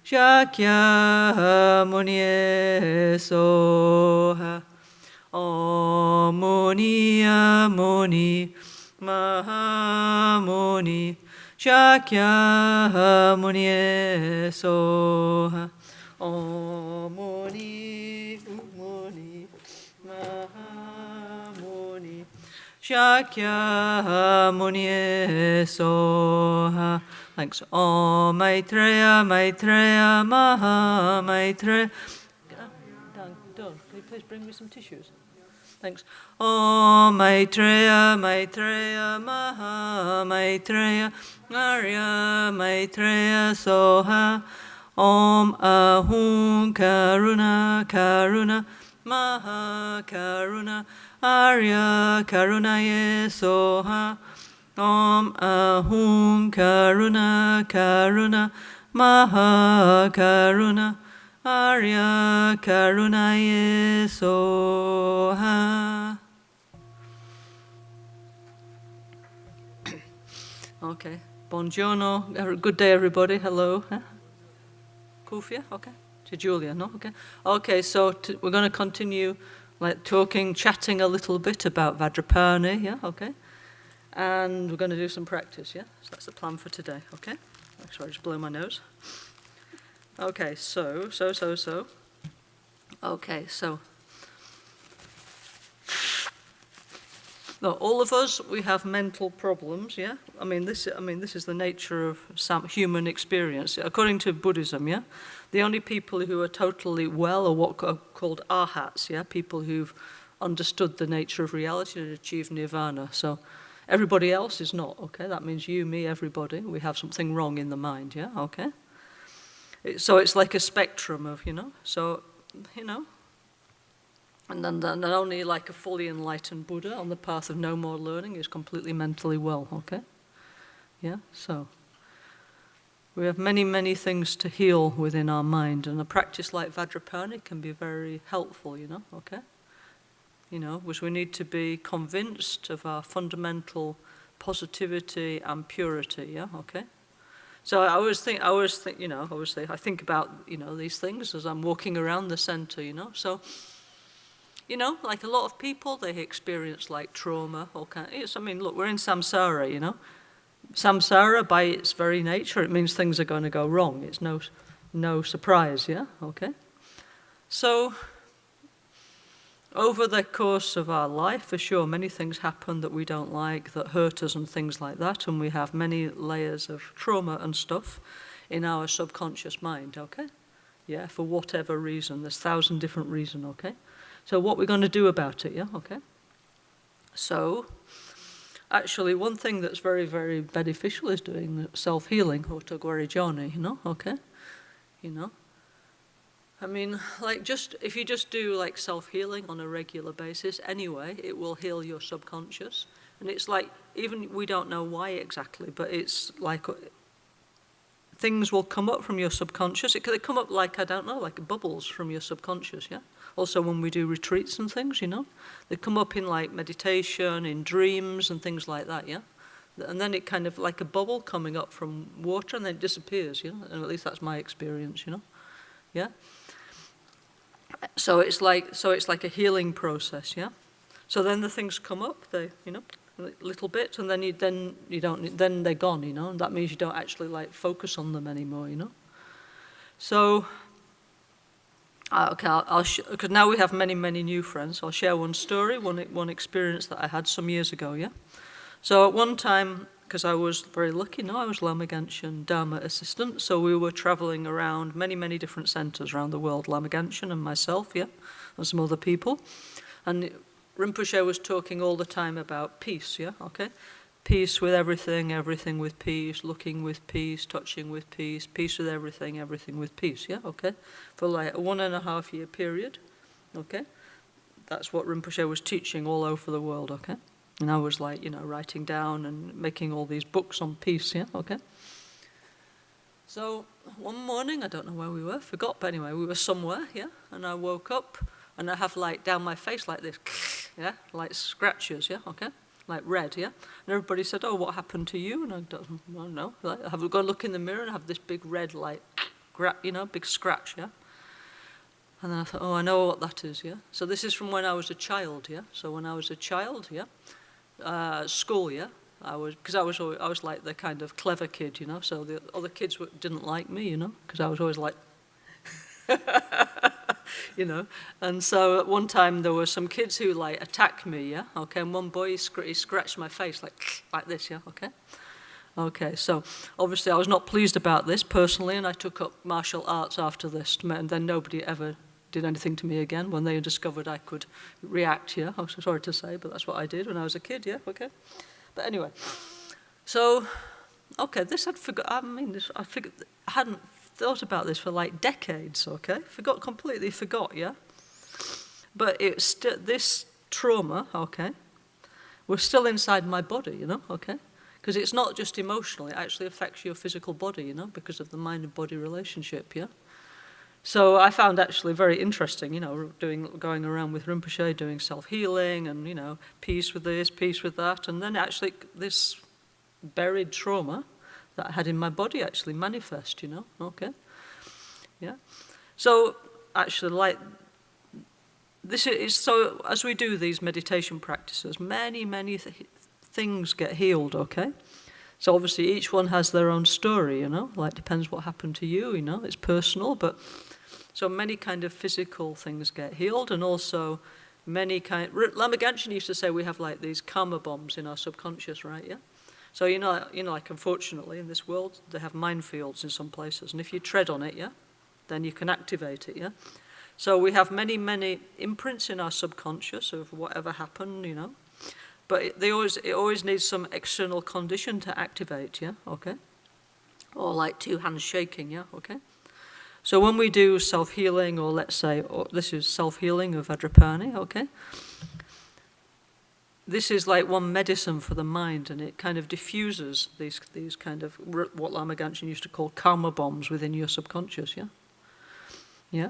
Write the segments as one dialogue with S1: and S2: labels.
S1: Shakya Muni Soha. Om Muni Muni Mahamuni. Shakya Muni Soha. Om Muni Muni Mahamuni. Shakya Muni Soha. Thanks. Om Maitreya Maitreya Maha Maitreya. Don't. Can you please bring me some tissues? Thanks. Om Maitreya Maitreya Maha Maitreya Arya Maitreya Soha. Om Ahum Karuna Karuna Maha Karuna Arya Karunaye Soha. Om Ahum Karuna Karuna Maha Karuna Arya Karunaye Soha. Okay. Buongiorno. Good day, everybody. Hello. Kufia? Okay. To Julia, no? Okay. Okay, so we're going to continue chatting a little bit about Vajrapani, yeah? Okay. And we're going to do some practice, yeah? So that's the plan for today, okay? Sorry, I just blow my nose. Okay, so. Okay, so. No, all of us, we have mental problems, yeah? I mean, this is the nature of some human experience. According to Buddhism, yeah? The only people who are totally well are what are called arhats, yeah? People who've understood the nature of reality and achieved nirvana. So everybody else is not, okay? That means you, me, everybody. We have something wrong in the mind, yeah? Okay? So it's like a spectrum of, so, and then only like a fully enlightened Buddha on the path of no more learning is completely mentally well, okay? Yeah, so we have many, many things to heal within our mind, and a practice like Vajrapani can be very helpful, okay? Which we need to be convinced of our fundamental positivity and purity, yeah, okay? So I think about, these things as I'm walking around the center, So, like a lot of people, they experience like trauma, look, we're in samsara, Samsara, by its very nature, it means things are going to go wrong. It's no surprise, yeah? Okay? So, over the course of our life, for sure, many things happen that we don't like, that hurt us and things like that, and we have many layers of trauma and stuff in our subconscious mind, okay? Yeah, for whatever reason. There's 1,000 different reasons, okay? So what we're going to do about it, yeah, okay? So, actually, one thing that's very, very beneficial is doing self-healing, Hotogwarijani, okay? I mean, if you just do like self-healing on a regular basis anyway, it will heal your subconscious. And it's like, even we don't know why exactly, but it's like things will come up from your subconscious. It could come up like bubbles from your subconscious, yeah? Also when we do retreats and things, they come up in like meditation, in dreams and things like that, yeah? And then it kind of like a bubble coming up from water and then it disappears, And at least that's my experience, Yeah? So it's like a healing process, yeah. So then the things come up, they, a little bit, and then then they're gone, And that means you don't actually like focus on them anymore, So, okay, because now we have many, many new friends. I'll share one story, one experience that I had some years ago, yeah. So at one time, because I was very lucky, I was Lama Gangchen Dharma assistant, so we were traveling around many, many different centers around the world, Lama Gangchen and myself, yeah, and some other people. And Rinpoche was talking all the time about peace, yeah, okay? Peace with everything, everything with peace, looking with peace, touching with peace, peace with everything, everything with peace, yeah, okay? For like a 1.5 year period, okay? That's what Rinpoche was teaching all over the world, okay? And I was like, writing down and making all these books on peace, yeah, okay? So one morning, I don't know where we were, forgot, but anyway, we were somewhere, yeah? And I woke up and I have like down my face like this, yeah? Like scratches, yeah, okay? Like red, yeah? And everybody said, oh, what happened to you? And I don't know. Like, I have got to look in the mirror and I have this big red like big scratch, yeah? And then I thought, oh, I know what that is, yeah? So this is from when I was a child, yeah? So when I was a child, yeah? School, yeah? Because I was like the kind of clever kid, you know? So the other kids didn't like me, you know? Because I was always like, you know? And so at one time there were some kids who like attacked me, yeah? Okay, and one boy, he scratched my face like this, yeah? Okay? Okay, so obviously I was not pleased about this personally, and I took up martial arts after this, and then nobody ever did anything to me again when they discovered I could react, yeah? I'm so sorry to say, but that's what I did when I was a kid, yeah? Okay? But anyway, so, okay, this I'd forgot, I hadn't thought about this for like decades, okay? Completely forgot, yeah? But this trauma, okay, was still inside my body, you know, okay? Because it's not just emotional, it actually affects your physical body, you know, because of the mind and body relationship, yeah? So I found actually very interesting, you know, going around with Rinpoche, doing self-healing and, you know, peace with this, peace with that, and then actually this buried trauma that I had in my body actually manifest, you know, okay? Yeah? So actually, like, this is, so as we do these meditation practices, many things get healed, okay? So obviously each one has their own story, you know, like depends what happened to you, you know, it's personal, but so many kind of physical things get healed, and also many Lama Gangchen used to say we have like these karma bombs in our subconscious, right, yeah? So you know, like unfortunately in this world, they have minefields in some places, and if you tread on it, yeah, then you can activate it, yeah? So we have many imprints in our subconscious of whatever happened, you know, but it always needs some external condition to activate, yeah, okay? Or like two hands shaking, yeah, okay? So when we do self-healing, or let's say, this is self-healing of Vajrapani, okay? This is like one medicine for the mind, and it kind of diffuses these kind of, what Lama Gangchen used to call karma bombs within your subconscious, yeah? Yeah?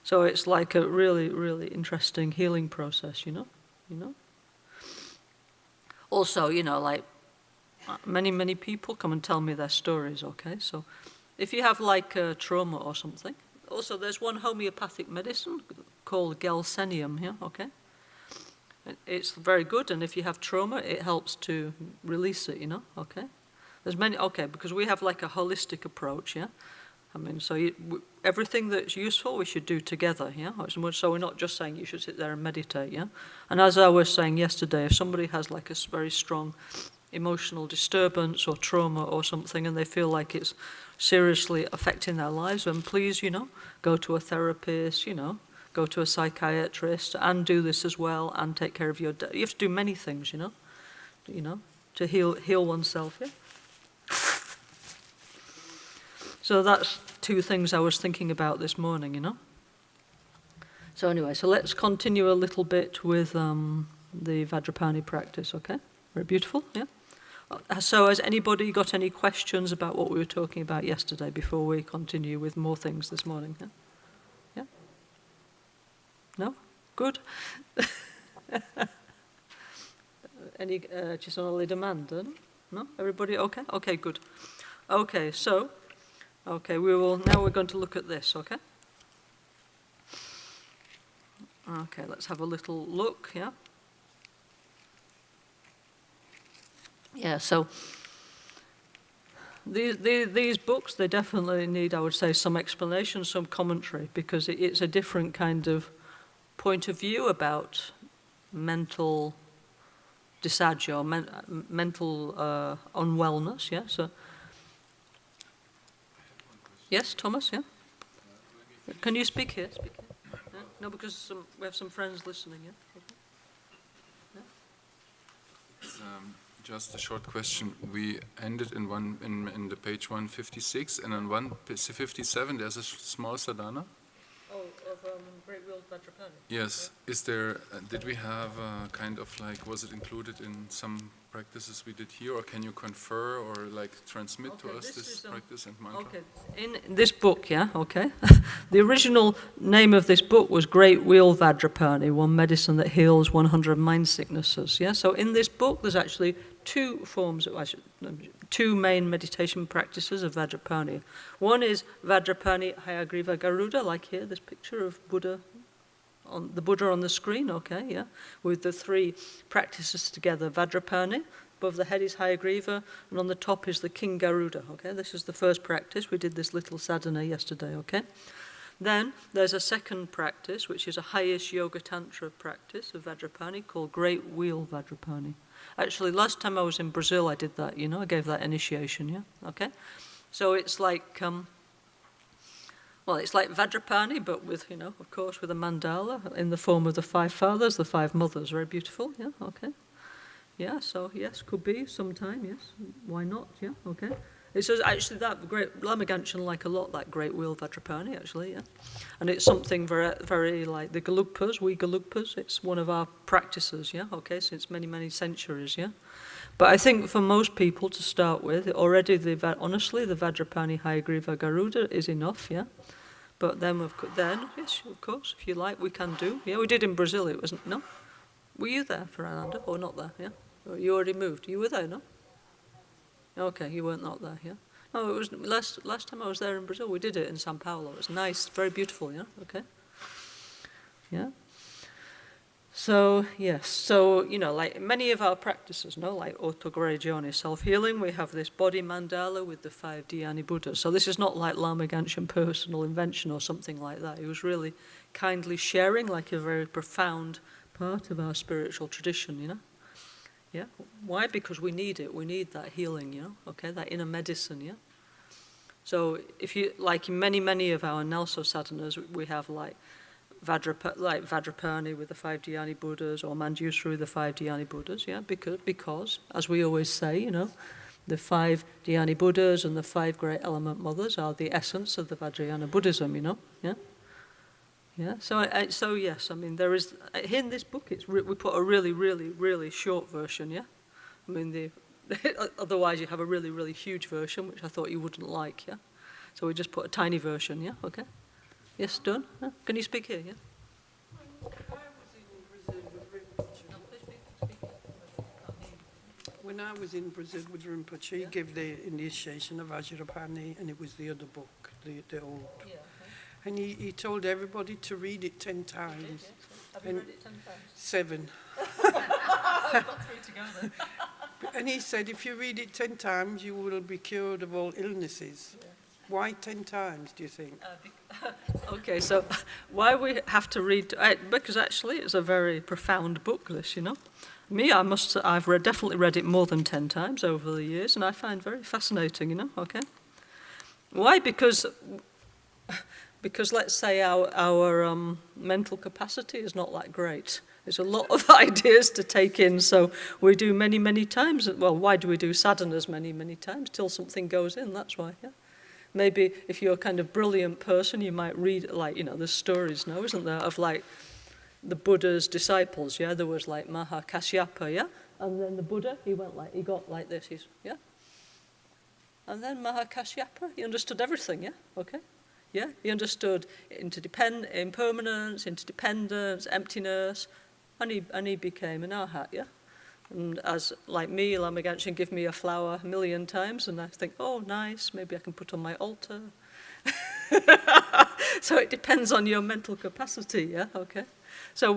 S1: So it's like a really interesting healing process, you know? Also, you know, like, many people come and tell me their stories, okay? So if you have like a trauma or something, also there's one homeopathic medicine called NgalSo, yeah, okay? It's very good, and if you have trauma, it helps to release it, you know, okay? There's many, okay, because we have like a holistic approach, yeah? I mean, so everything that's useful we should do together, yeah? So we're not just saying you should sit there and meditate, yeah? And as I was saying yesterday, if somebody has like a very strong emotional disturbance or trauma or something, and they feel like it's seriously affecting their lives, then please, you know, go to a therapist, you know, go to a psychiatrist, and do this as well, and take care of you have to do many things, you know, to heal oneself, yeah? So that's two things I was thinking about this morning, you know. So anyway, so let's continue a little bit with the Vajrapani practice, okay? Very beautiful, yeah? So has anybody got any questions about what we were talking about yesterday before we continue with more things this morning? Yeah? Yeah? No? Good? Any, ci sono le domande? No? Everybody okay? Okay, good. Okay, so, okay, now we're going to look at this, okay? Okay, let's have a little look, yeah? Yeah, so these books, they definitely need, I would say, some explanation, some commentary, because it's a different kind of point of view about mental disagio, mental unwellness, yeah? So, yes, Thomas, yeah? Can you speak here? Speak here. Yeah? No, because we have some friends listening, yeah? Okay. Yeah?
S2: Just a short question. We ended in the page 156, and on 157 there's a small sadhana.
S1: Oh, of Great Willed Vajrapani.
S2: Yes. Yeah. Is there? Did we have kind of like? Was it included in some practices we did here, or can you confer or like transmit to us this practice and mantra?
S1: Okay. In this book, yeah. Okay. The original name of this book was Great Wheel Vajrapani, one medicine that heals 100 mind sicknesses. Yeah. So in this book, there's actually two forms of two main meditation practices of Vajrapani. One is Vajrapani Hayagriva Garuda, like here, this picture of Buddha, on the Buddha on the screen, okay, yeah, with the three practices together. Vajrapani, above the head is Hayagriva, and on the top is the King Garuda, okay? This is the first practice. We did this little sadhana yesterday, okay? Then there's a second practice, which is a highest yoga tantra practice of Vajrapani called Great Wheel Vajrapani. Actually, last time I was in Brazil, I did that, you know, I gave that initiation, yeah, okay? So it's like, well, it's like Vajrapani, but with, you know, of course, with a mandala in the form of the five fathers, the five mothers. Very beautiful, yeah, okay. Yeah, so yes, could be sometime, yes. Why not, yeah, okay. It's just actually that great, Lama Gangchen like a lot that Great Wheel Vajrapani, actually, yeah. And it's something very, very like the Gelugpas, we Gelugpas, it's one of our practices, yeah, okay, since many, many centuries, yeah. But I think for most people to start with, already, honestly, the Vajrapani Hayagriva Garuda is enough, yeah. But then, yes, of course, if you like, we can do. Yeah, we did in Brazil, it wasn't, no? Were you there for Ananda, or not there, yeah? Or you already moved, you were there, no? Okay, you weren't not there, yeah? No, it was last time I was there in Brazil, we did it in São Paulo. It was nice, very beautiful, yeah, okay? Yeah? So, yes, so, you know, like many of our practices, no, like autogragione, self-healing, we have this body mandala with the 5 dhyani Buddhas. So this is not like Lama Gangchen personal invention or something like that. He was really kindly sharing like a very profound part of our spiritual tradition, you know? Yeah, why? Because we need it. We need that healing, you know, okay, that inner medicine, yeah? So if you, like in many, many of our NgalSo sadhanas, we have like Vajrapani with the 5 dhyani Buddhas, or Manjusri with the 5 dhyani Buddhas, yeah, because, as we always say, you know, the 5 dhyani Buddhas and the 5 great element mothers are the essence of the Vajrayana Buddhism, you know, yeah? Yeah, so yes, I mean, there is, in this book, we put a really, really, really short version, yeah? I mean, otherwise you have a really, really huge version, which I thought you wouldn't like, yeah? So we just put a tiny version, yeah, okay? Yes, done? Huh? Can you speak here, yeah?
S3: When I was in Brazil with Rinpoche, he gave the initiation of Vajrapani, and it was the other book, the old. Yeah. And he told everybody to read it 10 times.
S1: Did, yes. Have you read it 10 times?
S3: 7.
S1: Got 3 to go then.
S3: And he said, if you read it 10 times, you will be cured of all illnesses. Yeah. Why 10 times, do you think?
S1: Okay, so why we have to read, because actually it's a very profound book, this, you know. Me, I've definitely read it more than 10 times over the years, and I find it very fascinating, you know, okay. Why? Because let's say our mental capacity is not that great. There's a lot of ideas to take in, so we do many, many times. Well, why do we do sadhanas many, many times? Till something goes in, that's why, yeah. Maybe if you're a kind of brilliant person, you might read, like, you know, there's stories now, isn't there, of like the Buddha's disciples, yeah? There was like Maha Kashyapa, yeah? And then the Buddha, he got like this, yeah? And then Maha Kashyapa, he understood everything, yeah? Okay? Yeah, he understood impermanence, interdependence, emptiness, and he became an arhat, yeah? And as, like me, Lama Gangchen give me a flower 1,000,000 times, and I think, oh, nice, maybe I can put on my altar. So it depends on your mental capacity, yeah, okay? So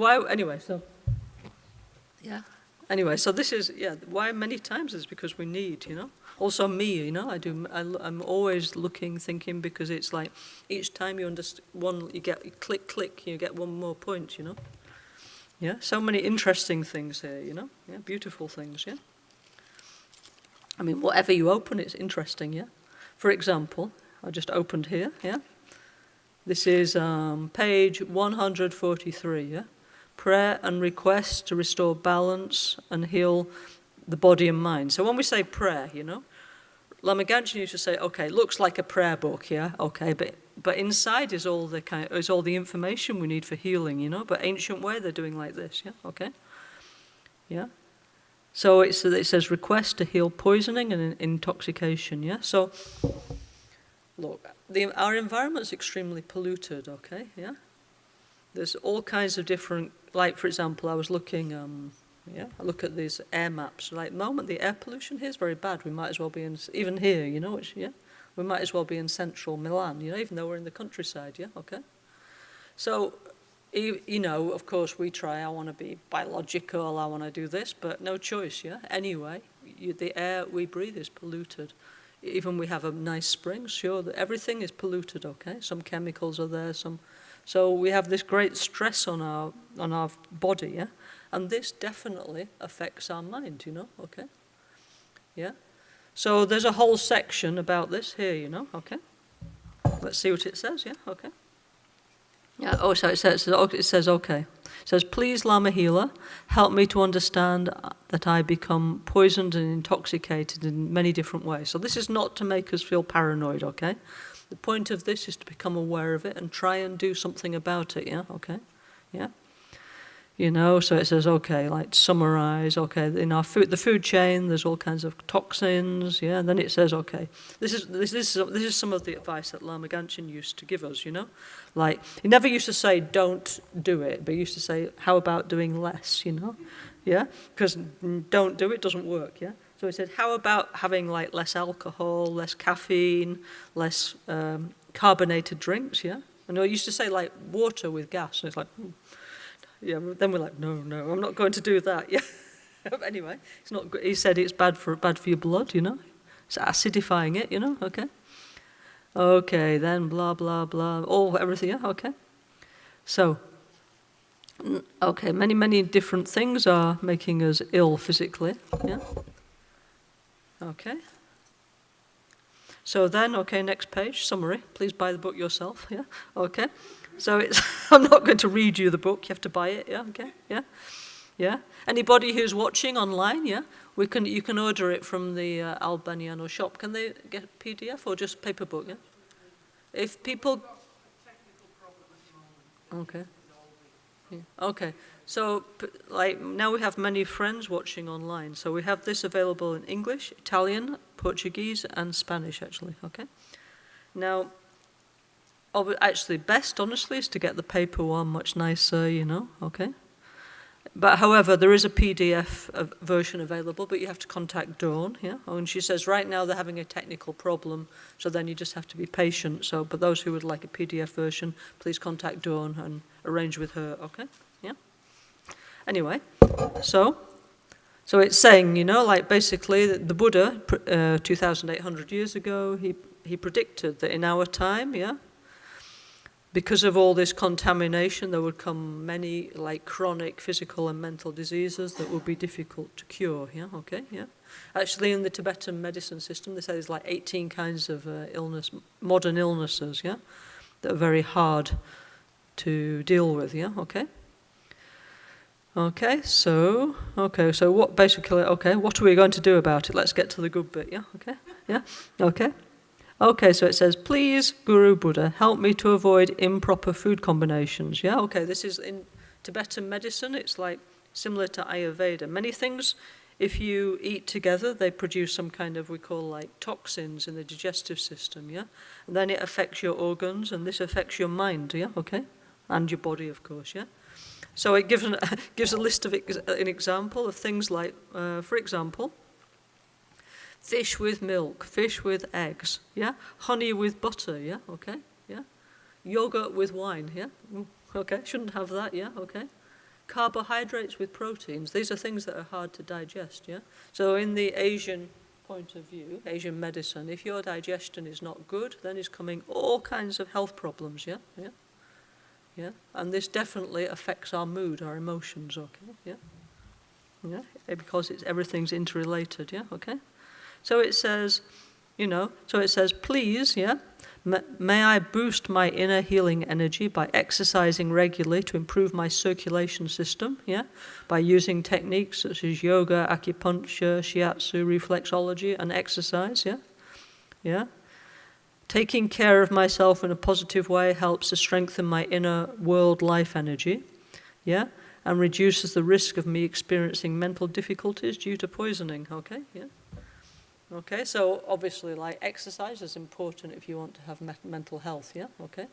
S1: Anyway, so this is, yeah, why many times is because we need, you know? Also me, you know, I'm always looking, thinking, because it's like each time you understand you click, you get one more point, you know? Yeah, so many interesting things here, you know? Yeah, beautiful things, yeah? I mean, whatever you open, it's interesting, yeah? For example, I just opened here, yeah? This is page 143, yeah? Prayer and request to restore balance and heal the body and mind. So when we say prayer, you know, Lama Gangchen used to say, okay, looks like a prayer book, yeah, okay, but inside is all the information we need for healing, you know. But ancient way, they're doing like this, yeah, okay, yeah. So it says request to heal poisoning and intoxication, yeah. So look, our environment's extremely polluted, okay, yeah. There's all kinds of different, like for example, I was looking, Yeah, I look at these air maps. Like, at the moment, the air pollution here is very bad. We might as well be in, even here, you know, we might as well be in central Milan, you know, even though we're in the countryside, yeah, okay? So, you know, of course, we try, I want to be biological, I want to do this, but no choice, yeah? Anyway, the air we breathe is polluted. Even we have a nice spring, sure, everything is polluted, okay? Some chemicals are there, so we have this great stress on our body, yeah? And this definitely affects our mind, you know, okay? Yeah? So there's a whole section about this here, you know, okay? Let's see what it says, yeah, okay? Yeah, oh, so it says, okay. It says, please, Lama Healer, help me to understand that I become poisoned and intoxicated in many different ways. So this is not to make us feel paranoid, okay? The point of this is to become aware of it and try and do something about it, yeah, okay? Yeah? You know, so it says, okay, like summarize, okay, in our food, the food chain, there's all kinds of toxins, yeah, and then it says, okay, this is some of the advice that Lama Gangchen used to give us, you know, like, he never used to say, don't do it, but he used to say, how about doing less, you know, yeah, because don't do it doesn't work, yeah, so he said, how about having, like, less alcohol, less caffeine, less carbonated drinks, yeah, and he used to say, like, water with gas, and it's like, yeah, then we're like, no, I'm not going to do that. Yeah. Anyway, it's not good. He said it's bad for your blood, you know. It's acidifying it, you know. Okay. Okay, then blah blah blah. Everything. Yeah. Okay. So. Okay, many different things are making us ill physically. Yeah. Okay. So then, okay, next page, summary. Please buy the book yourself. Yeah. Okay. So it's, I'm not going to read you the book, you have to buy it, yeah, okay, yeah, yeah. Anybody who's watching online, yeah, you can order it from the Albagnano shop. Can they get a PDF or just paper book, yeah? If people... Okay. Yeah. Okay, so like now we have many friends watching online, so we have this available in English, Italian, Portuguese and Spanish actually, okay? Now, actually, best, honestly, is to get the paper one, much nicer, you know, okay? But however, there is a PDF version available, but you have to contact Dawn, yeah? And she says right now they're having a technical problem, so then you just have to be patient. So, but those who would like a PDF version, please contact Dawn and arrange with her, okay? Yeah? Anyway, so it's saying, you know, like basically the Buddha, 2,800 years ago, he predicted that in our time, yeah, because of all this contamination, there would come many like chronic physical and mental diseases that would be difficult to cure, yeah, okay, yeah. Actually, in the Tibetan medicine system, they say there's like 18 kinds of modern illnesses, yeah, that are very hard to deal with, yeah, okay. Okay, so what basically, okay, what are we going to do about it? Let's get to the good bit, yeah, okay, yeah, okay. Okay, so it says, please, Guru Buddha, help me to avoid improper food combinations. Yeah, okay, this is in Tibetan medicine. It's like similar to Ayurveda. Many things, if you eat together, they produce some kind of, we call like toxins in the digestive system, yeah? And then it affects your organs, and this affects your mind, yeah, okay? And your body, of course, yeah? So it gives a list of an example of things like, for example, fish with milk, fish with eggs, yeah? Honey with butter, yeah? Okay, yeah? Yogurt with wine, yeah? Okay, shouldn't have that, yeah? Okay. Carbohydrates with proteins, these are things that are hard to digest, yeah? So in the Asian point of view, Asian medicine, if your digestion is not good, then it's coming all kinds of health problems, yeah? Yeah? Yeah? And this definitely affects our mood, our emotions, okay? Yeah? Yeah? Because everything's interrelated, yeah? Okay? So it says, you know, please, yeah, may I boost my inner healing energy by exercising regularly to improve my circulation system, yeah, by using techniques such as yoga, acupuncture, shiatsu, reflexology, and exercise, yeah, yeah. Taking care of myself in a positive way helps to strengthen my inner world life energy, yeah, and reduces the risk of me experiencing mental difficulties due to poisoning, okay, yeah. Okay, so obviously, like, exercise is important if you want to have mental health, yeah? Okay?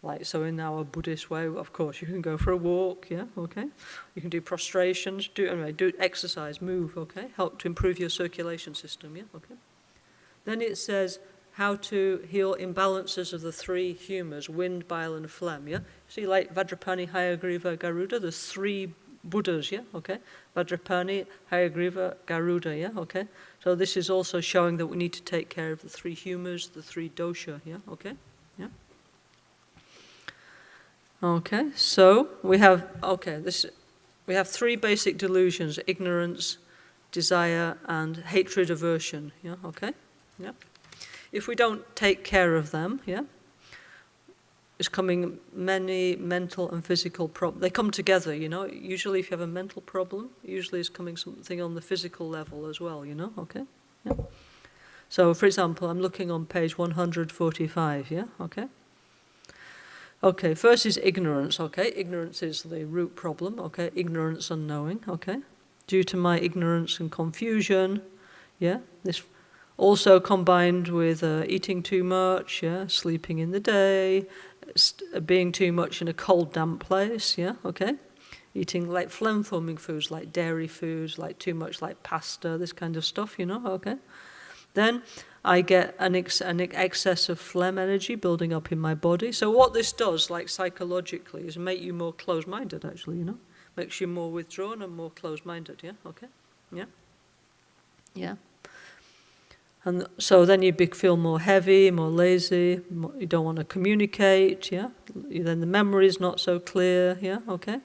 S1: Like, so in our Buddhist way, of course, you can go for a walk, yeah, okay? You can do prostrations, do exercise, move, okay? Help to improve your circulation system, yeah, okay? Then it says how to heal imbalances of the three humours, wind, bile, and phlegm, yeah? See, like Vajrapani, Hayagriva, Garuda, there's three Buddhas, yeah, okay? Vajrapani, Hayagriva, Garuda, yeah, okay? So this is also showing that we need to take care of the three humours, the three dosha, yeah, okay? Yeah. Okay, so we have three basic delusions: ignorance, desire, and hatred, aversion. Yeah, okay, yeah. If we don't take care of them, yeah, it's coming many mental and physical problems. They come together, you know. Usually, if you have a mental problem, usually it's coming something on the physical level as well, you know. Okay, yeah. So, for example, I'm looking on page 145. Yeah, okay. Okay, first is ignorance, okay? Ignorance is the root problem, okay? Ignorance, unknowing, okay? Due to my ignorance and confusion, yeah? This also combined with eating too much, yeah? Sleeping in the day, being too much in a cold, damp place, yeah? Okay? Eating like phlegm-forming foods, like dairy foods, like too much like pasta, this kind of stuff, you know, okay? Then I get an excess of phlegm energy building up in my body. So what this does, like psychologically, is make you more closed-minded, actually, you know? Makes you more withdrawn and more closed-minded, yeah? Okay? Yeah? Yeah. And so then you feel more heavy, more lazy, you don't want to communicate, yeah? Then the memory is not so clear, yeah? Okay?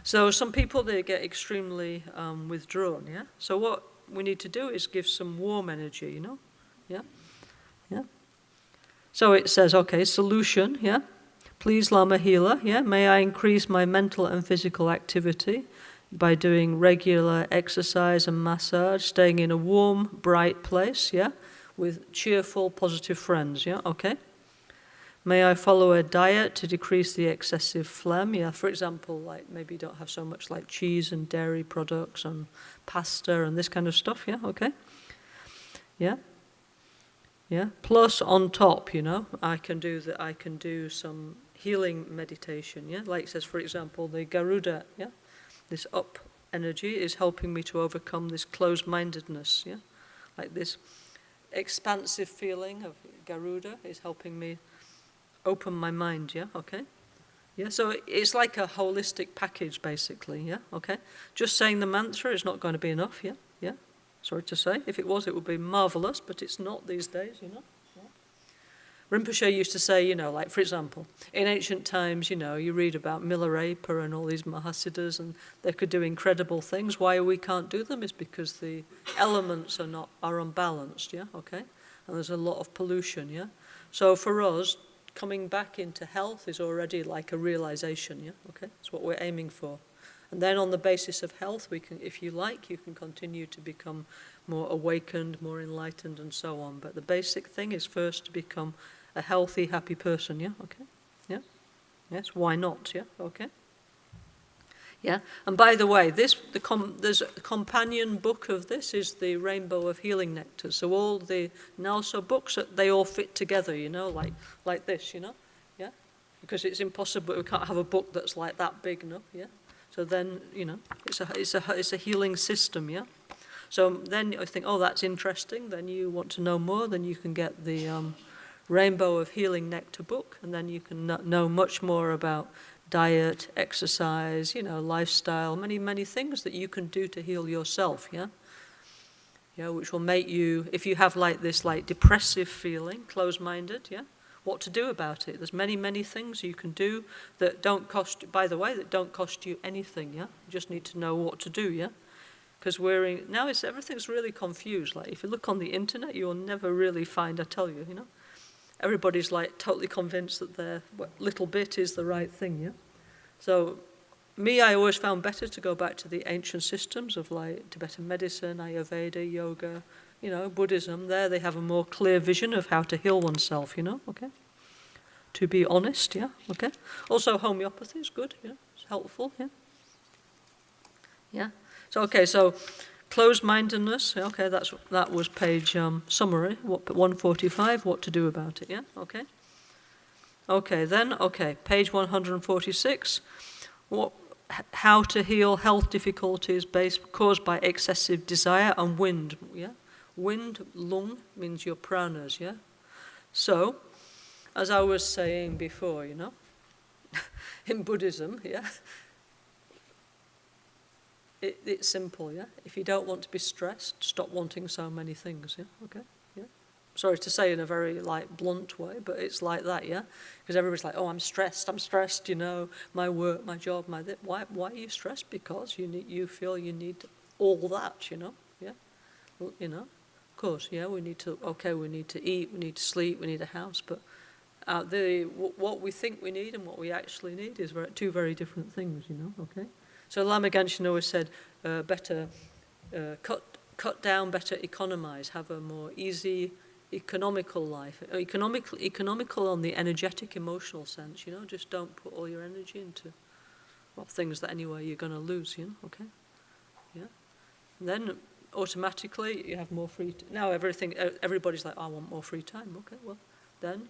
S1: So some people, they get extremely withdrawn, yeah? So what we need to do is give some warm energy, you know? Yeah? Yeah? So it says, okay, solution, yeah? Please, Lama Healer, yeah? May I increase my mental and physical activity by doing regular exercise and massage, staying in a warm, bright place, yeah? With cheerful, positive friends, yeah? Okay? May I follow a diet to decrease the excessive phlegm? Yeah, for example, like maybe you don't have so much like cheese and dairy products and pasta and this kind of stuff, yeah, okay? Yeah? Yeah? Plus on top, you know, I can do some healing meditation, yeah? Like it says, for example, the Garuda, yeah? This up energy is helping me to overcome this closed-mindedness, yeah? Like this expansive feeling of Garuda is helping me open my mind, yeah, okay? Yeah, so it's like a holistic package, basically, yeah, okay? Just saying the mantra is not going to be enough, yeah, yeah? Sorry to say. If it was, it would be marvelous, but it's not these days, you know? Yeah. Rinpoche used to say, you know, like, for example, in ancient times, you know, you read about Milarepa and all these Mahasiddhas, and they could do incredible things. Why we can't do them is because the elements are unbalanced, yeah, okay? And there's a lot of pollution, yeah? So for us, coming back into health is already like a realization, yeah, okay? That's what we're aiming for. And then on the basis of health, we can, if you like, you can continue to become more awakened, more enlightened, and so on. But the basic thing is first to become a healthy, happy person, yeah, okay? Yeah? Yes, why not, yeah, okay? Yeah, and by the way, there's a companion book of this is the Rainbow of Healing Nectar. So all the NgalSo books, they all fit together, you know, like this, you know, yeah, because it's impossible. We can't have a book that's like that big, no, yeah. So then, you know, it's a healing system, yeah. So then I think, oh, that's interesting. Then you want to know more. Then you can get the Rainbow of Healing Nectar book, and then you can know much more about diet, exercise, you know, lifestyle, many things that you can do to heal yourself, yeah? Yeah, which will make you, if you have like this like depressive feeling, closed-minded, yeah? What to do about it? There's many things you can do that don't cost, by the way, that don't cost you anything, yeah? You just need to know what to do, yeah? Because now everything's really confused. Like if you look on the internet, you'll never really find, I tell you, you know? Everybody's like totally convinced that their little bit is the right thing, yeah? So I always found better to go back to the ancient systems of like Tibetan medicine, Ayurveda, yoga, you know, Buddhism. There they have a more clear vision of how to heal oneself, you know, okay? To be honest, yeah, okay? Also homeopathy is good, yeah, it's helpful, yeah? Yeah, so okay, so closed-mindedness, okay, that was page summary, 145, what to do about it, yeah, okay? Okay, then, page 146. How to heal health difficulties caused by excessive desire and wind, yeah? Wind, lung, means your pranas, yeah? So, as I was saying before, in Buddhism, yeah? It's simple, yeah? If you don't want to be stressed, stop wanting so many things, yeah? Okay, yeah? Sorry to say in a very, blunt way, but it's like that, yeah? Because everybody's like, oh, I'm stressed, my work, my job, Why are you stressed? Because you feel you need all that, yeah? Of course, yeah, we need to eat, we need to sleep, we need a house, but what we think we need and what we actually need is two very different things, okay? So Lama Gangchen always said, better cut down, better economize, have a more easy, economical life. Economical on the energetic, emotional sense, just don't put all your energy into things that anyway you're going to lose, okay? Yeah. And then automatically you have more free time. Now everybody's like, I want more free time. Okay, well, then,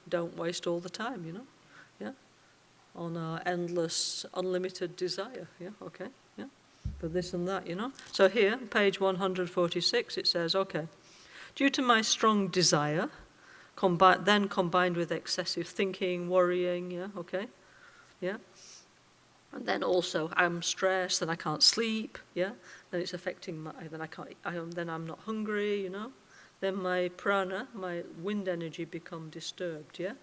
S1: don't waste all the time, yeah? On our endless, unlimited desire, yeah, okay, yeah, for this and that, So here, page 146, it says, okay, due to my strong desire, combined with excessive thinking, worrying, yeah, okay, yeah, and then also I'm stressed and I can't sleep, yeah, then it's affecting then I'm not hungry, then my prana, my wind energy become disturbed, yeah,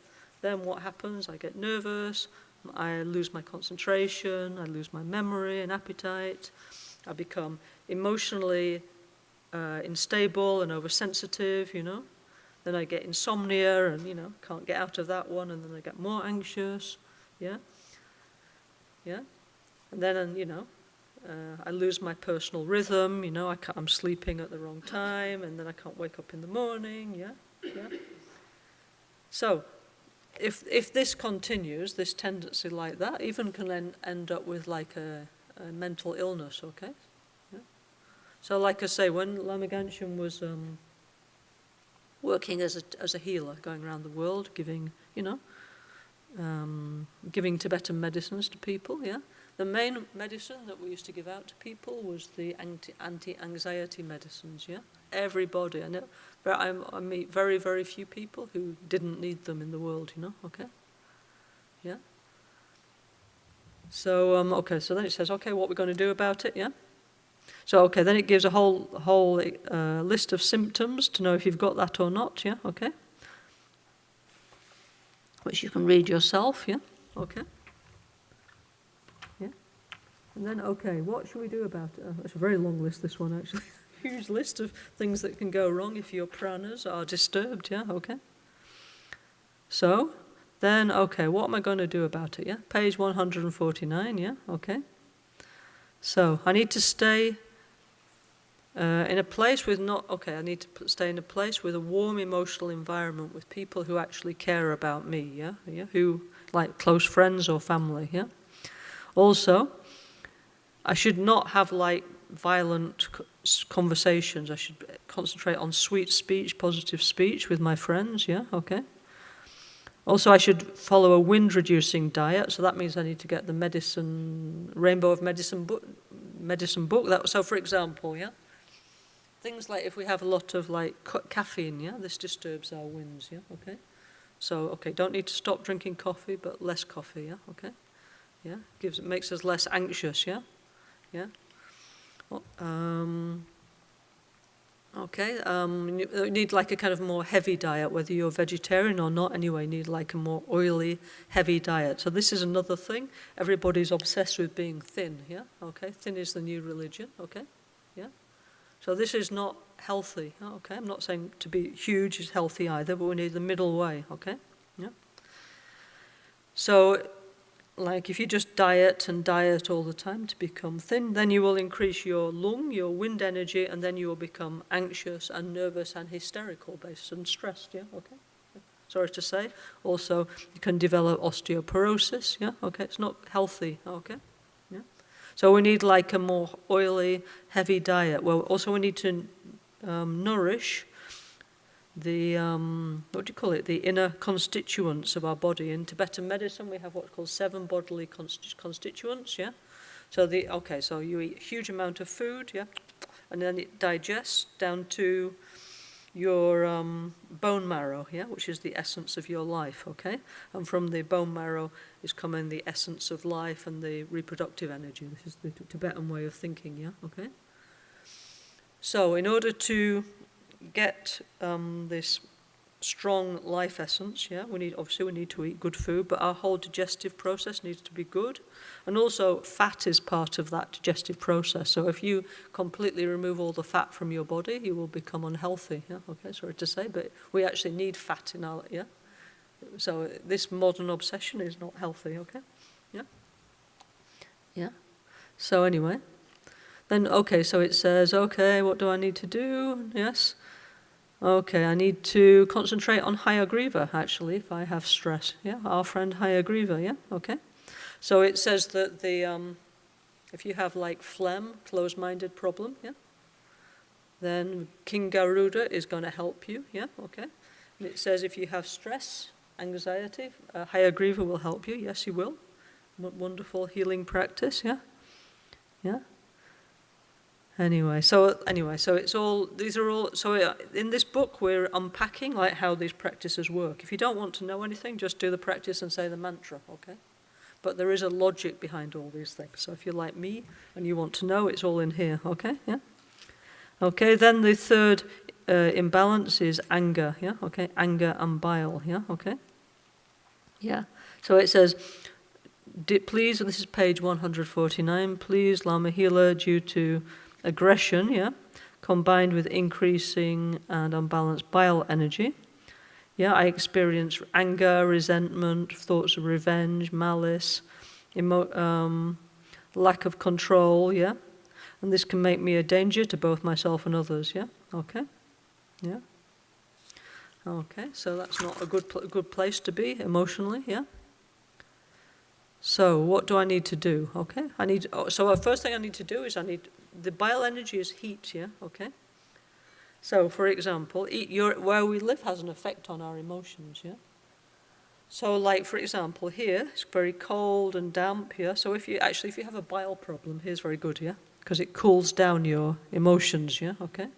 S1: then what happens? I get nervous, I lose my concentration, I lose my memory and appetite, I become emotionally unstable and oversensitive, then I get insomnia and, can't get out of that one, and then I get more anxious, yeah, and then, I lose my personal rhythm, I'm sleeping at the wrong time, and then I can't wake up in the morning, yeah. So, if this continues, this tendency like that, even can end up with a mental illness, okay? Yeah? So like I say, when Lama Gangchen was working as a healer, going around the world, giving Tibetan medicines to people, yeah? The main medicine that we used to give out to people was the anti-anxiety medicines, yeah? Everybody, I meet very, very few people who didn't need them in the world, okay? Yeah? So, so then it says, okay, what we're going to do about it, yeah? So, okay, then it gives a whole list of symptoms to know if you've got that or not, yeah, okay? Which you can read yourself, yeah, okay? Yeah? And then, okay, what should we do about it? It's a very long list, this one, actually. Huge list of things that can go wrong if your pranas are disturbed, yeah, okay? So, then, okay, what am I going to do about it, yeah? Page 149, yeah, okay? So, I need to stay in a place with I need to stay in a place with a warm emotional environment with people who actually care about me, yeah? Who, like close friends or family, yeah? Also, I should not have violent conversations. I should concentrate on sweet speech, positive speech with my friends, yeah, okay? Also, I should follow a wind-reducing diet, so that means I need to get the Rainbow of Medicine book. So, for example, yeah, things like if we have a lot of caffeine, yeah, this disturbs our winds, yeah, okay? So, okay, don't need to stop drinking coffee, but less coffee, yeah, okay? Yeah, makes us less anxious, yeah? Yeah? Okay, you need a kind of more heavy diet, whether you're vegetarian or not, anyway, you need a more oily, heavy diet. So this is another thing. Everybody's obsessed with being thin, yeah? Okay, thin is the new religion, okay? Yeah? So this is not healthy, okay? I'm not saying to be huge is healthy either, but we need the middle way, okay? Yeah? So, if you just diet all the time to become thin, then you will increase your lung, your wind energy, and then you will become anxious and nervous and hysterical based and stressed, yeah, okay? Sorry to say. Also, you can develop osteoporosis, yeah, okay? It's not healthy, okay? Yeah? So we need a more oily, heavy diet. Well, also we need to nourish what do you call it, the inner constituents of our body. In Tibetan medicine, we have what's called 7 bodily constituents, yeah? So so you eat a huge amount of food, yeah? And then it digests down to your bone marrow, yeah, which is the essence of your life, okay? And from the bone marrow is coming the essence of life and the reproductive energy. This is the Tibetan way of thinking, yeah, okay? So in order to get this strong life essence, yeah, we need to eat good food, but our whole digestive process needs to be good. And also fat is part of that digestive process. So if you completely remove all the fat from your body, you will become unhealthy, yeah, okay, sorry to say, but we actually need fat in our, yeah. So this modern obsession is not healthy, okay, yeah. Yeah, so anyway, then, okay, so it says, okay, what do I need to do? Yes. Okay, I need to concentrate on Hayagriva, actually, if I have stress. Yeah, our friend Hayagriva, yeah, okay. So it says that if you have like phlegm, closed-minded problem, yeah, then King Garuda is going to help you, yeah, okay. And it says if you have stress, anxiety, Hayagriva will help you, yes, he will. Wonderful healing practice, yeah, yeah. Anyway, so it's all, these are all, so in this book we're unpacking like how these practices work. If you don't want to know anything, just do the practice and say the mantra, okay? But there is a logic behind all these things. So if you're like me and you want to know, it's all in here, okay? Yeah? Okay, then the third imbalance is anger, yeah? Okay, anger and bile, yeah? Okay? Yeah, so it says, please, and this is page 149, please, Lama Healer, due to aggression, yeah, combined with increasing and unbalanced bile energy. Yeah, I experience anger, resentment, thoughts of revenge, malice, lack of control, yeah. And this can make me a danger to both myself and others, yeah. Okay, yeah. Okay, so that's not a good place to be emotionally, yeah. So what do I need to do? Okay, so the first thing I need to do is the bile energy is heat, yeah, okay? So, for example, where we live has an effect on our emotions, yeah? So, like, for example, here, it's very cold and damp, yeah? So if you have a bile problem, here's very good, yeah? Because it cools down your emotions, yeah, okay?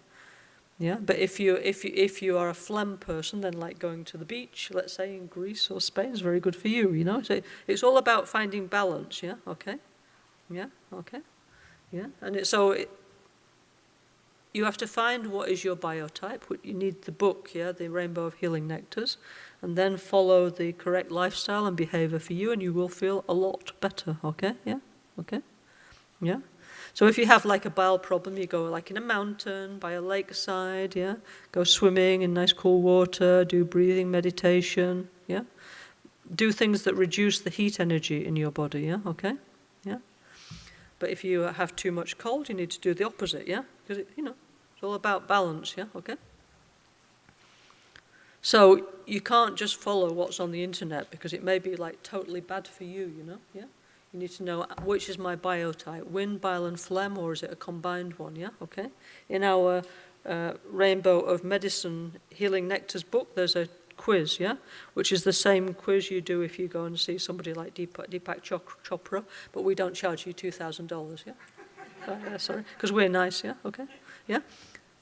S1: Yeah, but if you are a phlegm person, then like going to the beach, let's say in Greece or Spain, is very good for you, you know? So it's all about finding balance, yeah, okay? Yeah, okay? Yeah, and you have to find what is your biotype. You need the book, yeah, the Rainbow of Healing Nectars, and then follow the correct lifestyle and behavior for you, and you will feel a lot better, okay? Yeah, okay? Yeah? So if you have like a bile problem, you go like in a mountain, by a lakeside, yeah? Go swimming in nice cool water, do breathing meditation, yeah? Do things that reduce the heat energy in your body, yeah? Okay? Yeah? But if you have too much cold, you need to do the opposite, yeah? Because, it's all about balance, yeah? Okay? So you can't just follow what's on the internet because it may be like totally bad for you, you know? Yeah? You need to know which is my biotype, wind, bile and phlegm, or is it a combined one, yeah? Okay? In our Rainbow of Medicine Healing Nectars book, there's a quiz, yeah? Which is the same quiz you do if you go and see somebody like Deepak Chopra, but we don't charge you $2,000, yeah? Sorry, because we're nice, yeah? Okay? Yeah?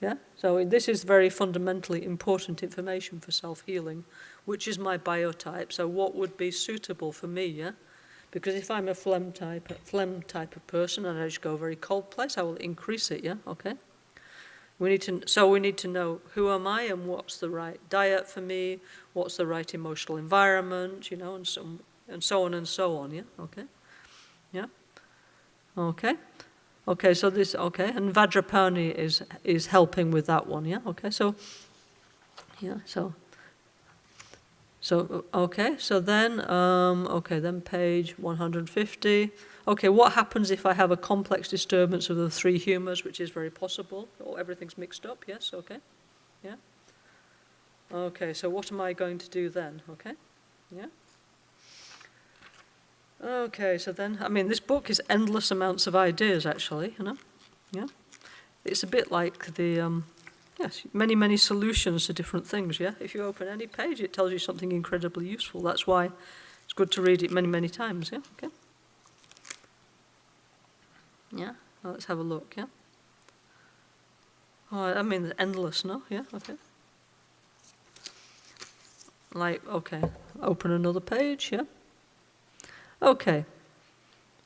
S1: Yeah? So this is very fundamentally important information for self-healing. Which is my biotype? So what would be suitable for me, yeah? Because if I'm a phlegm type of person and I just go a very cold place, I will increase it, yeah? Okay? We need to know who am I and what's the right diet for me, what's the right emotional environment, and so on and so on, yeah? Okay? Yeah? Okay? Okay, so this, okay, and Vajrapani is helping with that one, yeah? Okay, so, yeah, so okay, so then, then page 150. Okay, what happens if I have a complex disturbance of the 3 humours, which is very possible, or everything's mixed up, yes, okay, yeah? Okay, so what am I going to do then, okay, yeah? Okay, so then, this book is endless amounts of ideas, actually, yeah? It's a bit like the Yes, many, many solutions to different things, yeah? If you open any page, it tells you something incredibly useful. That's why it's good to read it many, many times, yeah? Okay. Yeah, well, let's have a look, yeah? Oh, I mean, endless, no? Yeah, okay. Like, okay, open another page, yeah? Okay.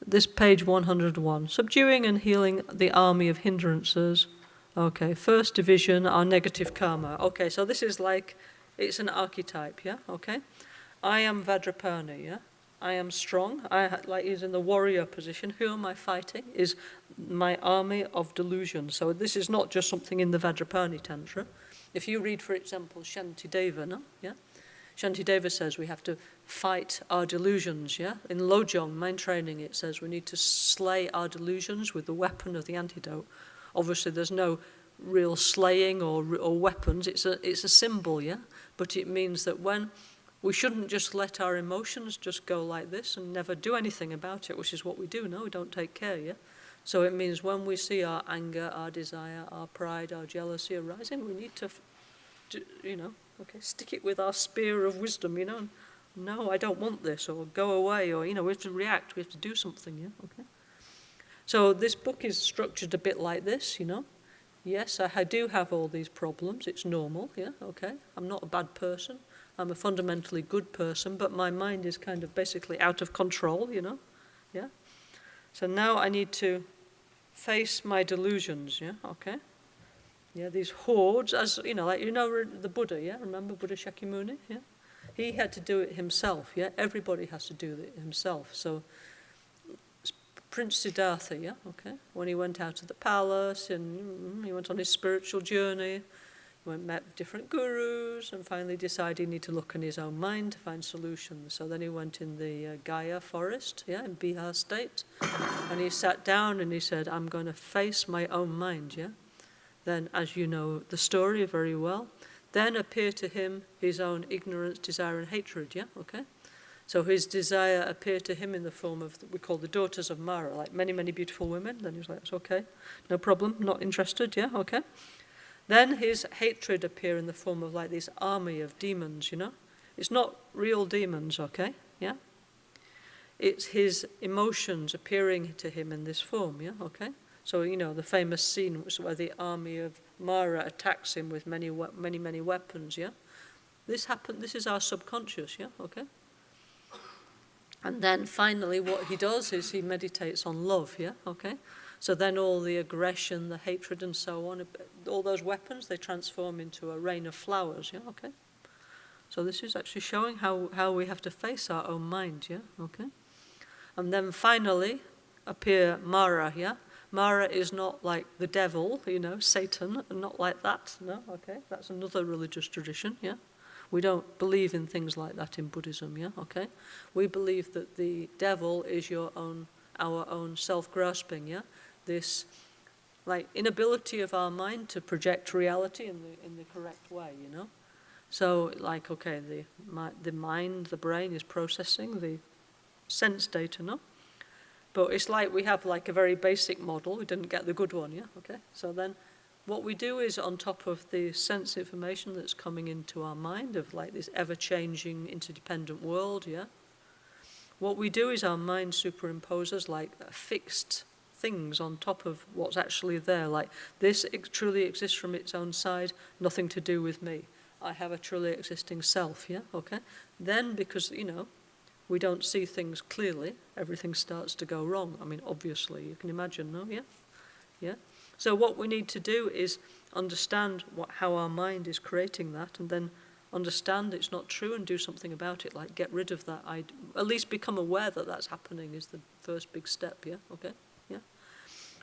S1: This page 101. Subduing and healing the army of hindrances. Okay, first division, our negative karma. Okay, so this is like, it's an archetype, yeah? Okay. I am Vajrapani, yeah? I am strong. Like he's in the warrior position. Who am I fighting? Is my army of delusion. So this is not just something in the Vajrapani Tantra. If you read, for example, Shantideva, no? Yeah? Shantideva says we have to fight our delusions, yeah? In Lojong, mind training, it says we need to slay our delusions with the weapon of the antidote. Obviously, there's no real slaying or weapons. It's a symbol, yeah? But it means that when we shouldn't just let our emotions just go like this and never do anything about it, which is what we do, no? We don't take care, yeah? So it means when we see our anger, our desire, our pride, our jealousy arising, we need to, stick it with our spear of wisdom, No, I don't want this, or go away, or, we have to react, we have to do something, yeah? Okay. So this book is structured a bit like this, Yes, I do have all these problems, it's normal, yeah? Okay. I'm not a bad person. I'm a fundamentally good person, but my mind is kind of basically out of control, Yeah? So now I need to face my delusions, yeah? Okay. Yeah, these hordes, as, the Buddha, yeah? Remember Buddha Shakyamuni, yeah? He had to do it himself, yeah? Everybody has to do it himself. So Prince Siddhartha, yeah? Okay. When he went out of the palace and he went on his spiritual journey, met different gurus, and finally decided he needed to look in his own mind to find solutions. So then he went in the Gaya forest, yeah, in Bihar state, and he sat down and he said, I'm going to face my own mind, yeah? Then, as you know the story very well, then appear to him his own ignorance, desire, and hatred, yeah? Okay? So his desire appeared to him in the form of, we call the daughters of Mara, like many, many beautiful women. Then he was like, it's okay, no problem, not interested, yeah? Okay? Then his hatred appear in the form of like this army of demons, It's not real demons, okay? Yeah? It's his emotions appearing to him in this form, yeah? Okay? So, the famous scene where the army of Mara attacks him with many, many weapons, yeah? This is our subconscious, yeah? Okay? And then finally what he does is he meditates on love, yeah? Okay? So then all the aggression, the hatred and so on, all those weapons, they transform into a rain of flowers, yeah? Okay? So this is actually showing how we have to face our own mind, yeah? Okay? And then finally appear Mara, yeah? Mara is not like the devil, Satan, not like that, no? Okay? That's another religious tradition, yeah? We don't believe in things like that in Buddhism, yeah? Okay? We believe that the devil is our own self-grasping, yeah? This like inability of our mind to project reality in the correct way, So like, okay, the mind, the brain is processing the sense data, no? But it's like we have like a very basic model. We didn't get the good one, yeah? Okay. So then what we do is on top of the sense information that's coming into our mind of like this ever-changing interdependent world, yeah? What we do is our mind superimposes like fixed things on top of what's actually there, like this truly exists from its own side, nothing to do with me. I have a truly existing self, yeah? Okay? Then because, we don't see things clearly, everything starts to go wrong. I mean, obviously, you can imagine, no? Yeah? Yeah? So what we need to do is understand how our mind is creating that, and then understand it's not true and do something about it, like get rid of that. At least become aware that that's happening is the first big step, yeah? Okay? Yeah?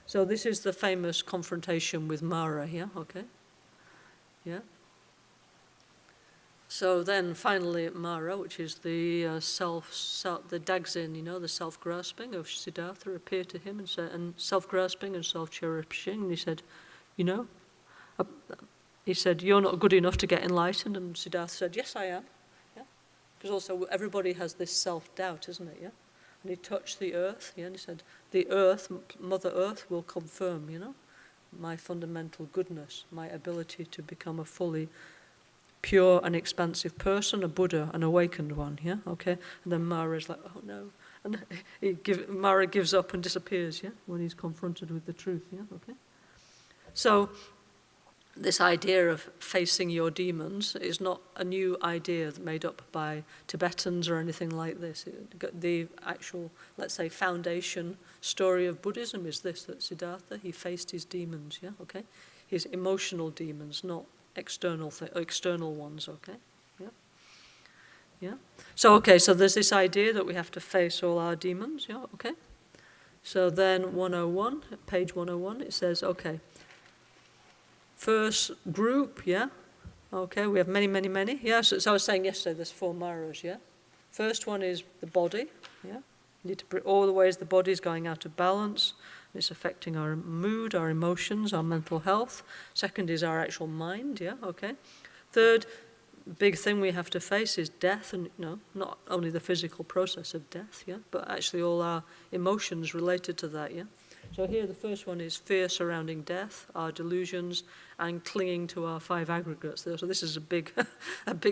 S1: So this is the famous confrontation with Mara, yeah? Okay? Yeah? So then finally Mara, which is the the Dagzin, the self-grasping of Siddhartha, appeared to him and self-grasping and self-cherishing, and he said, you're not good enough to get enlightened, and Siddhartha said, yes, I am. Yeah? Because also everybody has this self-doubt, isn't it, yeah? And he touched the earth, yeah, and he said, the earth, Mother Earth, will confirm, my fundamental goodness, my ability to become a fully pure and expansive person, a Buddha, an awakened one, yeah, okay? And then Mara's like, oh no. And Mara gives up and disappears, yeah, when he's confronted with the truth, yeah, okay? So this idea of facing your demons is not a new idea made up by Tibetans or anything like this. The actual, let's say, foundation story of Buddhism is this, that Siddhartha, he faced his demons, yeah, okay? His emotional demons, not external ones, okay? Yeah. Yeah. So, okay, so there's this idea that we have to face all our demons, yeah, okay? So then 101, page 101, it says, okay, first group, yeah? Okay, we have many. Yeah, so I was saying yesterday there's 4 maras, yeah? First one is the body, yeah? You need to bring all the ways the body's going out of balance. It's affecting our mood, our emotions, our mental health. Second is our actual mind, yeah? Okay. Third big thing we have to face is death, and not only the physical process of death, yeah? But actually all our emotions related to that, yeah? So here the first one is fear surrounding death, our delusions, and clinging to our 5 aggregates. So this is a big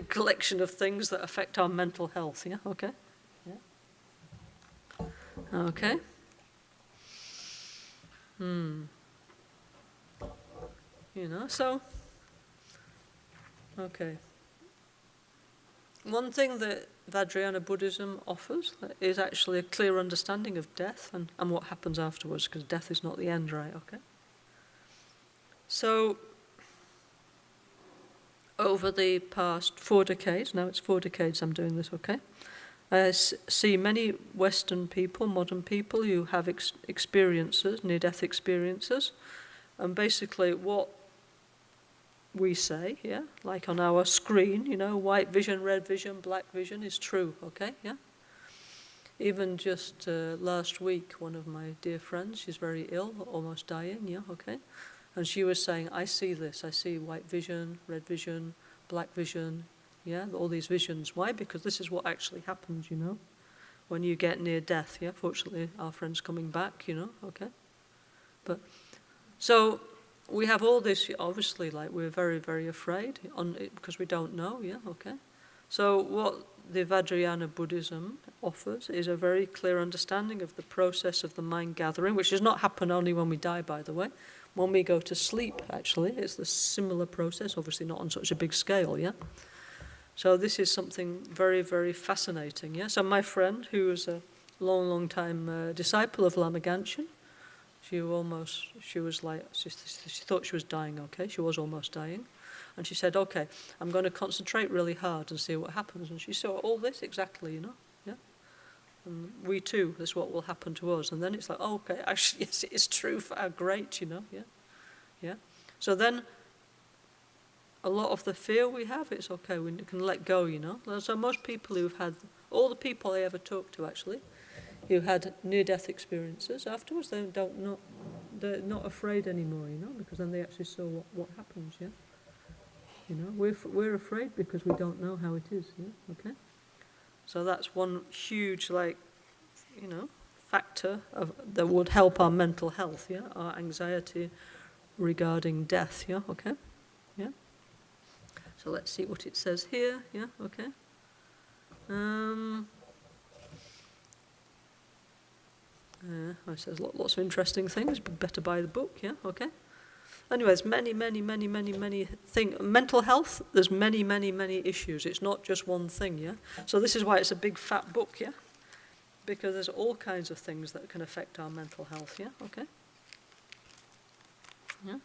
S1: collection of things that affect our mental health, yeah? Okay? Yeah. Okay. So, okay. One thing that Vajrayana Buddhism offers is actually a clear understanding of death and what happens afterwards, because death is not the end, right? Okay. So, over the past 4 decades, now it's 4 decades I'm doing this, okay? I see many Western people, modern people, who have experiences, near-death experiences, and basically what we say, yeah, like on our screen, white vision, red vision, black vision is true, okay, yeah? Even just last week, one of my dear friends, she's very ill, almost dying, yeah, okay? And she was saying, I see this, I see white vision, red vision, black vision, yeah, all these visions. Why? Because this is what actually happens, when you get near death, yeah? Fortunately, our friend's coming back, okay? But, so, we have all this, obviously, like we're very, very afraid because we don't know, yeah, okay? So what the Vajrayana Buddhism offers is a very clear understanding of the process of the mind gathering, which does not happen only when we die, by the way. When we go to sleep, actually, it's the similar process, obviously not on such a big scale, yeah? So this is something very, very fascinating, yeah? So my friend, who was a long time disciple of Lama Gangchen, she thought she was dying, okay? She was almost dying. And she said, okay, I'm going to concentrate really hard and see what happens. And she saw all this exactly, yeah? And we too, that's what will happen to us. And then it's like, oh, okay, actually, yes, it is true, great, yeah? Yeah? So then, a lot of the fear we have, it's okay, we can let go, So most people who've had, all the people I ever talked to, actually, who had near-death experiences, afterwards they're not afraid anymore, because then they actually saw what happens, yeah? We're afraid because we don't know how it is, yeah? Okay? So that's one huge, factor that would help our mental health, yeah? Our anxiety regarding death, yeah? Okay? Yeah? So let's see what it says here, yeah? Okay? It says lots of interesting things, but better buy the book, yeah, okay? Anyways, many things. Mental health, there's many issues. It's not just one thing, yeah? So this is why it's a big fat book, yeah? Because there's all kinds of things that can affect our mental health, yeah, okay? Yeah?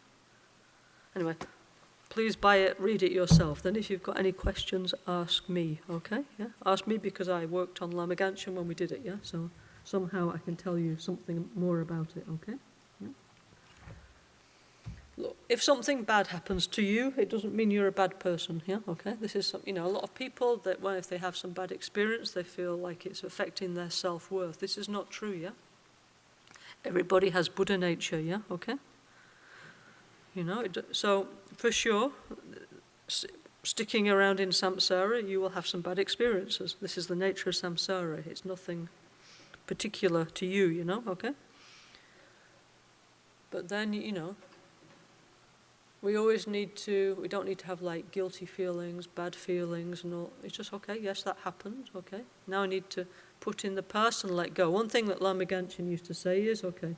S1: Anyway, please buy it, read it yourself. Then if you've got any questions, ask me, okay? Yeah? Ask me because I worked on Lama Gangchen when we did it, yeah? So somehow I can tell you something more about it, okay? Yeah. Look, if something bad happens to you, it doesn't mean you're a bad person, yeah? Okay? This is, a lot of people that if they have some bad experience, they feel like it's affecting their self-worth. This is not true, yeah? Everybody has Buddha nature, yeah? Okay? So for sure, sticking around in samsara, you will have some bad experiences. This is the nature of samsara. It's nothing particular to you, okay? But then, we don't need to have like guilty feelings, bad feelings and all. It's just, okay, yes, that happened, okay. Now I need to put in the past and let go. One thing that Lama Gangchen used to say is, okay,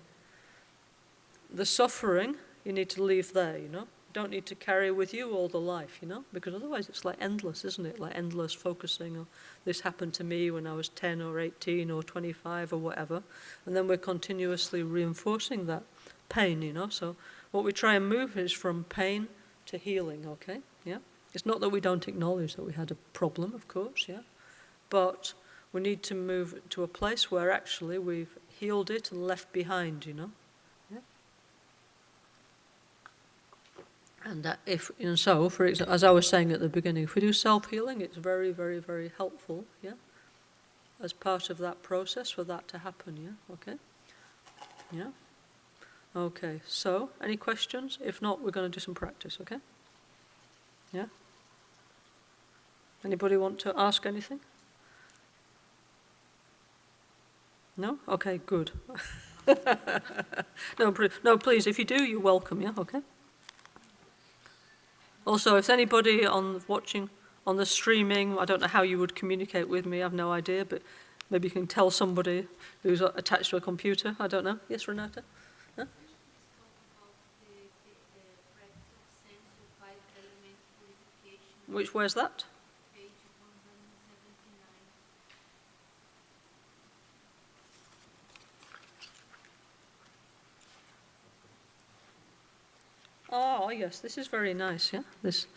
S1: the suffering, you need to leave there, you know. You don't need to carry with you all the life, you know, because otherwise it's like endless, isn't it? Like endless focusing on this happened to me when I was 10 or 18 or 25 or whatever. And then we're continuously reinforcing that pain, you know. So what we try and move is from pain to healing, okay? Yeah. It's not that we don't acknowledge that we had a problem, of course, yeah. But we need to move to a place where actually we've healed it and left behind, you know. Yeah. And that so, for example, as I was saying at the beginning, if we do self-healing, it's very, very, very helpful, yeah, as part of that process for that to happen, yeah, okay? Yeah. Okay, so, any questions? If not, we're going to do some practice, okay? Yeah? Anybody want to ask anything? No? Okay, good. No, please, if you do, you're welcome, yeah? Okay? Also, if anybody watching on the streaming, I don't know how you would communicate with me, I have no idea, but maybe you can tell somebody who's attached to a computer, I don't know. Yes, Renata? Huh? Where's that?
S4: Page 179.
S1: Oh, yes, this is very nice, yeah? This.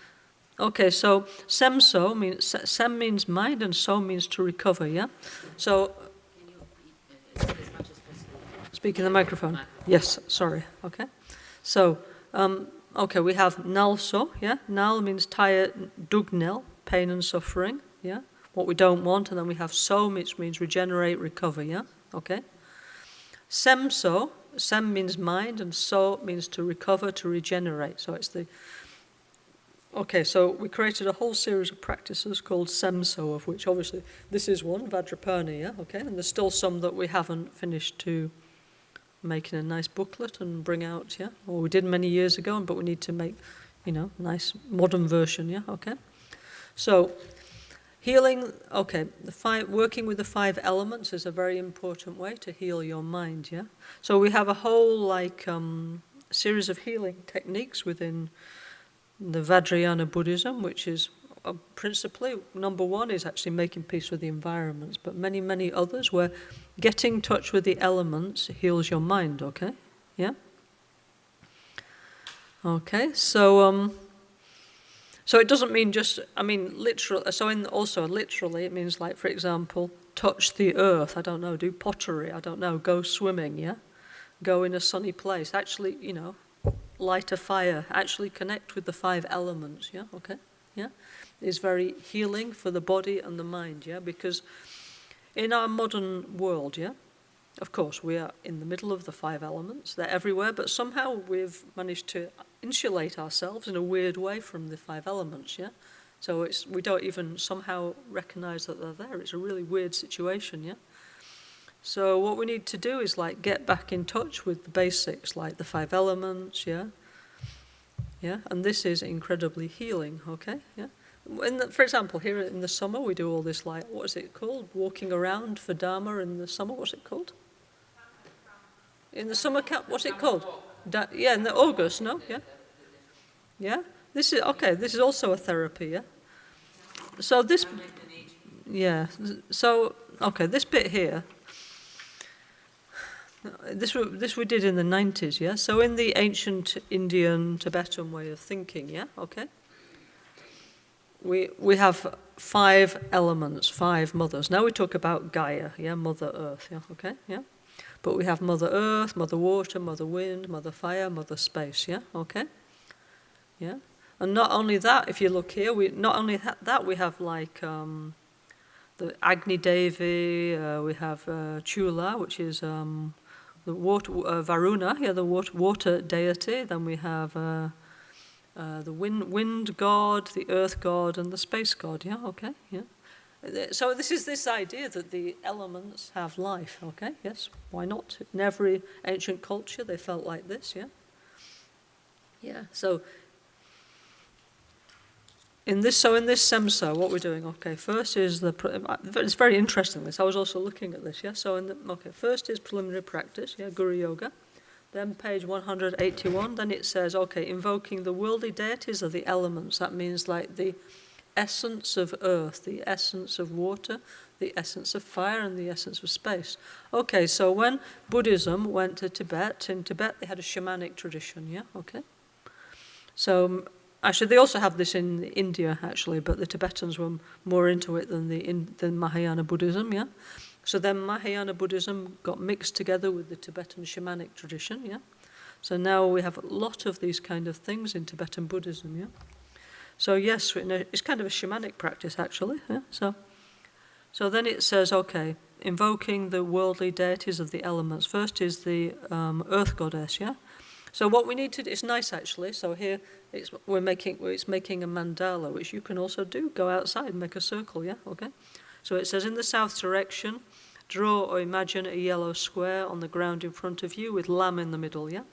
S1: Okay, so semso means, sem means mind and so means to recover, yeah? So,
S4: Can you speak as much as possible?
S1: speak in the microphone. Yes, sorry, okay. So, okay, we have NgalSo, yeah? Nal means tired, dugnel, pain and suffering, yeah? What we don't want, and then we have so, which means regenerate, recover, yeah? Okay? Semso, sem means mind, and so means to recover, to regenerate. So it's the... Okay, so we created a whole series of practices called semso, of which obviously this is one, Vajrapani, yeah? Okay? And there's still some that we haven't finished to make in a nice booklet and bring out, yeah? Or we did many years ago, but we need to make, you know, nice modern version, yeah? Okay? So, healing, okay, working with the 5 elements is a very important way to heal your mind, yeah? So we have a whole, like, series of healing techniques within the Vajrayana Buddhism, which is principally, number 1 is actually making peace with the environments, but many, many others where getting in touch with the elements heals your mind, okay? Yeah? Okay, so it doesn't mean just, I mean, literally, also literally it means like, for example, touch the earth, I don't know, do pottery, I don't know, go swimming, yeah? Go in a sunny place, actually, you know, light a fire, actually connect with the 5 elements, yeah, okay, yeah? Is very healing for the body and the mind, yeah? Because in our modern world, yeah, of course, we are in the middle of the 5 elements, they're everywhere, but somehow we've managed to insulate ourselves in a weird way from the 5 elements, yeah? So we don't even somehow recognize that they're there. It's a really weird situation, yeah? So what we need to do is like get back in touch with the basics, like the 5 elements, yeah? Yeah, and this is incredibly healing, okay, yeah? For example, here in the summer, we do all this, like, what is it called? Walking around for Dharma in the summer, what's it called? In the summer camp, what's it called? Yeah, in the August, no? Yeah? Yeah? This is, okay, this is also a therapy, yeah? So this, yeah, so, okay, this bit here, this we did in the 90s, yeah? So in the ancient Indian, Tibetan way of thinking, yeah? Okay? We have 5 elements, 5 mothers. Now we talk about Gaia, yeah? Mother Earth, yeah? Okay? Yeah? But we have Mother Earth, Mother Water, Mother Wind, Mother Fire, Mother Space, yeah? Okay? Yeah? And not only that, if you look here, we have like the Agni Devi, we have Chula, which is the water, Varuna, yeah, the water deity. Then we have the wind god, the earth god, and the space god, yeah, okay, yeah. So this is this idea that the elements have life, okay, yes, why not? In every ancient culture they felt like this, yeah. Yeah, so in this SEMSO, what we're doing, okay, first is it's very interesting this, I was also looking at this, yeah, so first is preliminary practice, yeah, Guru Yoga, then page 181, then it says, okay, invoking the worldly deities of the elements, that means like the essence of earth, the essence of water, the essence of fire, and the essence of space. Okay, so when Buddhism went to Tibet, in Tibet they had a shamanic tradition, yeah, okay, so actually, they also have this in India, actually, but the Tibetans were more into it than Mahayana Buddhism, yeah? So then Mahayana Buddhism got mixed together with the Tibetan shamanic tradition, yeah? So now we have a lot of these kind of things in Tibetan Buddhism, yeah? So yes, it's kind of a shamanic practice, actually, yeah? So then it says, okay, invoking the worldly deities of the elements. First is the earth goddess, yeah? So what we need to do, it's nice actually, so here it's making a mandala, which you can also do, go outside and make a circle, yeah, okay? So it says, in the south direction, draw or imagine a yellow square on the ground in front of you with Lam in the middle, yeah?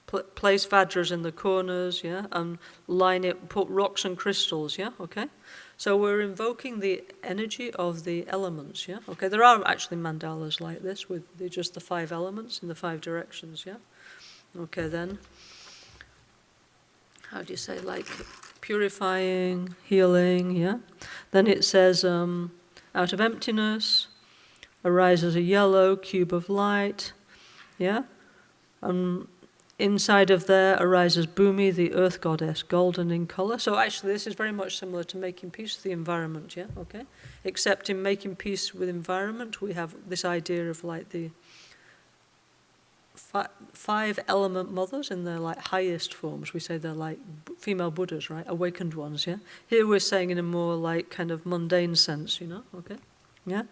S1: Place Vajras in the corners, yeah, and line it, put rocks and crystals, yeah, okay? So we're invoking the energy of the elements, yeah, okay? There are actually mandalas like this with just the 5 elements in the 5 directions, yeah? Okay, then, how do you say, like, purifying, healing, yeah? Then it says, out of emptiness arises a yellow cube of light, yeah? Inside of there arises Bhumi, the earth goddess, golden in color. So actually this is very much similar to making peace with the environment, yeah, okay? Except in making peace with environment, we have this idea of like the 5 element mothers in their like highest forms. We say they're like female Buddhas, right? Awakened ones, yeah? Here we're saying in a more like kind of mundane sense, you know, okay? Yeah?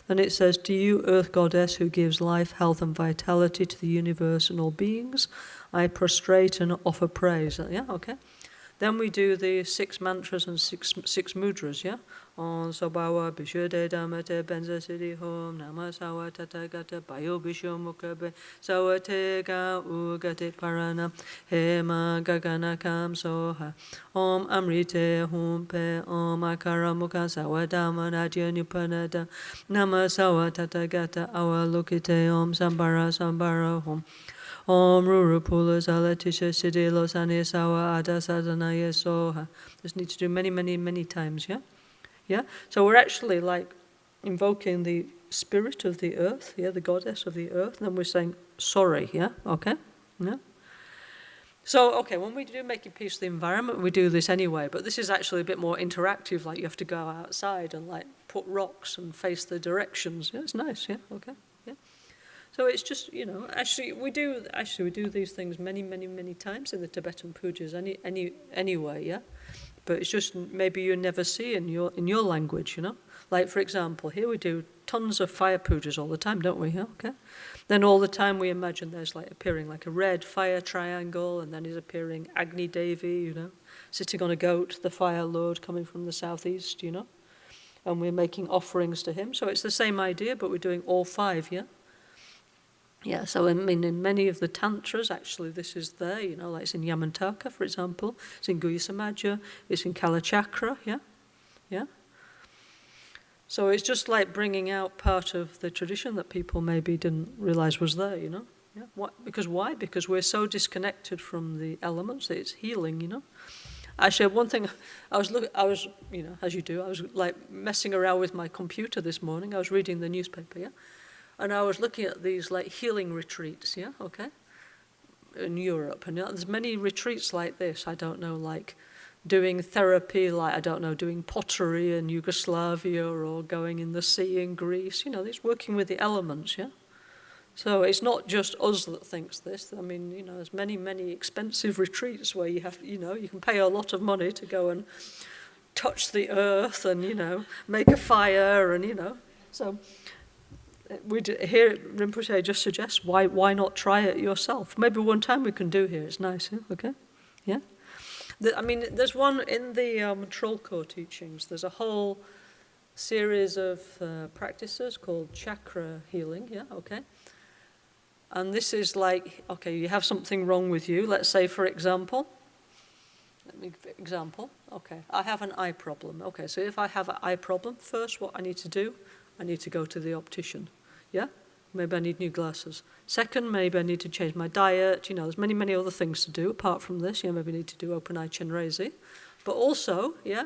S1: Then it says, to you, earth goddess, who gives life, health and vitality to the universe and all beings, I prostrate and offer praise. Yeah, okay? Then we do the 6 mantras and six mudras, yeah? On Sobawa, Bishude Damate, Benza Siddhi Hom, Nama Sawa Tatagata, Bayo Bishu Mukabe, Sawatega Ugate Parana, Hema Gagana Kam Soha, Om Amrite Humpe, Om Akara Mukha Sawa Dhamma Nadya Nipanada, Nama Sawa Tatagata, Awa Lukite Om Sambara Sambara Hom. Om Rurupula Zalatisha Siddhi Losani Sawa Ada Sadhanaya Soha. Just need to do many, many, many times, yeah? Yeah? So we're actually like invoking the spirit of the earth, yeah, the goddess of the earth, and then we're saying sorry, yeah? Okay? Yeah? So, okay, when we do making peace with the environment, we do this anyway, but this is actually a bit more interactive, like you have to go outside and like put rocks and face the directions. Yeah, it's nice, yeah? Okay? Yeah? So it's just, you know, actually we do these things many, many, many times in the Tibetan pujas anyway, yeah? But it's just maybe you never see in your language, you know? Like, for example, here we do tons of fire pujas all the time, don't we? Yeah? Okay. Then all the time we imagine there's like appearing like a red fire triangle, and then is appearing Agni Devi, you know, sitting on a goat, the fire lord coming from the southeast, you know? And we're making offerings to him. So it's the same idea, but we're doing all 5, yeah? Yeah, so I mean, in many of the tantras, actually, this is there, you know, like it's in Yamantaka, for example. It's in Guhya Samaja, it's in Kala Chakra, yeah? Yeah? So it's just like bringing out part of the tradition that people maybe didn't realize was there, you know? Yeah? Why? Because we're so disconnected from the elements that it's healing, you know? Actually, one thing, I was, you know, as you do, I was like messing around with my computer this morning. I was reading the newspaper, yeah? And I was looking at these like healing retreats, yeah, okay, in Europe. And there's many retreats like this, I don't know, like doing therapy, like, I don't know, doing pottery in Yugoslavia or going in the sea in Greece. You know, it's working with the elements, yeah. So it's not just us that thinks this. I mean, you know, there's many, many expensive retreats where you have, you know, you can pay a lot of money to go and touch the earth and, you know, make a fire and, you know, so... Here, Rinpoche just suggests, why not try it yourself? Maybe one time we can do here. It's nice, yeah? Okay? Yeah? I mean, there's one in the Trollcore teachings. There's a whole series of practices called chakra healing, yeah? Okay? And this is like, okay, you have something wrong with you. Let's say, for example, let me give an example. Okay, I have an eye problem. Okay, so if I have an eye problem, first what I need to do, I need to go to the optician. Yeah? Maybe I need new glasses. Second, maybe I need to change my diet. You know, there's many, many other things to do apart from this. You know, maybe I need to do open eye chenrezi. But also, yeah,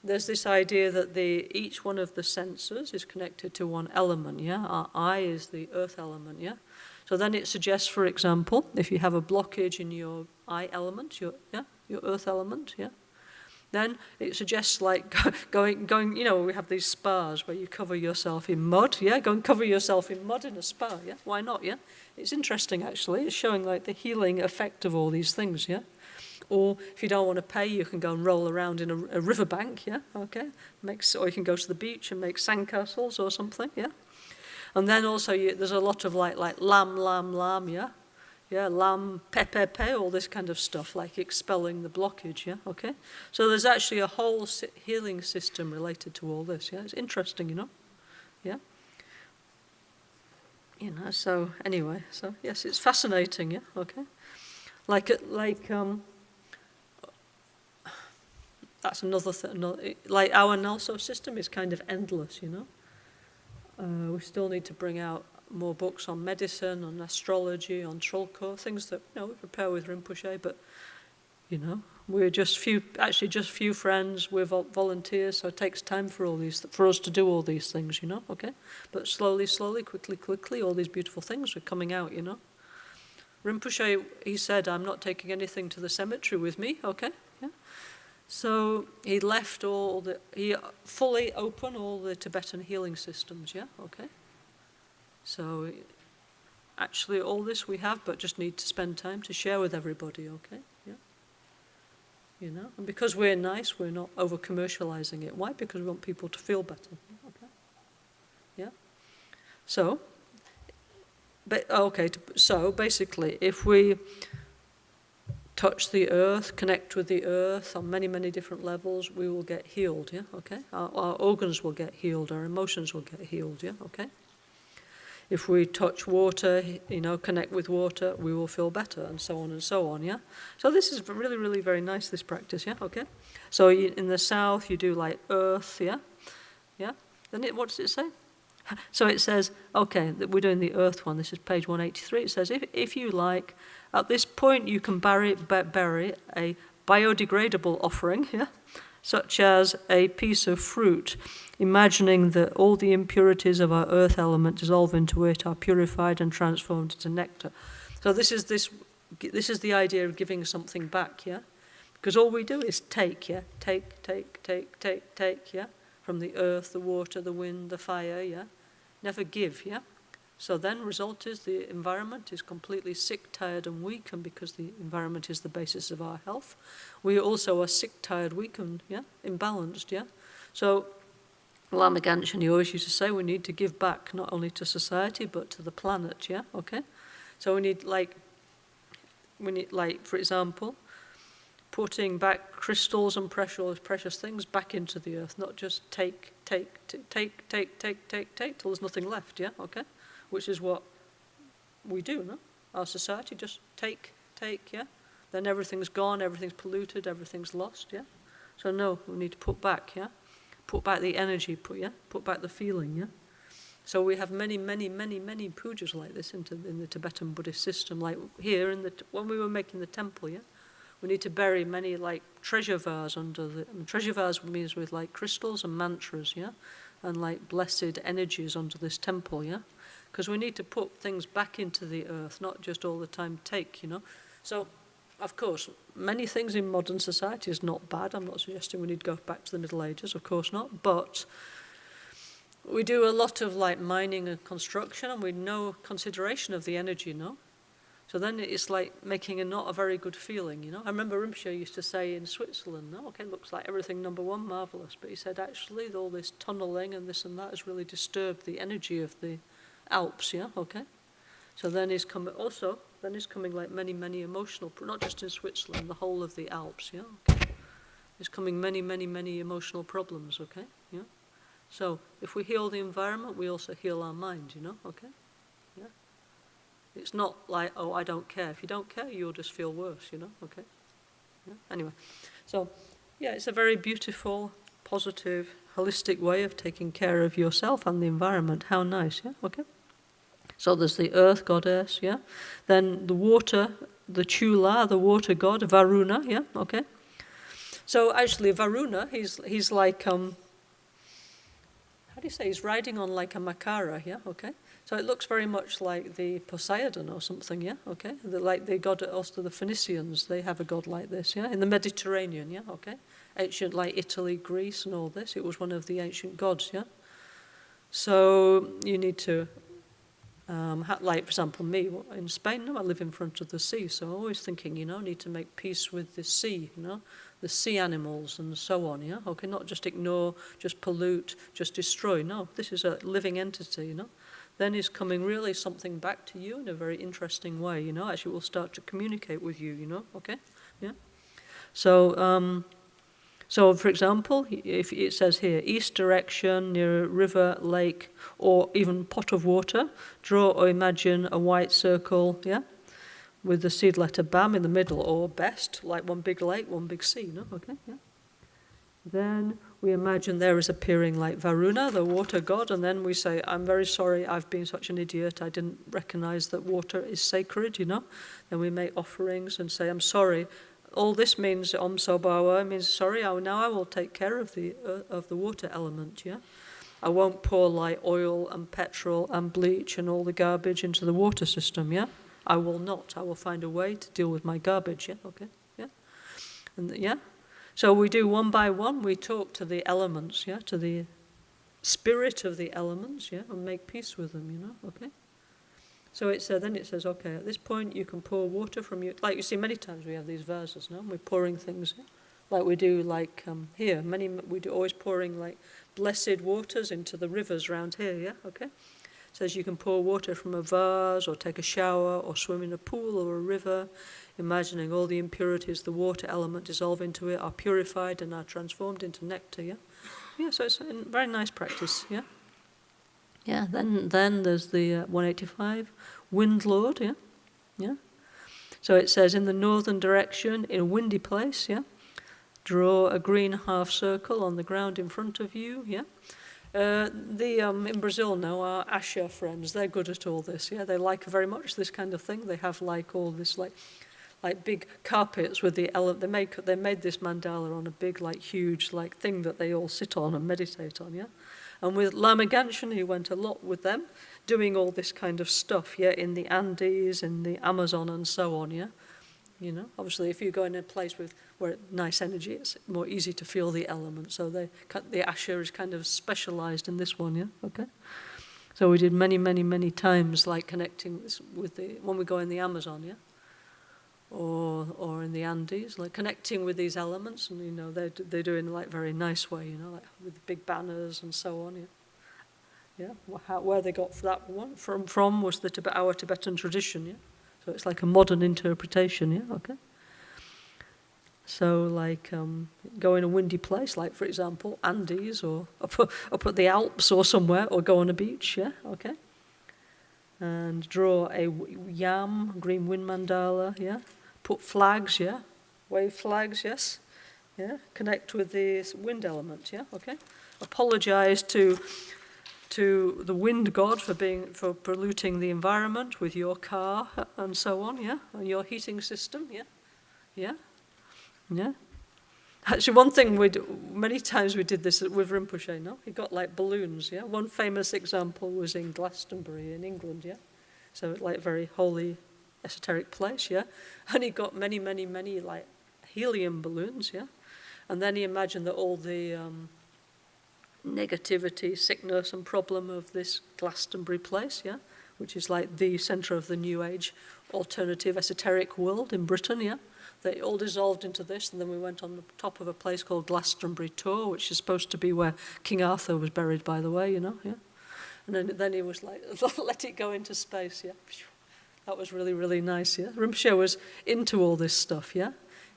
S1: there's this idea that each one of the senses is connected to one element, yeah? Our eye is the earth element, yeah? So then it suggests, for example, if you have a blockage in your eye element, your earth element, yeah? Then it suggests like going, you know, we have these spas where you cover yourself in mud, yeah? Go and cover yourself in mud in a spa, yeah? Why not, yeah? It's interesting, actually. It's showing like the healing effect of all these things, yeah? Or if you don't want to pay, you can go and roll around in a riverbank, yeah, okay? Or you can go to the beach and make sandcastles or something, yeah? And then also there's a lot of like lam, yeah? Yeah, lam, pe, all this kind of stuff, like expelling the blockage, yeah, okay? So there's actually a whole healing system related to all this, yeah? It's interesting, you know? Yeah? You know, so anyway, so yes, it's fascinating, yeah, okay? That's another thing. Like our NgalSo system is kind of endless, you know. We still need to bring out more books on medicine, on astrology, on Trulko, things that, you know, we prepare with Rinpoche, but, you know, we're just few friends, we're volunteers, so it takes time for us to do all these things, you know, okay? But slowly, quickly, all these beautiful things are coming out, you know. Rinpoche, he said, I'm not taking anything to the cemetery with me, okay? Yeah. So he left he fully opened all the Tibetan healing systems, yeah, okay? So actually all this we have, but just need to spend time to share with everybody, okay? Yeah. You know, and because we're nice, we're not over-commercializing it. Why? Because we want people to feel better, okay? Yeah. So, so basically, if we touch the earth, connect with the earth on many, many different levels, we will get healed, yeah, okay? Our organs will get healed, our emotions will get healed, yeah, okay? If we touch water, you know, connect with water, we will feel better, and so on, yeah? So this is really, really very nice, this practice, yeah, okay? So in the south, you do like earth, yeah? Yeah? Then what does it say? So it says, okay, that we're doing the earth one. This is page 183. It says, if you like, at this point you can bury a biodegradable offering, yeah, such as a piece of fruit, imagining that all the impurities of our earth element dissolve into it, are purified and transformed into nectar. So this is the idea of giving something back, yeah, because all we do is take, yeah, take, yeah, from the earth, the water, the wind, the fire, yeah, never give, yeah. So then result is the environment is completely sick, tired and weak, and because the environment is the basis of our health, we also are sick, tired, weak and, yeah, imbalanced, yeah. So Lama Gangchen, he always used to say we need to give back not only to society but to the planet, yeah, okay. So we need like, for example, putting back crystals and precious things back into the earth, not just take till there's nothing left, yeah, okay? Which is what we do, no? Our society just take, yeah? Then everything's gone, everything's polluted, everything's lost, yeah? So no, we need to put back, yeah? Put back the energy, put back the feeling, yeah? So we have many pujas like this in the Tibetan Buddhist system, like here when we were making the temple, yeah? We need to bury many like treasure vase treasure vase means with like crystals and mantras, yeah? And like blessed energies under this temple, yeah? Because we need to put things back into the earth, not just all the time take, you know? So, of course, many things in modern society is not bad. I'm not suggesting we need to go back to the Middle Ages, of course not. But we do a lot of like mining and construction, and we no consideration of the energy, no? So then it's like making not a very good feeling, you know. I remember Rinpoche used to say in Switzerland, no, okay, looks like everything number one, marvellous. But he said, actually, all this tunnelling and this and that has really disturbed the energy of the Alps, yeah, okay. So then is coming like many emotional, not just in Switzerland, the whole of the Alps, yeah, okay. There's coming many emotional problems, okay, yeah. So if we heal the environment, we also heal our mind, you know, okay, yeah. It's not like, oh, I don't care. If you don't care, you'll just feel worse, you know, okay? Yeah? Anyway, so yeah, it's a very beautiful, positive, holistic way of taking care of yourself and the environment. How nice, yeah? Okay. So there's the earth goddess, yeah? Then the water, the Chula, the water god, Varuna, yeah? Okay. So actually Varuna, he's like, how do you say, he's riding on like a Makara, yeah? Okay. So it looks very much like the Poseidon or something, yeah? Okay. Like the god also the Phoenicians, they have a god like this, yeah? In the Mediterranean, yeah? Okay. Ancient like Italy, Greece and all this, it was one of the ancient gods, yeah? So you need to, like for example me in Spain, I live in front of the sea, so I'm always thinking, I need to make peace with the sea, the sea animals and so on, yeah? Okay, not just ignore, just pollute, just destroy, no, this is a living entity, Then is coming really something back to you in a very interesting way, actually will start to communicate with you, okay, yeah? So, for example, if it says here, east direction near a river, lake, or even pot of water, draw or imagine a white circle, yeah, with the seed letter BAM in the middle, or best, like one big lake, one big sea, okay, yeah. Then we imagine there is appearing like Varuna, the water god, and then we say, I'm very sorry, I've been such an idiot, I didn't recognize that water is sacred, Then we make offerings and say, I'm sorry. All this means Om Sobawa means sorry. Now I will take care of the water element. Yeah, I won't pour like oil and petrol and bleach and all the garbage into the water system. Yeah, I will not. I will find a way to deal with my garbage. Yeah, okay. Yeah, and yeah. So we do one by one. We talk to the elements. Yeah, to the spirit of the elements. Yeah, and make peace with them. Okay. So then it says, okay, at this point you can pour water from you. Like you see, many times we have these verses, no? We're pouring things, like we do, like here. We do always pouring like blessed waters into the rivers around here. Yeah, okay. It says you can pour water from a vase, or take a shower, or swim in a pool or a river, imagining all the impurities the water element dissolve into it are purified and are transformed into nectar. Yeah, yeah. So it's a very nice practice. Yeah. Yeah, then there's the 185, Wind Lord, yeah, yeah. So it says in the northern direction, in a windy place, yeah, draw a green half circle on the ground in front of you, yeah. In Brazil now, our Asha friends, they're good at all this, yeah. They like very much this kind of thing. They have like all this like big carpets with the they made this mandala on a big like huge like thing that they all sit on and meditate on, yeah. And with Lama Gangchen, he went a lot with them, doing all this kind of stuff, yeah, in the Andes, in the Amazon, and so on, yeah. Obviously, if you go in a place where nice energy, it's more easy to feel the elements. So the Asha is kind of specialized in this one, yeah. Okay. So we did many, many, many times, like connecting with when we go in the Amazon, yeah. Or in the Andes, like connecting with these elements, and they do it in like very nice way, like with big banners and so on. Yeah. Where they got that one from was our Tibetan tradition. Yeah. So it's like a modern interpretation. Yeah. Okay. So like go in a windy place, like for example Andes, or up at the Alps or somewhere, or go on a beach. Yeah. Okay. And draw a yam, green wind mandala. Yeah. Put flags, yeah, wave flags, yes, yeah. Connect with the wind element, yeah, okay. Apologize to the wind god for polluting the environment with your car and so on, yeah, and your heating system, yeah, yeah, yeah. Actually, one thing many times we did this with Rinpoche, no? He got like balloons, yeah. One famous example was in Glastonbury in England, yeah. So like very holy, esoteric place, yeah, and he got many, many, many like helium balloons, yeah, and then he imagined that all the negativity, sickness, and problem of this Glastonbury place, yeah, which is like the centre of the New Age alternative esoteric world in Britain, yeah, they all dissolved into this, and then we went on the top of a place called Glastonbury Tor, which is supposed to be where King Arthur was buried, by the way, yeah, and then he was like, let it go into space, yeah. That was really, really nice, yeah. Rinpoche was into all this stuff, yeah.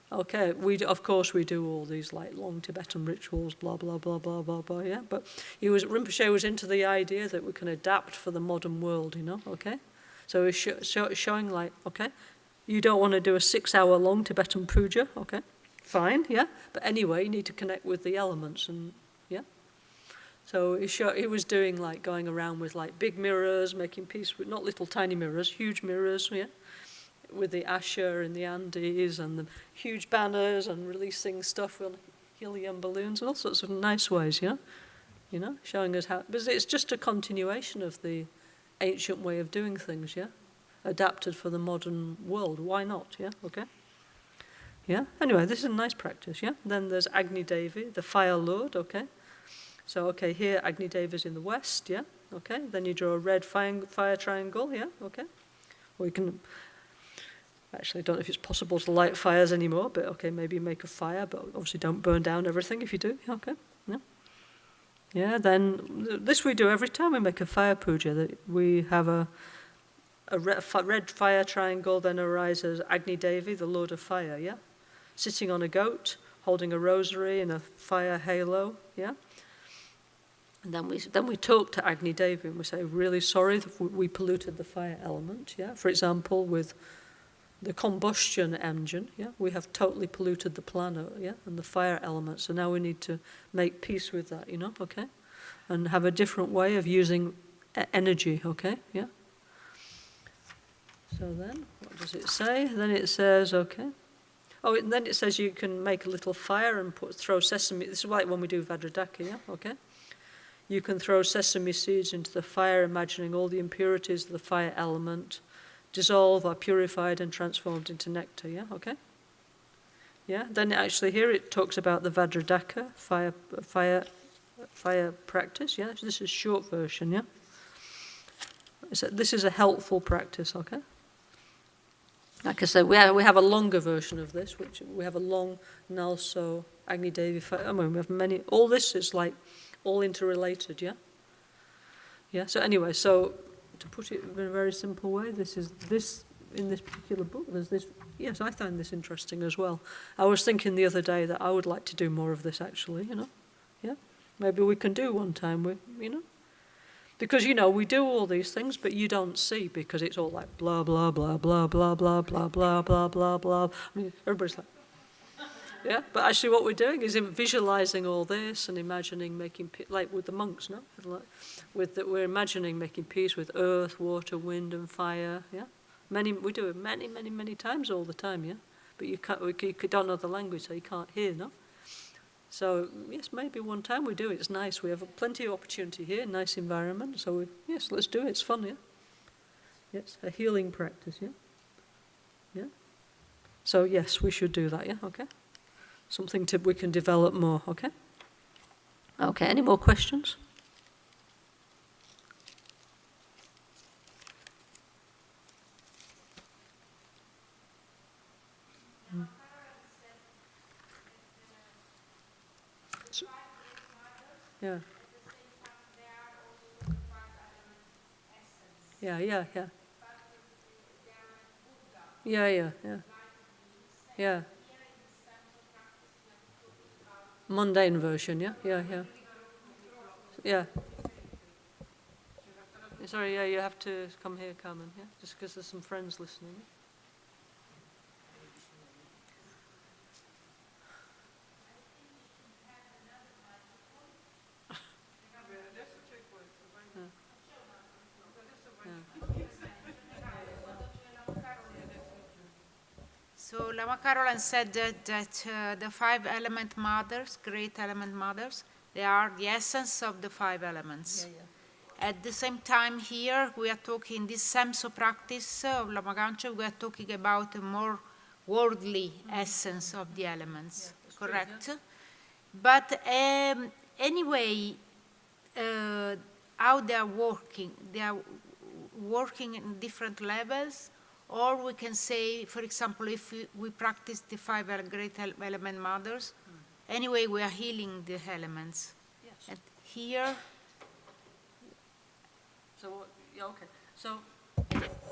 S1: Okay, of course we do all these like long Tibetan rituals, blah, blah, blah, blah, blah, blah, yeah. But Rinpoche was into the idea that we can adapt for the modern world, okay. So he's showing like, okay, you don't want to do a 6-hour long Tibetan puja, okay. fine, yeah. But anyway, you need to connect with the elements, and yeah. So he was doing like going around with like big mirrors, making peace with not little tiny mirrors, huge mirrors, yeah, with the Asher in the Andes and the huge banners and releasing stuff on helium balloons and all sorts of nice ways, yeah. You know, showing us how, but it's just a continuation of the ancient way of doing things, yeah, adapted for the modern world. Why not? Yeah, okay. Yeah. Anyway, this is a nice practice. Yeah. Then there's Agni Devi, the fire lord. Okay. So okay, here Agni Devi is in the west. Yeah. Okay. Then you draw a red fire triangle. Yeah. Okay. Or you can. Actually, I don't know if it's possible to light fires anymore, but okay, maybe make a fire, but obviously don't burn down everything if you do. Okay. Yeah. Yeah. Then this we do every time we make a fire puja. That we have a red fire triangle. Then arises Agni Devi, the Lord of Fire. Yeah. Sitting on a goat, holding a rosary in a fire halo, yeah? And then we talk to Agni Devi and we say, really sorry that we polluted the fire element, yeah? For example, with the combustion engine, yeah? We have totally polluted the planet, yeah? And the fire element, so now we need to make peace with that, you know, okay? And have a different way of using energy, okay, yeah? So then, what does it say? Then it says, okay. Oh, and then it says you can make a little fire and throw sesame. This is like when we do Vajradaka, yeah? Okay? You can throw sesame seeds into the fire, imagining all the impurities of the fire element dissolve, are purified and transformed into nectar, yeah? Okay? Yeah? Then actually here it talks about the Vajradaka, fire practice, yeah? This is short version, yeah? This is a helpful practice, okay? Like I said, we have a longer version of this, which we have a long NgalSo, Agni Devi. I mean, we have many. All this is like all interrelated, yeah. Yeah. So anyway, so to put it in a very simple way, this in this particular book. There's this. Yes, I find this interesting as well. I was thinking the other day that I would like to do more of this. Actually, you know, yeah. Maybe we can do one time. You know. Because, you know, we do all these things, but you don't see because it's all like blah, blah, blah, blah, blah, blah, blah, blah, blah, blah, blah. I mean, everybody's like, yeah? But actually what we're doing is visualizing all this and imagining making, like with the monks, no? We're imagining making peace with earth, water, wind, and fire, yeah? We do it many, many, many times all the time, yeah? But you don't know the language, so you can't hear, no? So, yes, maybe one time we do it. It's nice. We have plenty of opportunity here, nice environment. So, yes, let's do it. It's fun, yeah? Yes, a healing practice, yeah? Yeah? So, yes, we should do that, yeah? Okay? Something we can develop more, okay? Okay, any more questions? Yeah. Yeah. Yeah. Mundane version, yeah. Yeah. Sorry, yeah, you have to come here, Carmen, yeah? Just because there's some friends listening.
S4: So Lama Caroline said that the 5 element mothers, great element mothers, they are the essence of the 5 elements. Yeah. At the same time here, we are talking this SEMSO practice of Lama Gangchen, we are talking about a more worldly essence of the elements, correct? True, yeah. But anyway, how they are working in different levels. Or we can say, for example, if we practice the 5 great element mothers, anyway, we are healing the elements. Yes. And here...
S1: So, yeah, okay. So,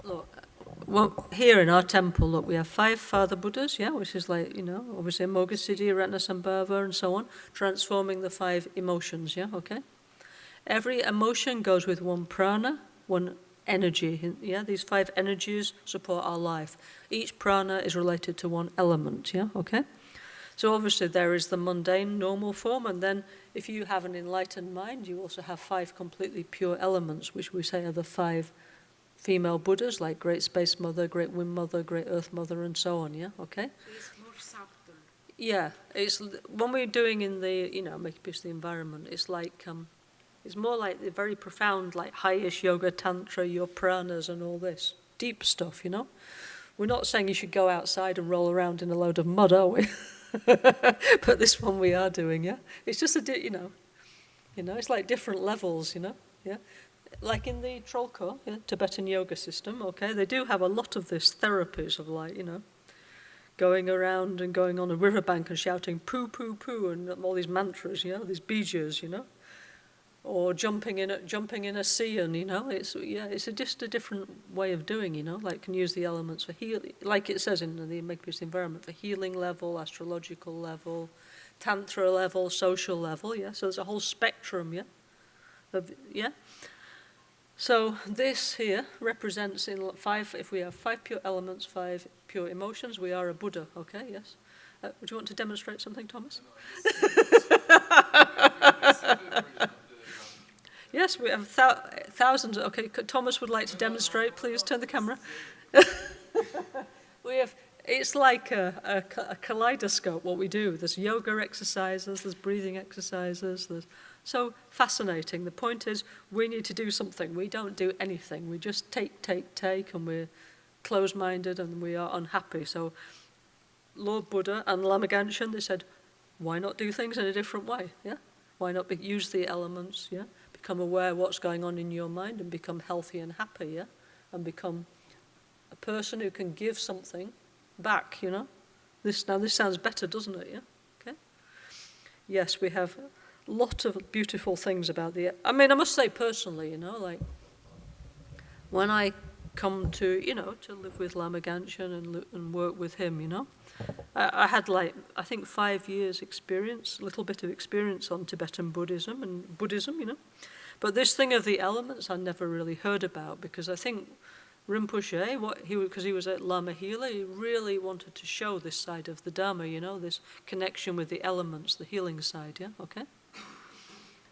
S1: look, here in our temple, look, we have 5 Father Buddhas, yeah, which is like, you know, obviously Moggasiddhi, Ratnasambhava, and so on, transforming the 5 emotions, yeah, okay? Every emotion goes with 1 prana, 1 energy, yeah, these 5 energies support our life. Each prana is related to 1 element, yeah, okay? So obviously there is the mundane, normal form, and then if you have an enlightened mind, you also have 5 completely pure elements, which we say are the 5 female Buddhas, like Great Space Mother, Great Wind Mother, Great Earth Mother, and so on, yeah? Okay?
S4: So it's more subtle.
S1: Yeah, it's when we're doing in the, making peace of the environment, it's like, it's more like the very profound, like high-ish yoga, tantra, your pranas and all this. Deep stuff, We're not saying you should go outside and roll around in a load of mud, are we? But this one we are doing, yeah? It's just it's like different levels, yeah? Like in the Trolko, Tibetan yoga system, okay, they do have a lot of this therapies of like, going around and going on a riverbank and shouting poo, poo, poo, and all these mantras, these bijas, or jumping in a sea, and it's just a different way of doing, like can use the elements for healing, like it says in the Make Peace Environment, for healing level, astrological level, tantra level, social level, yeah. So there's a whole spectrum, yeah. So this here represents in 5. If we have 5 pure elements, 5 pure emotions, we are a Buddha. Okay, yes. Would you want to demonstrate something, Thomas? Yes, we have thousands. Okay, Thomas would like to demonstrate. Please turn the camera. It's like a kaleidoscope, what we do. There's yoga exercises, there's breathing exercises. So fascinating. The point is, we need to do something. We don't do anything. We just take, and we're closed-minded and we are unhappy. So Lord Buddha and Lama Gangchen, they said, why not do things in a different way? Yeah? Why not use the elements, yeah? Become aware of what's going on in your mind and become healthy and happy, yeah? And become a person who can give something back, This sounds better, doesn't it, yeah? Okay? Yes, we have a lot of beautiful things about I must say personally, like, when I come to live with Lama Gangchen and work with him, I had I think 5 years experience, a little bit of experience on Tibetan Buddhism and Buddhism, But this thing of the elements I never really heard about, because I think Rinpoche, because he was a Lama healer, he really wanted to show this side of the Dharma, this connection with the elements, the healing side, yeah, okay?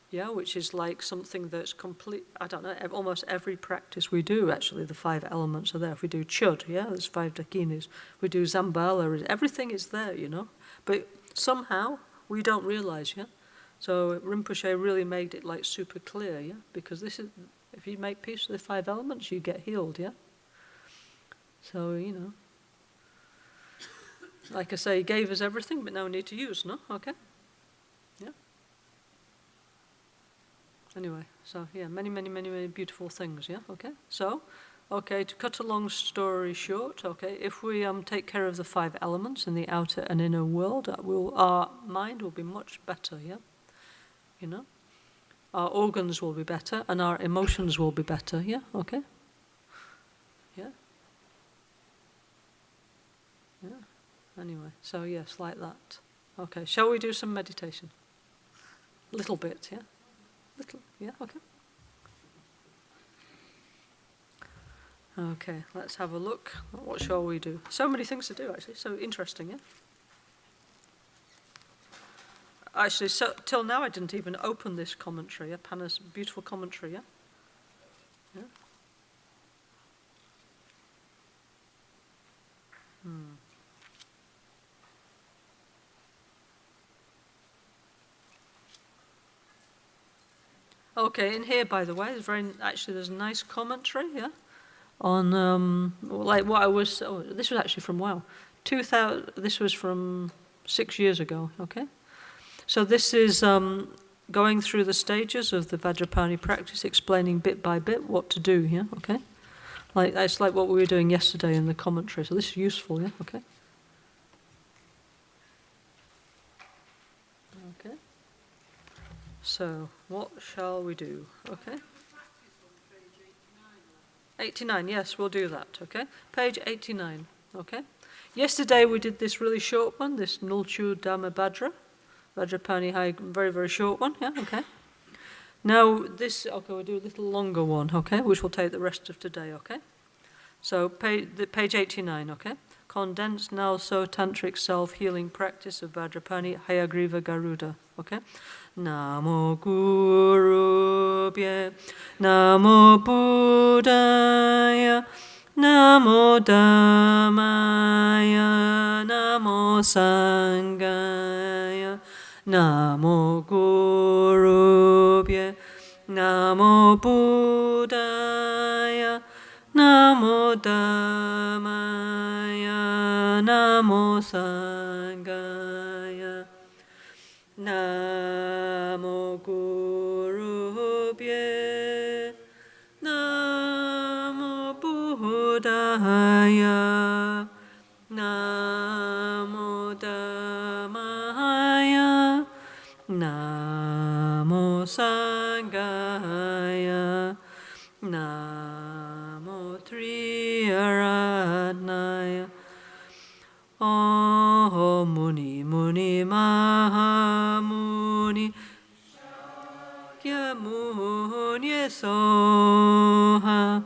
S1: Yeah, which is like something that's complete, I don't know, almost every practice we do, actually, the 5 elements are there. If we do Chud, yeah, there's 5 dakinis. We do Zambala, everything is there, But somehow, we don't realize, yeah? So Rinpoche really made it like super clear, yeah? Because this is, if you make peace with the 5 elements, you get healed, yeah? So, like I say, he gave us everything, but now we need to use, no? Okay? Yeah? Anyway, so yeah, many, many, many, many beautiful things, yeah? Okay? So, okay, to cut a long story short, okay, if we take care of the 5 elements in the outer and inner world, our mind will be much better, yeah? Our organs will be better and our emotions will be better, yeah? Okay? Yeah? Yeah. Anyway, so yes, like that. Okay, shall we do some meditation? A little bit, yeah? Little, yeah, okay. Okay, let's have a look. What shall we do? So many things to do, actually. So interesting, yeah? Actually, till now I didn't even open this commentary, yeah? Panna's beautiful commentary, yeah? Yeah? Okay, in here, by the way, there's a nice commentary, yeah? On, like what I was, this was actually from, wow, this was from 6 years ago, okay? So this is going through the stages of the Vajrapani practice, explaining bit by bit what to do, yeah, okay? It's like what we were doing yesterday in the commentary, so this is useful, yeah, okay? Okay. So, what shall we do, okay? 89, yes, we'll do that, okay? Page 89, okay? Yesterday we did this really short one, this Nulchu Dhamma Bhadra. Vajrapani High, very, very short one, yeah, okay. Now this, okay, we'll do a little longer one, okay, which will take the rest of today, okay. So page 89, okay. condensed NgalSo Tantric self-healing practice of Vajrapani, Hayagriva, Garuda. Okay? Namo Guru Bhye, Namo Buddhaya, Namo Dhammaya, Namo Sanghaya, Namo Guru Bhye, Namo Buddhaya, Namo Dhammaya, Namo Sanghaya, Namo Guru Bhye, Namo Buddhaya, Namo Dhammaya, Namo Sanghaya, Namo Triyaratnaya. Om Muni Muni Maha Muni Kya Muni Soha.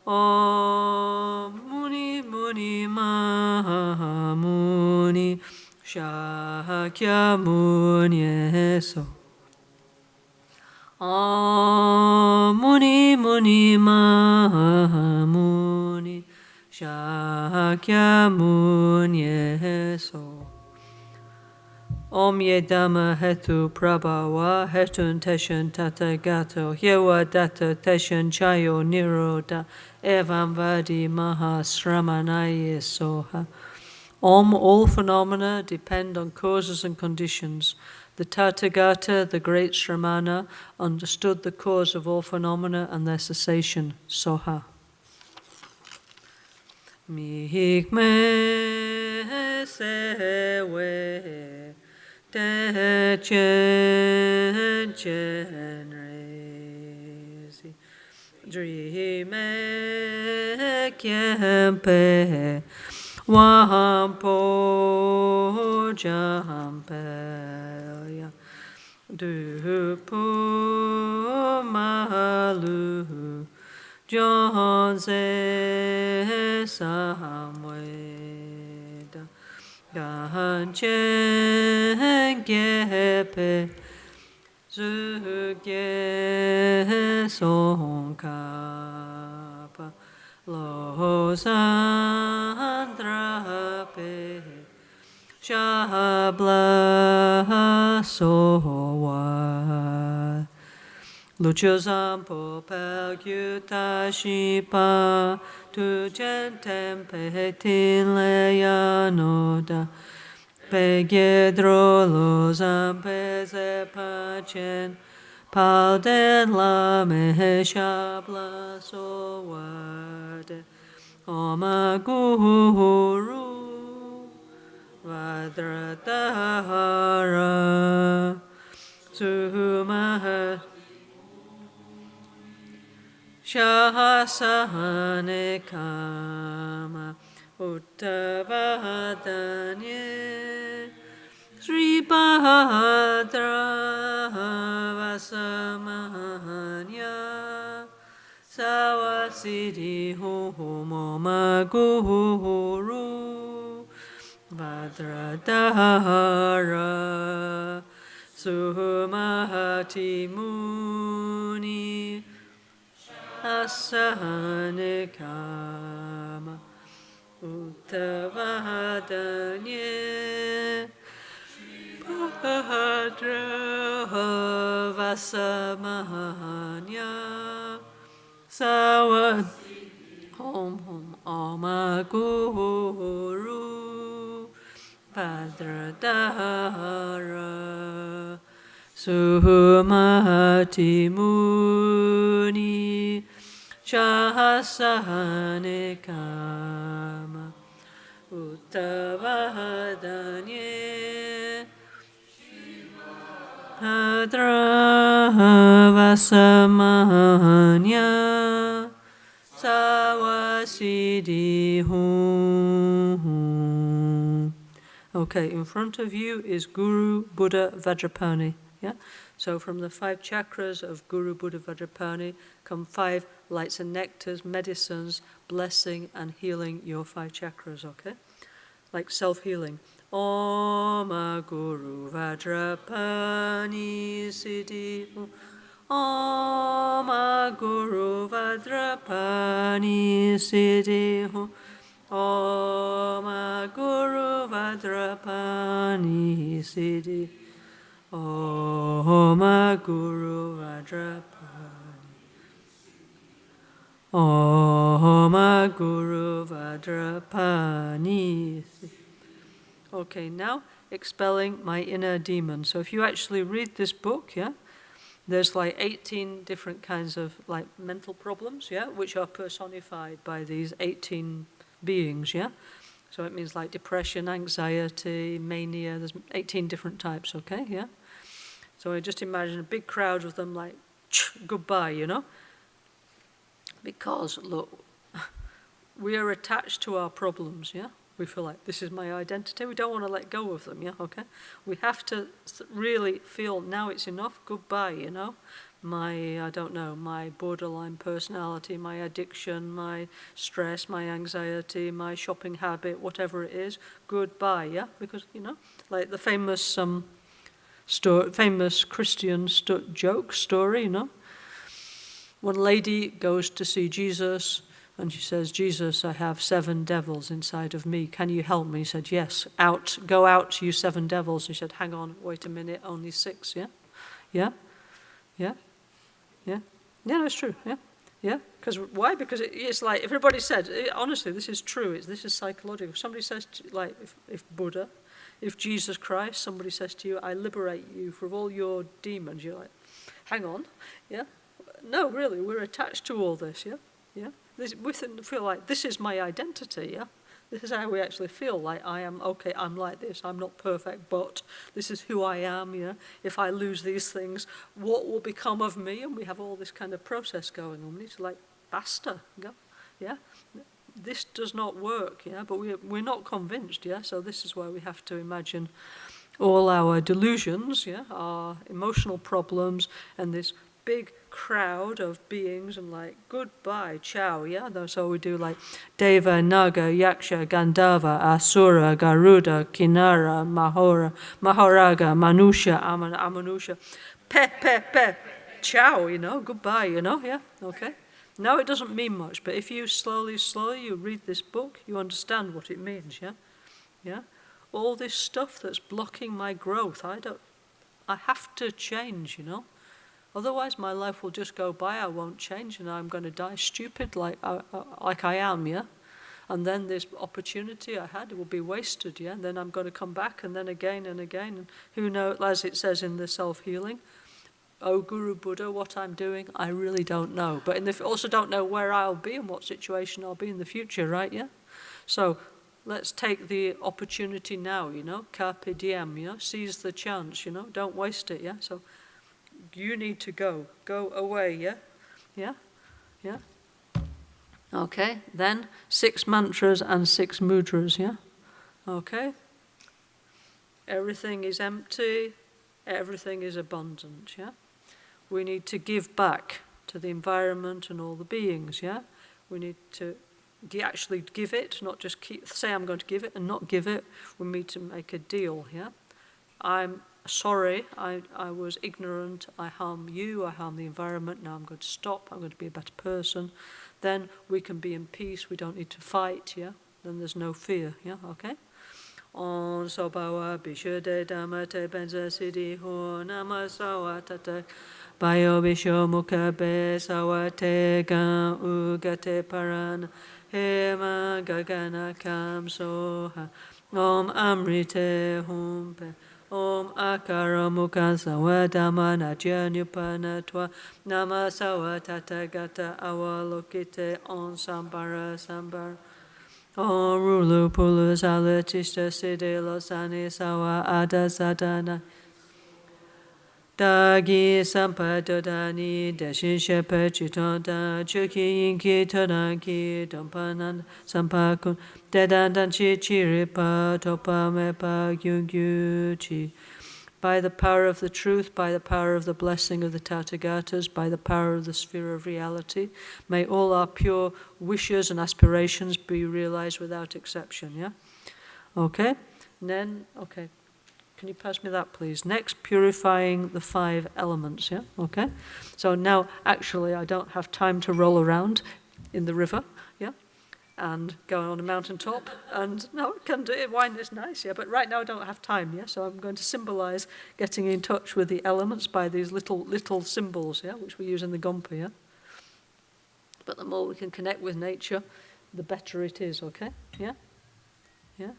S1: Om Muni Muni Maha Muni Shakya Muni So. Om Muni Muni Maha Muni Shakya Muni So. Om Yedama Hetu Prabhava Hetun Teshan Tatagato Hyewa Data Teshan Chayo Niroda Evam Vadi Maha Sramanaya Soha. Om, all phenomena depend on causes and conditions. The Tathagata, the great Sramana, understood the cause of all phenomena and their cessation. Soha. Mihikme sewe te chen chen rezi drime kyempe wampo jampe dupu malu Jonse samweda Ganchen gepe Zuge sonkapa Losandrape Shabla sowa Lucio zampo pelgyuta shipa tu gentem petin leanoda pegedro lo zampe pacen palden la meheshabla sowade omaguru vadratahara sumaha Shahasahane kama uttavadanye Sri Bahadra Vasamanya Sawasidi Homo Maguru Vadradhara Sumahati Muni Asahane kama uttavadanye Bahadra Vasamanya Sawad Om Om Amaguru Padradhara Suhumati Muni Shahasahane kama uttavadanye Hadra Vasamanya Sawasidi Hum. Okay, in front of you is Guru, Buddha, Vajrapani. Yeah? So from the 5 chakras of Guru, Buddha, Vajrapani come 5 lights and nectars, medicines, blessing and healing your 5 chakras, okay? Like self-healing. Om Guru Vajrapani Siddhi. Om Guru Vajrapani Siddhi. Om Guru Vajrapani Siddhi. Om Guru Vajrapani. Om Guru Vajrapani. Okay, now expelling my inner demon. So if you actually read this book, yeah, there's like 18 different kinds of like mental problems, yeah, which are personified by these 18 beings, yeah. So it means like depression, anxiety, mania. There's 18 different types, okay, yeah. So I just imagine a big crowd of them like, goodbye, you know. Because, look, we are attached to our problems, yeah? We feel like, this is my identity. We don't want to let go of them, yeah, okay? We have to really feel, now it's enough, goodbye, you know? My, I don't know, my borderline personality, my addiction, my stress, my anxiety, my shopping habit, whatever it is, goodbye, yeah? Because, you know, like the famous Christian joke story, you know? One lady goes to see Jesus and she says, Jesus, I have 7 devils inside of me. Can you help me? He said, yes. Go out, you 7 devils. He said, hang on, wait a minute, only 6, yeah? Yeah? Yeah? Yeah? Yeah, that's true, yeah? Yeah? Because why? Because it's like, if everybody said, honestly, this is true, this is psychological. Somebody says, like, if Buddha, if Jesus Christ, somebody says to you, I liberate you from all your demons, you're like, hang on, yeah? No, really, we're attached to all this, yeah? Yeah? We feel like this is my identity, yeah? This is how we actually feel, like I am, okay, I'm like this, I'm not perfect, but this is who I am, yeah? If I lose these things, what will become of me? And we have all this kind of process going on. We need to like, basta, yeah? This does not work, yeah? But we're not convinced, yeah? So this is why we have to imagine all our delusions, yeah? Our emotional problems and this big crowd of beings and like, goodbye, ciao, yeah? So we do like Deva, Naga, Yaksha, Gandharva, Asura, Garuda, Kinara, Mahoraga, Manusha, Amanusha, pe, ciao, you know, goodbye, you know, yeah, okay? Now it doesn't mean much, but if you slowly you read this book, you understand what it means, yeah? Yeah? All this stuff that's blocking my growth, I have to change, you know? Otherwise, my life will just go by. I won't change, and I'm going to die stupid like I am, yeah? And then this opportunity I had will be wasted, yeah? And then I'm going to come back, and then again and again. And who knows, as it says in the self-healing, oh, Guru Buddha, what I'm doing, I really don't know. But also don't know where I'll be and what situation I'll be in the future, right, yeah? So let's take the opportunity now, you know? Carpe diem, you know? Seize the chance, you know? Don't waste it, yeah? So you need to go away, yeah? Yeah? Yeah? Okay, then 6 mantras and 6 mudras, yeah? Okay? Everything is empty, everything is abundant, yeah? We need to give back to the environment and all the beings, yeah? We need to actually give it, not just say I'm going to give it and not give it. We need to make a deal, yeah? I'm sorry, I was ignorant, I harm you, I harm the environment, now I'm going to stop, I'm going to be a better person. Then we can be in peace, we don't need to fight, yeah? Then there's no fear, yeah, okay? On sobawa bishode damate benza siddhi ho namasawa tatak bayo bisho mukabe sawate gan ugate paran hema gagana kam soha om amrite humpe Om akara mukha sawadama najanyupanatva nama sawatatagata awalokite on sambara Om rulu pulu salatishta siddhi losani sawa ada sadana Dagi sampadodani deshin shepe chitonda chuki yinki todanki dompanan sampakun dedandan chi chiripa topa mepa gyugyu chi by the power of the truth, by the power of the blessing of the Tathagatas, by the power of the sphere of reality, may all our pure wishes and aspirations be realized without exception, yeah? Okay? And then, okay, can you pass me that, please? Next, purifying the 5 elements, yeah? Okay? So now, actually, I don't have time to roll around in the river, yeah? And go on a mountaintop, and no, I can do it. Wine is nice, yeah, but right now I don't have time, yeah. So I'm going to symbolize getting in touch with the elements by these little symbols, yeah, which we use in the Gompa, yeah. But the more we can connect with nature, the better it is. Okay, yeah, yeah,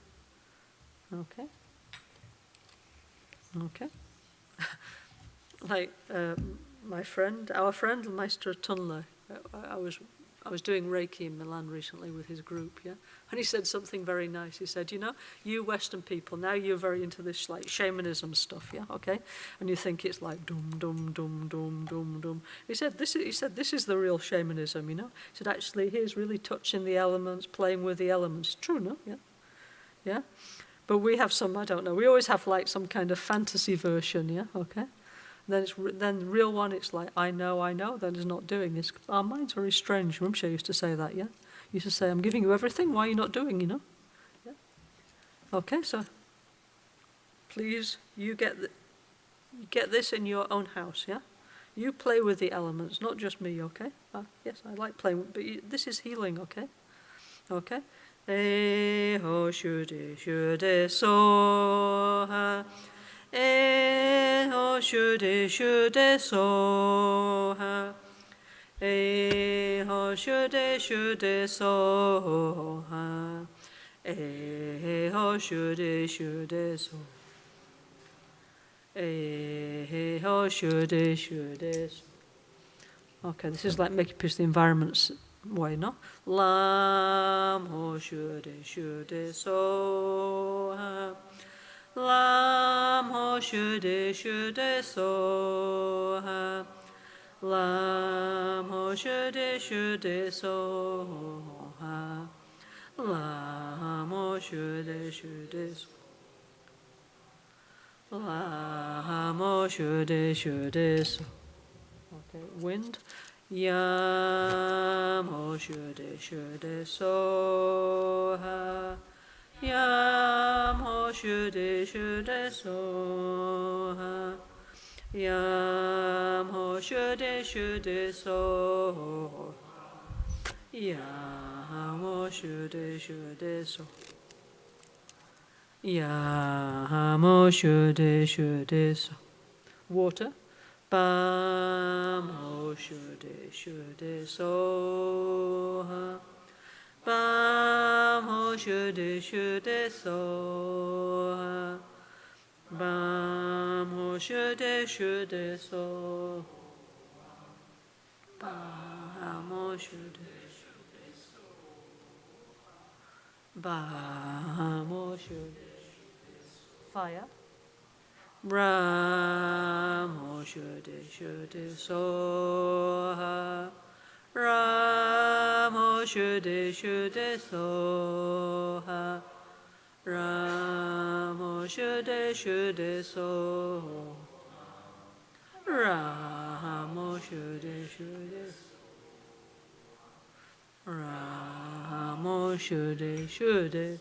S1: okay, okay. Like our friend Maestro Tunle, I was doing Reiki in Milan recently with his group, yeah? And he said something very nice. He said, you know, you Western people, now you're very into this like shamanism stuff, yeah, okay? And you think it's like dum, dum, dum, dum, dum, dum. He said, this is the real shamanism, you know? He said, actually, here's really touching the elements, playing with the elements. True, no? Yeah? Yeah? But we have some, I don't know, we always have like some kind of fantasy version, yeah, okay? Then the real one, it's like, I know, then it's not doing. Our mind's very strange. Rinpoche used to say that, yeah? He used to say, I'm giving you everything, why are you not doing, you know? Yeah? Okay, so please, you get this in your own house, yeah? You play with the elements, not just me, okay? Yes, I like playing, but this is healing, okay? Okay? Ho shude so ha. Ho shude so ha. Ho shude so ha. Ho shude so. Ho shude so. Okay, this is like making peace the environment's way, no? Lam ho shude so ha. Lam ho shude so ha. Lam ho shude so ha. Lam ho shude so. Lam ho shude so. Okay, wind. Yam ho shude so ha. Yam ho shude so ha. Yam ho shude so. Yam ho shude so. Yam ho shude so. Water. Bam ho shude so ha. Bam ho shude so ha. Bam ho shude so. Bam ho shude so. Bam ho shude. Fire. Ram ho shude so ha. Ram ho shude so ha. Ram ho shude so. Ram ho shude so. Ram ho shude.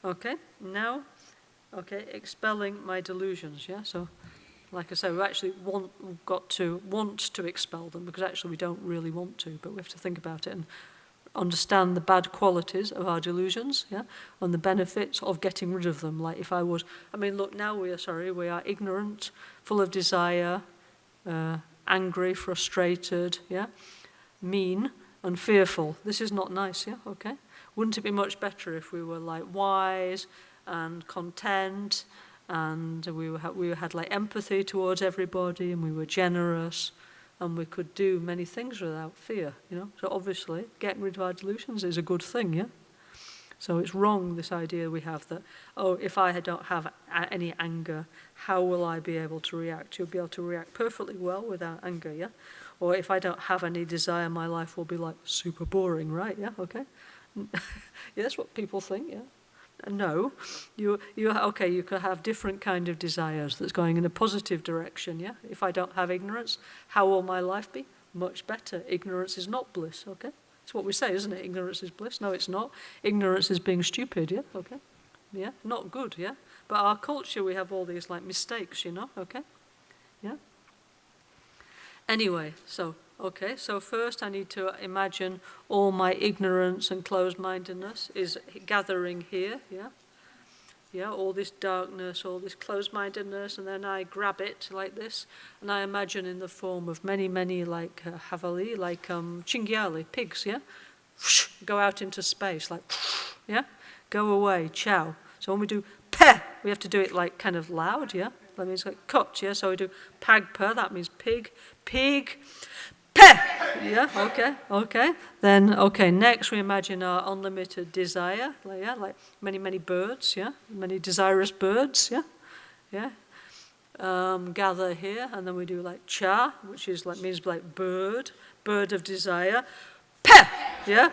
S1: Okay, now. Okay, expelling my delusions, yeah? So, like I say, we actually want to expel them, because actually we don't really want to, but we have to think about it and understand the bad qualities of our delusions, yeah? And the benefits of getting rid of them. Like if I was, look, now we are ignorant, full of desire, angry, frustrated, yeah? Mean and fearful. This is not nice, yeah? Okay? Wouldn't it be much better if we were like wise and content, and we had like empathy towards everybody, and we were generous, and we could do many things without fear, you know? So obviously, getting rid of our delusions is a good thing, yeah? So it's wrong, this idea we have that, oh, if I don't have any anger, how will I be able to react? You'll be able to react perfectly well without anger, yeah? Or if I don't have any desire, my life will be like super boring, right? Yeah, okay? Yeah, that's what people think, yeah? No. Okay, you could have different kind of desires that's going in a positive direction, yeah? If I don't have ignorance, how will my life be? Much better. Ignorance is not bliss, okay? It's what we say, isn't it? Ignorance is bliss. No, it's not. Ignorance is being stupid, yeah? Okay? Yeah? Not good, yeah? But our culture, we have all these, like, mistakes, you know? Okay? Yeah? Anyway, so first I need to imagine all my ignorance and closed-mindedness is gathering here, yeah? Yeah, all this darkness, all this closed-mindedness, and then I grab it like this, and I imagine in the form of many, many, like havali, like chingyali, pigs, yeah? Go out into space, like, yeah? Go away, ciao. So when we do peh, we have to do it like kind of loud, yeah? That means like cut, yeah? So we do pag per, that means pig, pig, peh! Yeah, okay. Then, next we imagine our unlimited desire, like many, many birds, yeah? Many desirous birds, yeah? Gather here, and then we do like cha, which is like, means like bird of desire, peh! Yeah?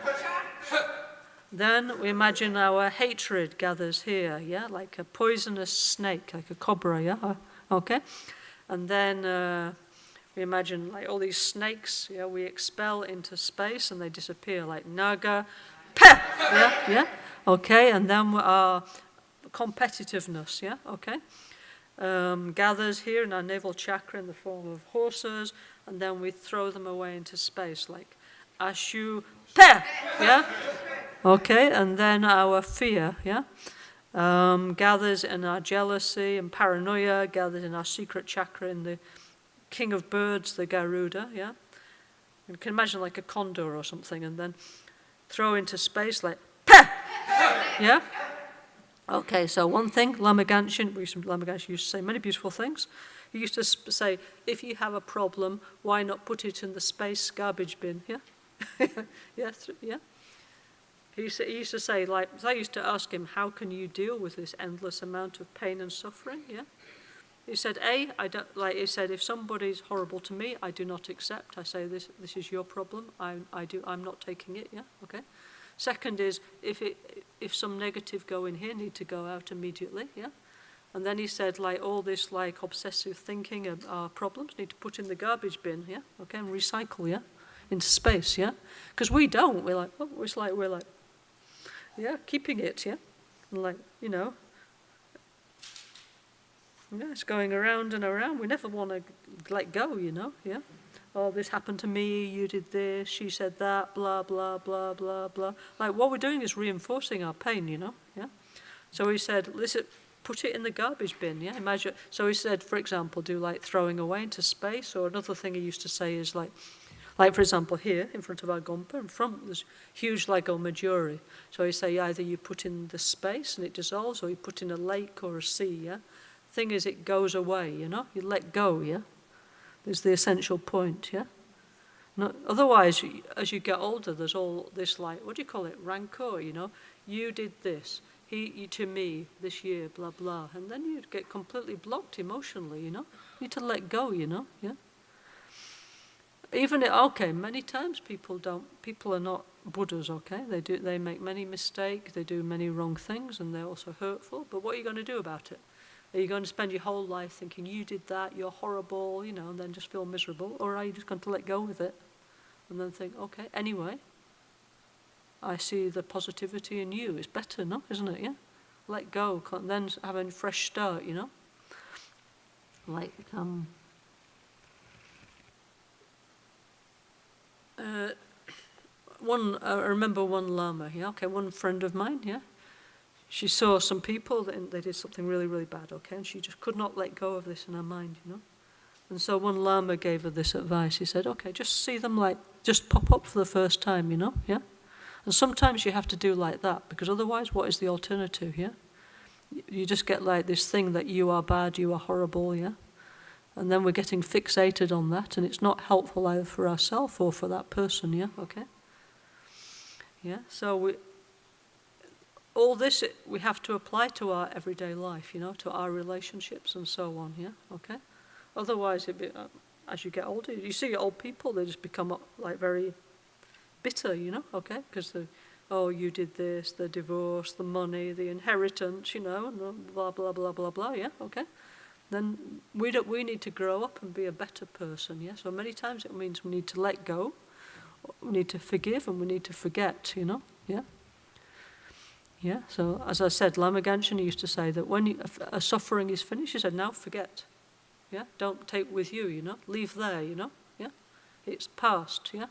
S1: Then we imagine our hatred gathers here, yeah, like a poisonous snake, like a cobra, yeah, okay. And then we imagine like all these snakes, yeah, we expel into space and they disappear, like naga, peh, yeah, okay. And then our competitiveness, yeah, okay, gathers here in our navel chakra in the form of horses, and then we throw them away into space, like ashu, peh, yeah. Okay, and then our fear, yeah, gathers in our jealousy and paranoia, gathers in our secret chakra in the king of birds, the Garuda, yeah. You can imagine like a condor or something, and then throw into space like, peh! Yeah? Okay, so one thing, Lama Gangchen used to say many beautiful things. He used to say, if you have a problem, why not put it in the space garbage bin, yeah? Yeah. He used to say, like, I used to ask him, how can you deal with this endless amount of pain and suffering? Yeah. He said, he said, if somebody's horrible to me, I do not accept. I say, this is your problem. I'm not taking it. Yeah. Okay. Second is, if some negative go in here, need to go out immediately. Yeah. And then he said, like, all this like obsessive thinking of our problems need to put in the garbage bin. Yeah. Okay. And recycle. Yeah. Into space. Yeah. Because we don't. We're like, oh, we're like. Yeah, keeping it, yeah? Like, you know. Yeah, it's going around and around. We never want to let go, you know, yeah? Oh, this happened to me, you did this, she said that, blah, blah, blah, blah, blah. Like, what we're doing is reinforcing our pain, you know, yeah? So he said, listen, put it in the garbage bin, yeah? Imagine. So he said, for example, do like throwing away into space, or another thing he used to say is like, for example, here, in front of our Gompa, in front, there's huge Lego Majuri. So you say either you put in the space and it dissolves, or you put in a lake or a sea, yeah? Thing is, it goes away, you know? You let go, yeah? There's the essential point, yeah? No, otherwise, as you get older, there's all this, like, what do you call it? Rancor, you know? You did this, you to me, this year, blah, blah. And then you get completely blocked emotionally, you know? You need to let go, you know? Yeah? Many times people are not Buddhas, okay? They make many mistakes, they do many wrong things, and they're also hurtful, but what are you going to do about it? Are you going to spend your whole life thinking, you did that, you're horrible, you know, and then just feel miserable, or are you just going to let go with it, and then think, okay, anyway, I see the positivity in you, it's better, no? Isn't it, yeah? Let go, then have a fresh start, you know? Like, I remember one Lama, yeah, okay, one friend of mine, yeah. She saw some people, and they did something really, really bad, okay, and she just could not let go of this in her mind, you know. And so one Lama gave her this advice. He said, okay, just see them like, just pop up for the first time, you know, yeah. And sometimes you have to do like that, because otherwise, what is the alternative, yeah? You just get like this thing that you are bad, you are horrible, yeah. And then we're getting fixated on that, and it's not helpful either for ourselves or for that person, yeah, okay? Yeah, so all this we have to apply to our everyday life, you know, to our relationships and so on, yeah, okay? Otherwise, as you get older, you see old people, they just become like very bitter, you know, okay? Because oh, you did this, the divorce, the money, the inheritance, you know, and blah, blah, blah, blah, blah, yeah, okay? Then we need to grow up and be a better person, yeah? So many times it means we need to let go, we need to forgive, and we need to forget, you know, yeah? Yeah, so as I said, Lama Gangchen used to say that when a suffering is finished, he said, now forget, yeah? Don't take with you, you know? Leave there, you know, yeah? It's past, yeah?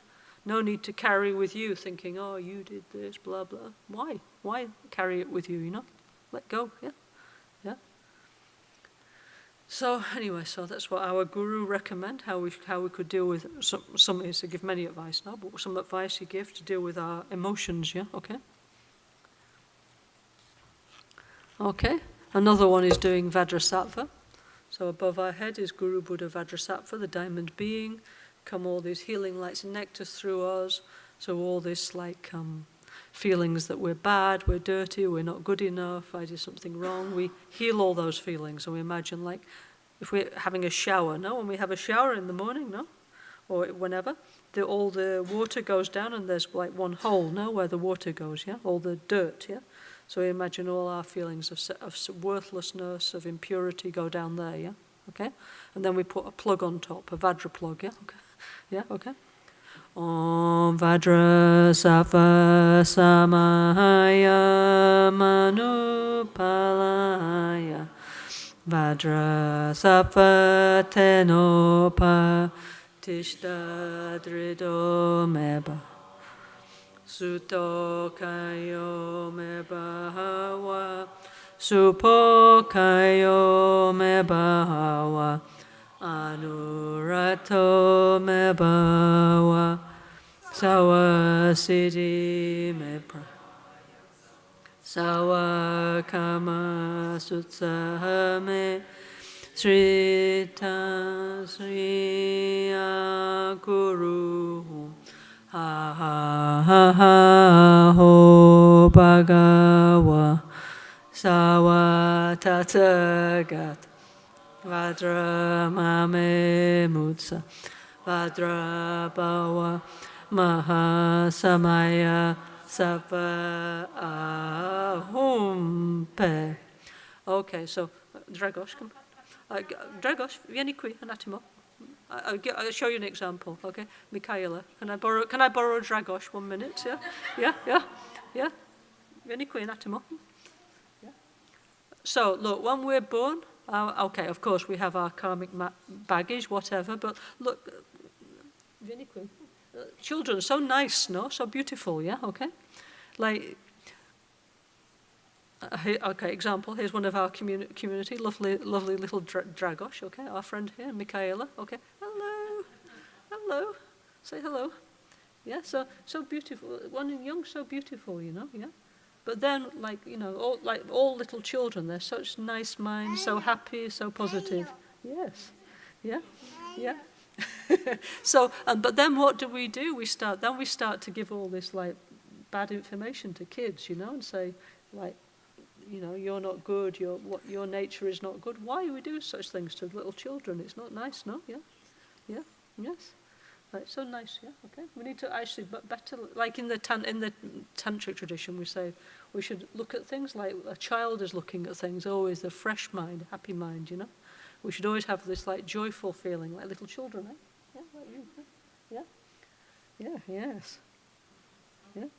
S1: No need to carry with you thinking, oh, you did this, blah, blah. Why? Why carry it with you, you know? Let go, yeah? Yeah? So anyway, so that's what our guru recommend, how we could deal with some is to give many advice now, but some advice he gives to deal with our emotions, yeah? Okay? Okay, another one is doing Vajrasattva. So above our head is Guru Buddha Vajrasattva, the diamond being. Come all these healing lights and nectars through us. So all this like feelings that we're bad, we're dirty, we're not good enough, I did something wrong. We heal all those feelings. And we imagine like if we're having a shower, no? When we have a shower in the morning, no? Or whenever, all the water goes down and there's like one hole, no? Where the water goes, yeah? All the dirt, yeah? So we imagine all our feelings of worthlessness, of impurity go down there, yeah? Okay? And then we put a plug on top, a Vajra plug, yeah? Okay? Yeah, okay? Om Vajrasattva Samahaya Manupalaya Vajrasattva Tenopa Tishta Drido Meba Suto Kayo Mebahawa Supo Kayo Mebahawa Anurato Mebawa Sawa Siddhi Mepra Sawa Kama Sutsaha Me Srita Sri Guru Ha ha ha ha ho Bhagawa Sawa Tathagata Vajra Mame Mutsa Vajra Bhava Mahasamaya Sapa Ahumpe. Okay, so Dragos, come. Dragos, vieni qui un attimo. I'll show you an example, okay? Michaela, can I borrow Dragos 1 minute? Yeah. Vieni qui un attimo. Yeah. So look, when we're born, okay, of course we have our karmic baggage, whatever, but look, vieni qui. Children, so nice, no? So beautiful, yeah, okay? Like, okay, example, here's one of our community, lovely little Dragos, okay? Our friend here, Michaela, okay? Hello, say hello. Yeah, so beautiful, one young, so beautiful, you know, yeah? But then, like, you know, all little children, they're such nice minds, so happy, so positive. Yes, yeah. So, but then what do? We start to give all this like bad information to kids, you know, and say like, you know, you're not good. Your nature is not good. Why do we do such things to little children? It's not nice, no? Yeah, yes. Right, so nice, yeah. Okay, we need to actually, but better, like in the tantric tradition, we say we should look at things like a child is looking at things. Always a fresh mind, happy mind, you know. We should always have this like joyful feeling, like little children, eh? Yeah, like you. Yeah, yes. Yeah.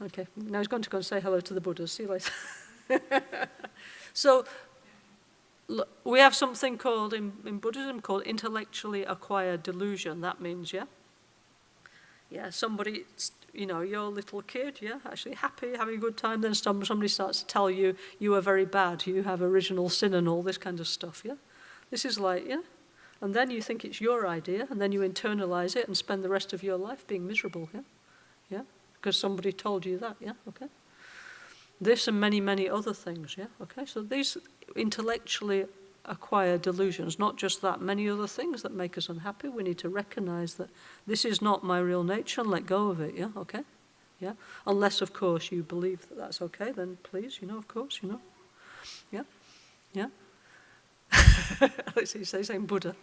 S1: Okay, now he's going to go and say hello to the Buddhas. See you later. So, we have something called, in Buddhism, called intellectually acquired delusion. That means, yeah, somebody, you know, you're a little kid, yeah, actually happy, having a good time, then somebody starts to tell you, you are very bad, you have original sin and all this kind of stuff, yeah? This is like, yeah? And then you think it's your idea, and then you internalize it and spend the rest of your life being miserable, yeah? Yeah? Because somebody told you that, yeah? Okay? This and many, many other things, yeah? Okay? So these intellectually acquired delusions, not just that, many other things that make us unhappy, we need to recognize that this is not my real nature and let go of it, yeah? Okay? Yeah? Unless, of course, you believe that that's okay, then please, you know, of course, you know? Yeah? Yeah? Let's see, saying Buddha.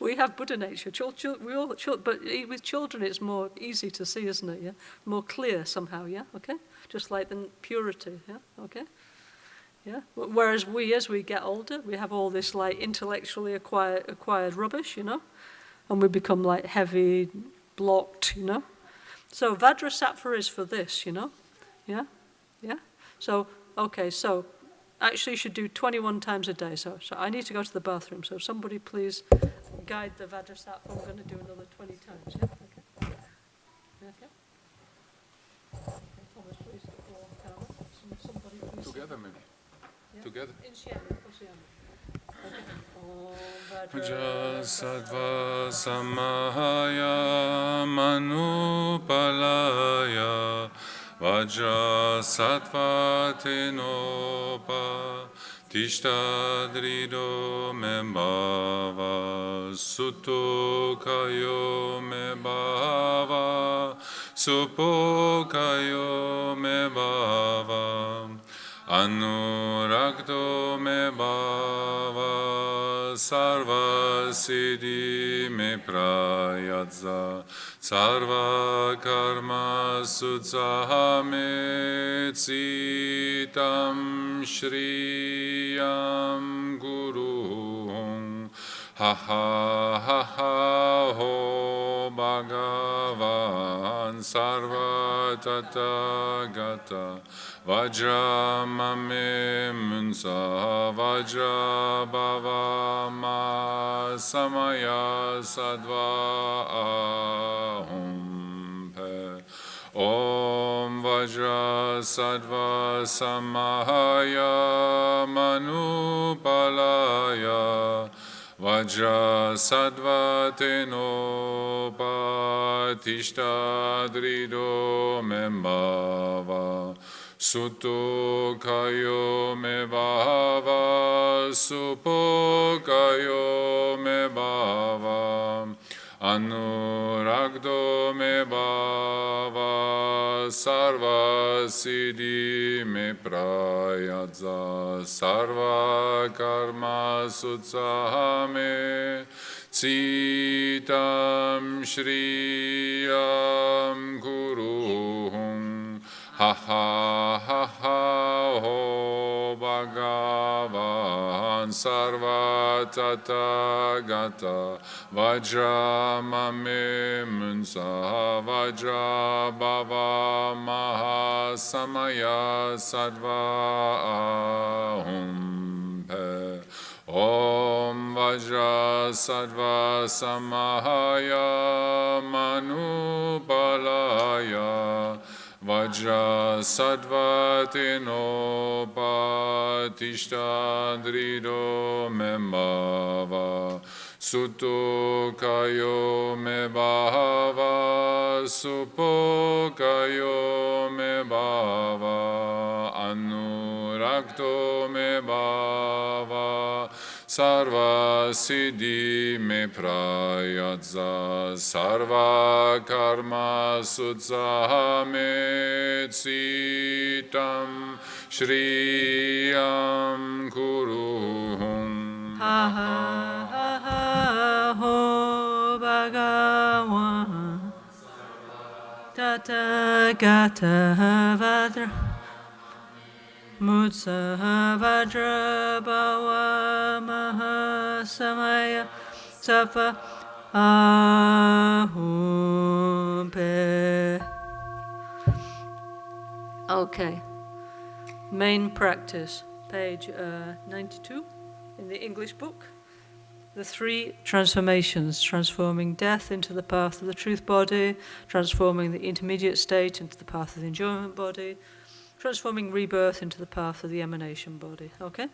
S1: We have Buddha nature. But with children, it's more easy to see, isn't it? Yeah, more clear somehow. Yeah, okay. Just like the purity. Yeah, okay. Yeah. Whereas we, as we get older, we have all this like intellectually acquired rubbish, and we become like heavy, blocked, So Vajrasattva is for this, Yeah, yeah. So okay, so. Actually, you should do 21 times a day. So I need to go to the bathroom. So somebody please guide the Vajrasattva. I'm going to do another 20 times. Yeah? Okay. Okay. Thomas, please go on camera. Somebody please.
S2: Together, maybe.
S1: Yeah?
S2: Together.
S1: Insieme, possiamo.
S2: Vajrasattva samahaya manupalaya Vajrasattva tenopa tishtadrido membhava suttokayo membhava supokayo membhava anuragdo membhava sarva siddhi me prayatsa sarva karma sutsahame citam shriyam guruhum ha ha ha ha ho bhagavan sarva tathagata Vajramame munsa vajra bhava ma samaya sadva ahum pe Om vajra sadva samahaya manupalaya Vajra sattva tenopa tishtadrido membhava Sutto kayo me bhava, supo kayo me bhava, anuragdo me bhava, sarva siddhi me prayatsa, sarva karma sutsahame, citam shriyam guruhum. Ha ha ha ha ho bhagavan sarva tathagata vajramame munsa vajra bhava maha samaya sadva ahum pe Om vajra sattva samahaya manupalaya Vajra sattva tenopa tishtadrido membhava Sutto kayo me bhava Supo kayo me bhava Anuragto me bhava Sarva siddhi me prayatsa sarva karma sutsahame citam shriyam kuruhum.
S1: Ha ha ha ha ho bhagavan tathagata vajra Mutsa vajra bhava maha samaya sattva ahum pe. Okay. Main practice, page 92 in the English book. The three transformations, transforming death into the path of the truth body, transforming the intermediate state into the path of the enjoyment body, transforming rebirth into the path of the emanation body, okay?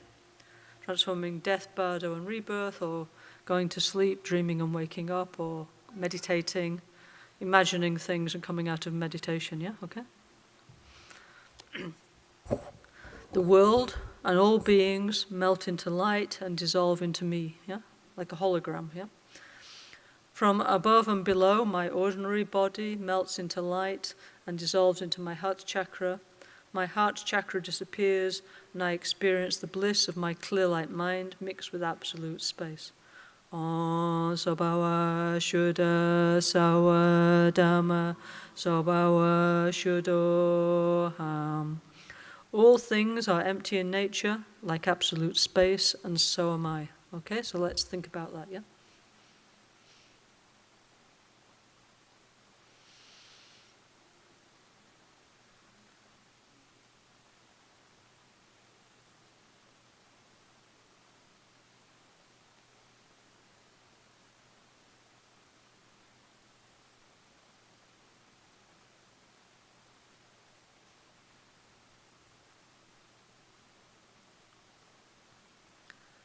S1: Transforming death, bardo, and rebirth, or going to sleep, dreaming and waking up, or meditating, imagining things and coming out of meditation, yeah, okay? The world and all beings melt into light and dissolve into me, yeah? Like a hologram, yeah? From above and below, my ordinary body melts into light and dissolves into my heart chakra. My heart chakra disappears, and I experience the bliss of my clear light mind mixed with absolute space. Om Sabhawa Shuddha Sawa Dhamma Sabhawa Shuddhoham. All things are empty in nature, like absolute space, and so am I. Okay, so let's think about that, yeah?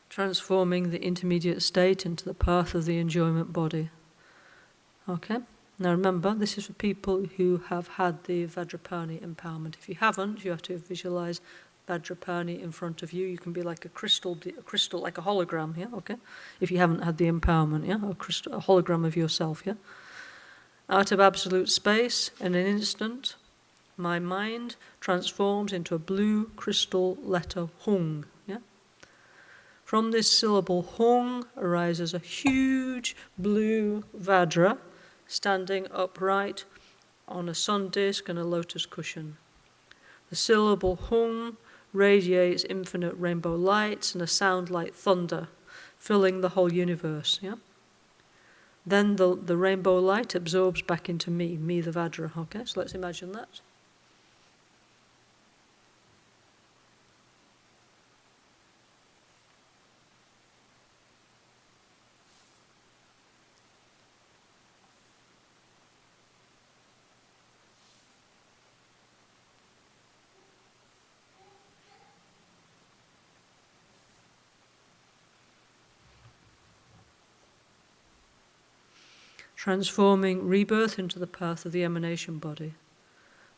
S1: Transforming the intermediate state into the path of the enjoyment body. Okay? Now remember, this is for people who have had the Vajrapani empowerment. If you haven't, you have to visualize Vajrapani in front of you. You can be like a crystal, like a hologram, yeah? Okay? If you haven't had the empowerment, yeah? A hologram of yourself, yeah? Out of absolute space, in an instant, my mind transforms into a blue crystal letter Hung, yeah? From this syllable Hung arises a huge blue Vajra standing upright on a sun disk and a lotus cushion. The syllable Hung radiates infinite rainbow lights and a sound like thunder, filling the whole universe. Yeah? Then the rainbow light absorbs back into me the Vajra. Okay, so let's imagine that. Transforming rebirth into the path of the emanation body.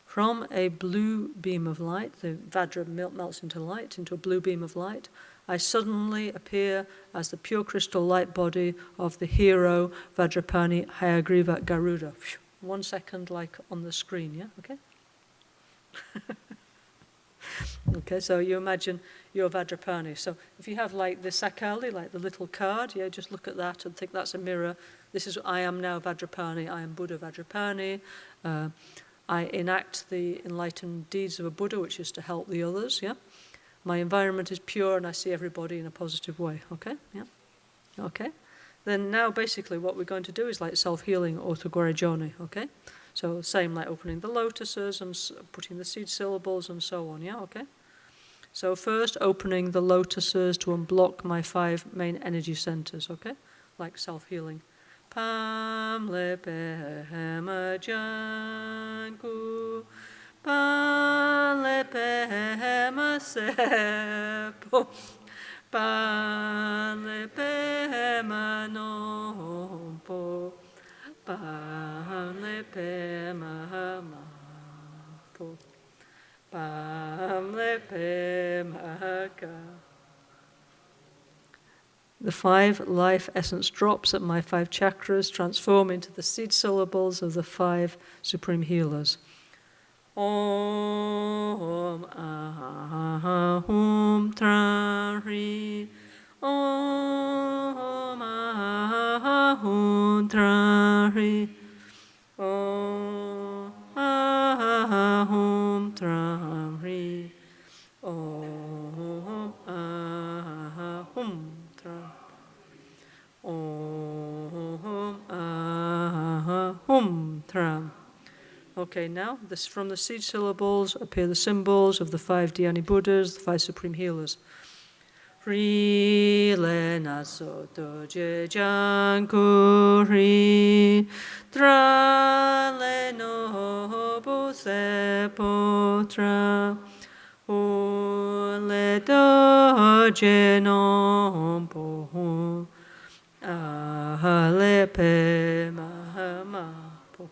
S1: From a blue beam of light, the Vajra melts into light, into a blue beam of light, I suddenly appear as the pure crystal light body of the hero Vajrapani Hayagriva Garuda. 1 second like on the screen, yeah? Okay? Okay, so you imagine you're Vajrapani. So if you have like the Sakali, like the little card, yeah, just look at that and think that's a mirror. This is, I am now Vajrapani, I am Buddha Vajrapani. I enact the enlightened deeds of a Buddha, which is to help the others, yeah? My environment is pure and I see everybody in a positive way, okay? Yeah? Okay? Then now basically what we're going to do is like self-healing orthogorajoni, okay? So same like opening the lotuses and putting the seed syllables and so on, yeah, okay? So first opening the lotuses to unblock my 5 main energy centers, okay? Like self-healing. Pam lepe hema janku, pam lepe hema sepo, pam lepe hema nompo, pam lepe mahamapo, pam lepe mahaka. The 5 life essence drops at my 5 chakras transform into the seed syllables of the 5 supreme healers. Om Ahum Tranri, Om Ahum Tranri, Om Ahum Tranri, Om Ahum. Om Ahum Tram. Okay, now this from the seed syllables appear the symbols of the 5 Dhyani Buddhas, the 5 supreme healers. Ri le na so to je janku ri tra le no bu se po tra o le do je no po Ahalepe mahamapo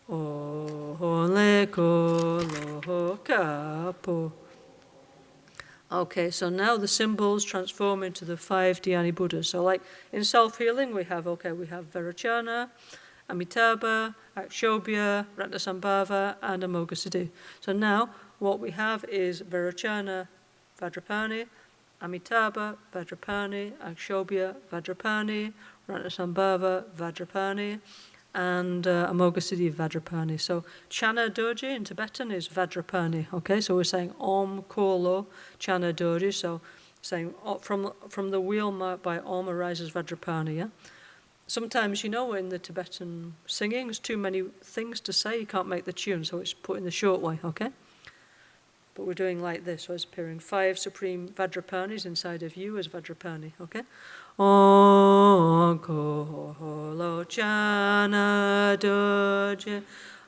S1: ole kolo kapo. Okay, so now the symbols transform into the 5 Dhyani Buddhas. So like in self-healing we have Vairocana, Amitabha, Akshobhya, Ratnasambhava, and Amoghasiddhi. So now what we have is Vairocana, Vajrapani, Amitabha, Vajrapani, Akshobhya, Vajrapani, Ratnasambhava, Vajrapani, and Amoghasiddhi, Vajrapani. So Chana Doji in Tibetan is Vajrapani. Okay, so we're saying Om Kolo Chana Doji. So saying from the wheel marked by Om arises Vajrapani. Yeah. Sometimes, you know, in the Tibetan singing, there's too many things to say. You can't make the tune, so it's put in the short way. Okay. But we're doing like this, so it's appearing 5 supreme Vajrapanis inside of you as Vajrapani, okay? Om Kolo Chana Doje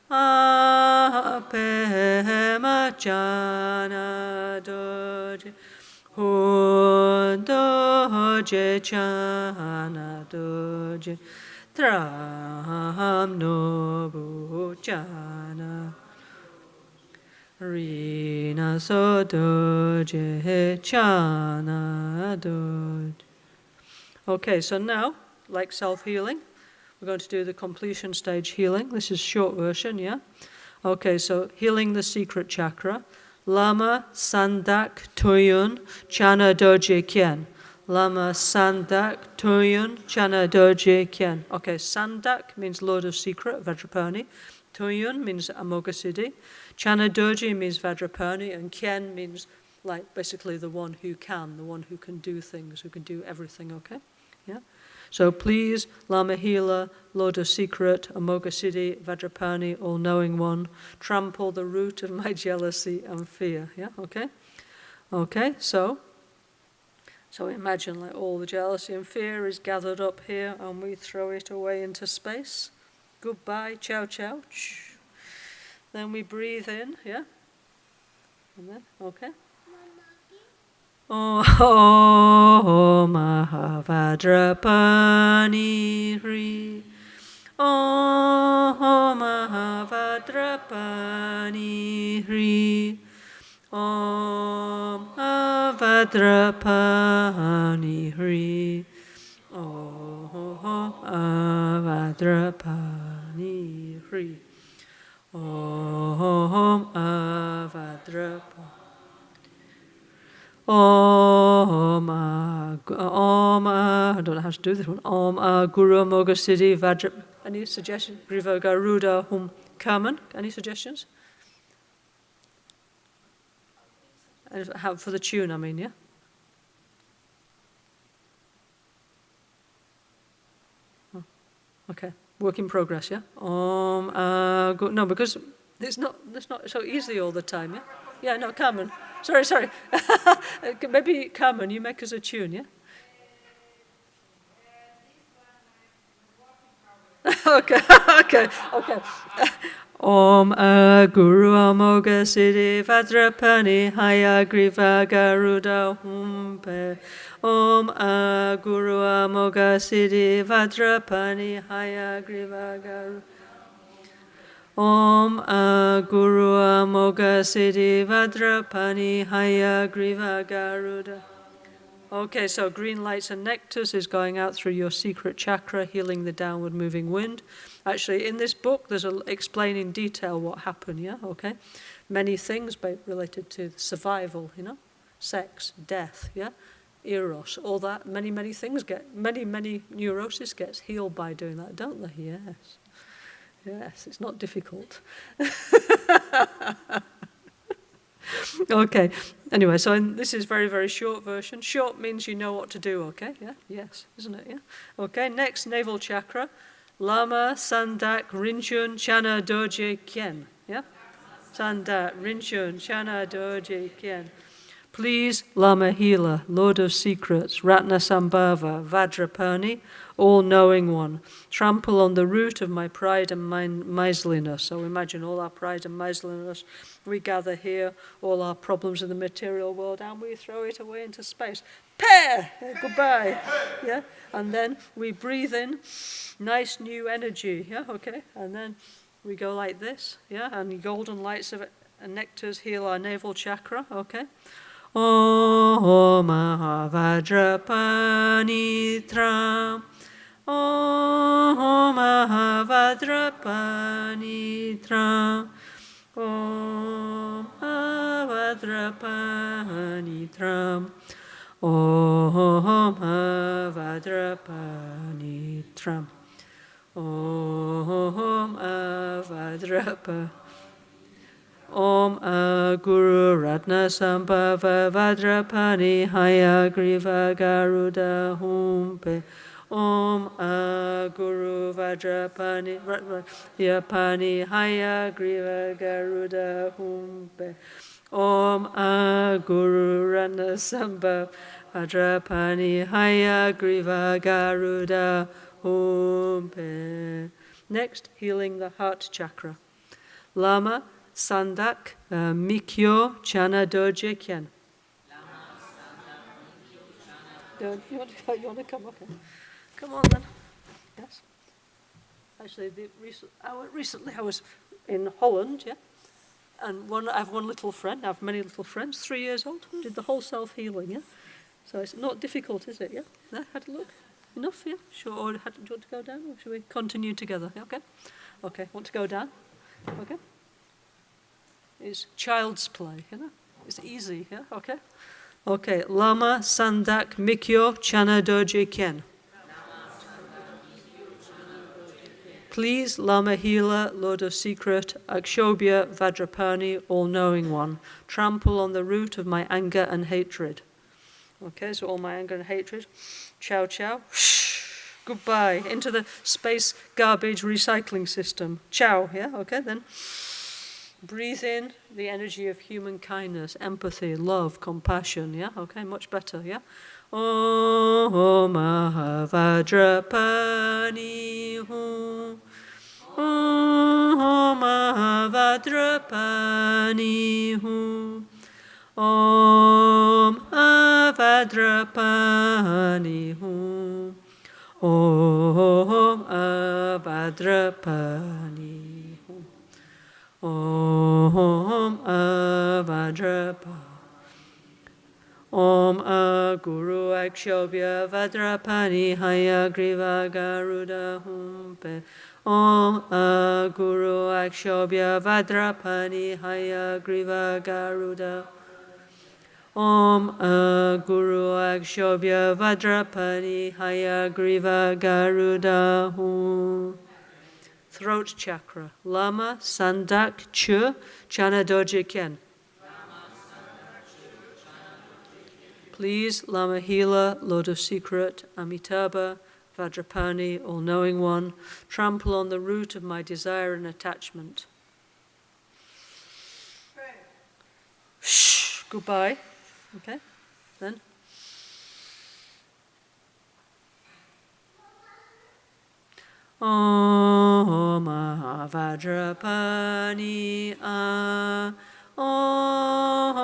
S1: Apema Chana Doje Hun Doje Chana Doje Tram Nobu Chana Rina so doje chana doje. Okay, so now, like self-healing, we're going to do the completion stage healing. This is short version, yeah? Okay, so healing the secret chakra. Lama Sandak Tuyun Chana Doje Kien. Lama Sandak Tuyun Chana Doje Kien. Okay, Sandak means Lord of Secret, Vajrapani. Tuyun means Amoghasiddhi. Chana Doji means Vajrapani, and Kien means like basically the one who can do things, who can do everything, okay? Yeah? So please, Lama Healer, Lord of Secret, Amoghasiddhi, Vajrapani, all-knowing one, trample the root of my jealousy and fear, yeah? Okay? Okay, so imagine like all the jealousy and fear is gathered up here and we throw it away into space. Goodbye, ciao, ciao. Then we breathe in, yeah? And then, okay? Om Mahavadrapani Hri. Om Mahavadrapani Hri. Om Mahavadrapani Hri. Om Mahavadrapani Hri. Om Avadrapa. I don't know how to do this one. Om Guru Amoghasiddhi Vajra. Any suggestions? Griva Garuda Hum Karman. Any suggestions? How, for the tune, I mean, yeah? Oh, okay. Work in progress, yeah? No, because it's not so easy all the time, yeah? Yeah, no, Carmen. Sorry. Maybe, Carmen, you make us a tune, yeah? Okay. Om Guru Amoghasiddhi Vajrapani Hayagriva Garuda Humpe. Om Guru Amoghasiddhi Vajrapani Hayagriva Garuda. Om Guru Amoghasiddhi Vajrapani Hayagriva Garuda. Okay, so green lights and nectars is going out through your secret chakra, healing the downward moving wind. Actually, in this book, there's explain in detail what happened, yeah? Okay? Many things related to survival, you know? Sex, death, yeah? Eros, all that. Many things many neurosis gets healed by doing that, don't they? Yes. Yes, it's not difficult. Okay, anyway, so this is very, very short version. Short means you know what to do, okay? Yeah, yes, isn't it? Yeah. Okay, next, navel chakra. Lama, Sandak, Rinchun, Chana, Doje, Kien. Yeah? Sandak, Rinchun, Chana, Doje, Kien. Please, Lama Healer, Lord of Secrets, Ratnasambhava, Vajrapani, all-knowing one, trample on the root of my pride and miserliness. So imagine all our pride and miserliness. We gather here, all our problems in the material world, and we throw it away into space. Pair! Goodbye. Yeah? And then we breathe in nice new energy. Yeah? Okay? And then we go like this. Yeah? And golden lights of and nectars heal our navel chakra. Okay? Om Vajrapani Tram. Om Vajrapani Tram. Om Vajrapani Tram. Om Vajrapani Tram. Om Vajrapani. Om Guru Ratna Sambhava Vajrapani Hayagriva Garuda Humpe. Om Guru Vajrapani Yapani Hayagriva Garuda Humpe. Om Guru Ratna Sambhava Vajrapani Hayagriva Garuda Humpe. Next, healing the heart chakra. Lama Sandak Mikyo Chana Doje Kyen. You want to come? Okay. Come on then. Yes. Actually, recently I was in Holland, yeah, and I have one little friend. I have many little friends. 3 years old. Did the whole self healing, yeah. So it's not difficult, is it? Yeah. No, had a look. Enough, yeah. Sure. Or do you want to go down, or should we continue together? Yeah, okay. Okay. Want to go down? Okay. It's child's play, you know. It's easy, yeah. Okay. Okay. Lama Sandak Mikyo Chana Doje Kyen. Please, Lama Healer, Lord of Secret, Akshobhya, Vajrapani, All-Knowing One, trample on the root of my anger and hatred. Okay, so all my anger and hatred. Ciao, ciao. Goodbye. Into the space garbage recycling system. Ciao, yeah, okay, then. Breathe in the energy of human kindness, empathy, love, compassion, yeah, okay, much better, yeah. Om Vajrapani Hum. Om Vajrapani Hum. Om Vajrapani Hum. Om Vajrapani Hum. Om Vajrapani. Om Guru Akshobhya Vajrapani Hayagriva Garuda Humpe. Om Guru Akshobhya Vajrapani Hayagriva Garuda. Om Guru Akshobhya Vajrapani Hayagriva Garuda Hum. Throat chakra. Lama Sandak Chu Chana Doje Kyen. Please, Lama Healer, Lord of Secret, Amitabha, Vajrapani, All-Knowing One, trample on the root of my desire and attachment. Shh, goodbye. Okay, then. Om Vajrapani Om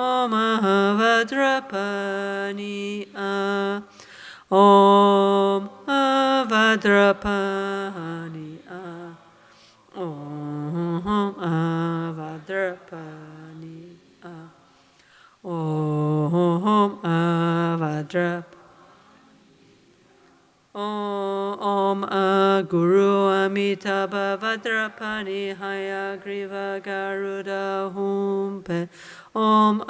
S1: Vajrapani Om Vajrapani Om Vajrapani Om Vajrapani. Om Guru Amitabha Vajrapani Hayagriva Garuda Humpe. Om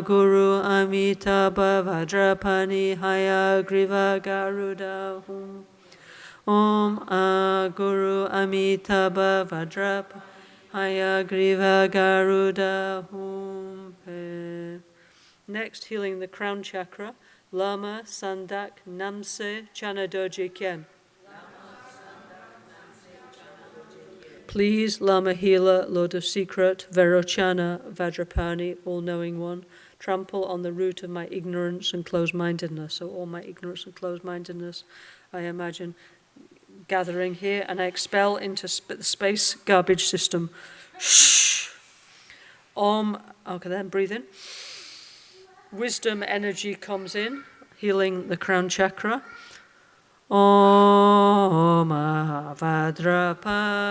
S1: Guru Amitabha Vajrapani Hayagriva Garuda Humpe. Om Guru Amitabha Vajrapani Hayagriva Garuda Humpe. Next, healing the crown chakra. Lama Sandak Namse Chana Doje Kyen. Please, Lama Healer, Lord of Secret, Verochana, Vajrapani, All-Knowing One, trample on the root of my ignorance and closed-mindedness. So all my ignorance and closed-mindedness, I imagine, gathering here, and I expel into the space garbage system. Shh. Om. Okay, then breathe in. Wisdom energy comes in, healing the crown chakra. Om Vajrapani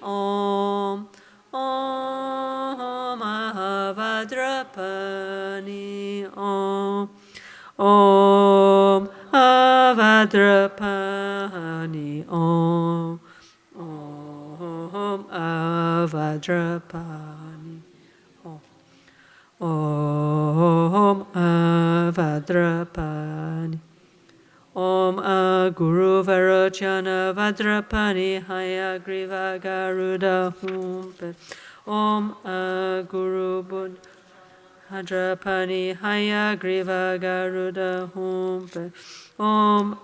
S1: Om. Om Vajrapani Om. Om Vajrapani Om. Om Vajrapani Om. Om Vajrapani. Vajrapani Hayagriva Garuda Humpe. Om Guru Buddha. Vajrapani Hayagriva Garuda Humpe. Om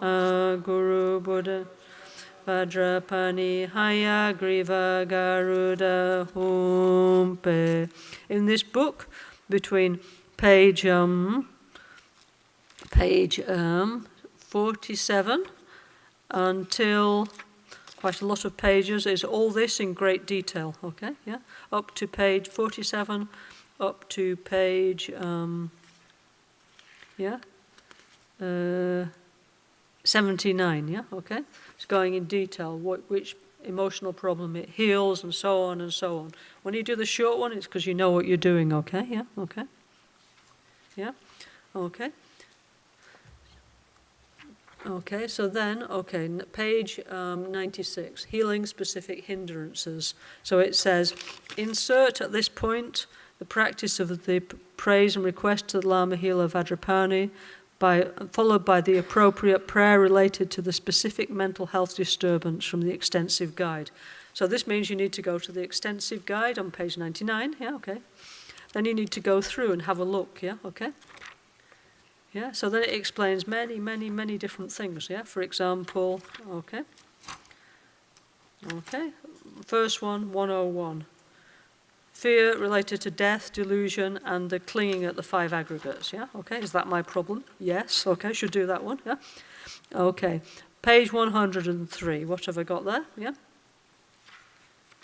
S1: Guru Buddha. Vajrapani Hayagriva Garuda Humpe. In this book, between page 47 until quite a lot of pages is all this in great detail, okay? Yeah, up to page 47, up to page 79, yeah, okay? It's going in detail, which emotional problem it heals, and so on and so on. When you do the short one, it's because you know what you're doing, okay? Yeah, okay? Yeah, okay. Okay, so then, okay, page 96, healing specific hindrances. So it says, insert at this point the practice of the praise and request to the Lama Healer Vajrapani, followed by the appropriate prayer related to the specific mental health disturbance from the extensive guide. So this means you need to go to the extensive guide on page 99, yeah, okay. Then you need to go through and have a look, yeah, okay. Yeah, so then it explains many, many, many different things, yeah. For example, okay. Okay, first one, 101. Fear related to death, delusion, and the clinging at the 5 aggregates, yeah? Okay, is that my problem? Yes, okay, should do that one, yeah? Okay, page 103, what have I got there, yeah?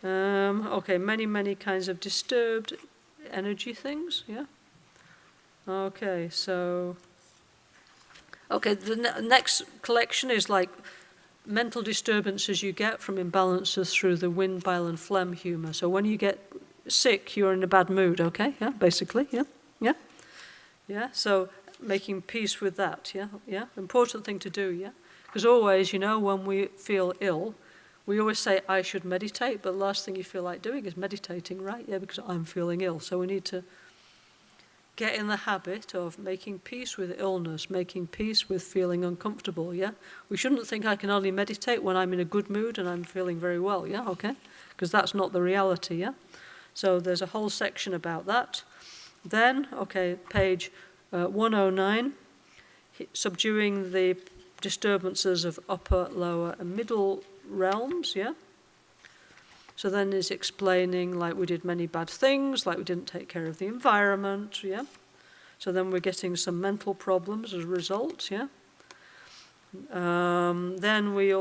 S1: Okay, many, many kinds of disturbed energy things, yeah? Okay, so... Okay, the next collection is like mental disturbances you get from imbalances through the wind, bile, and phlegm humor. So when you get sick, you're in a bad mood, okay? Yeah, basically, yeah, yeah, yeah. So making peace with that, yeah, yeah. Important thing to do, yeah. Because always, you know, when we feel ill, we always say, I should meditate, but the last thing you feel like doing is meditating, right? Yeah, because I'm feeling ill. So we need to get in the habit of making peace with illness, making peace with feeling uncomfortable, yeah? We shouldn't think I can only meditate when I'm in a good mood and I'm feeling very well, yeah, okay? Because that's not the reality, yeah? So there's a whole section about that. Then, okay, page 109, subduing the disturbances of upper, lower, and middle realms, yeah? So then is explaining, like, we did many bad things, like we didn't take care of the environment, yeah? So then we're getting some mental problems as a result, yeah? Then we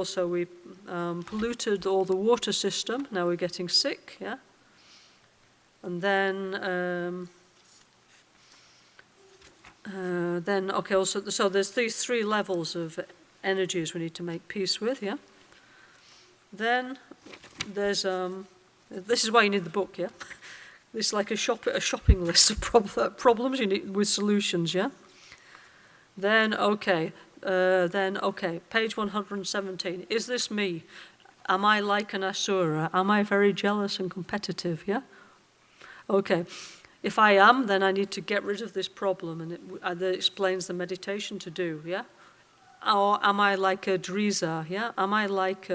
S1: polluted all the water system, now we're getting sick, yeah? And then okay, also, so there's these 3 levels of energies we need to make peace with, yeah? Then there's, this is why you need the book, yeah? This is like a shopping list of problems you need with solutions, yeah? Then, okay, page 117. Is this me? Am I like an asura? Am I very jealous and competitive, yeah? Okay, if I am, then I need to get rid of this problem, and it explains the meditation to do, yeah? Or am I like a drisa, yeah? Am I like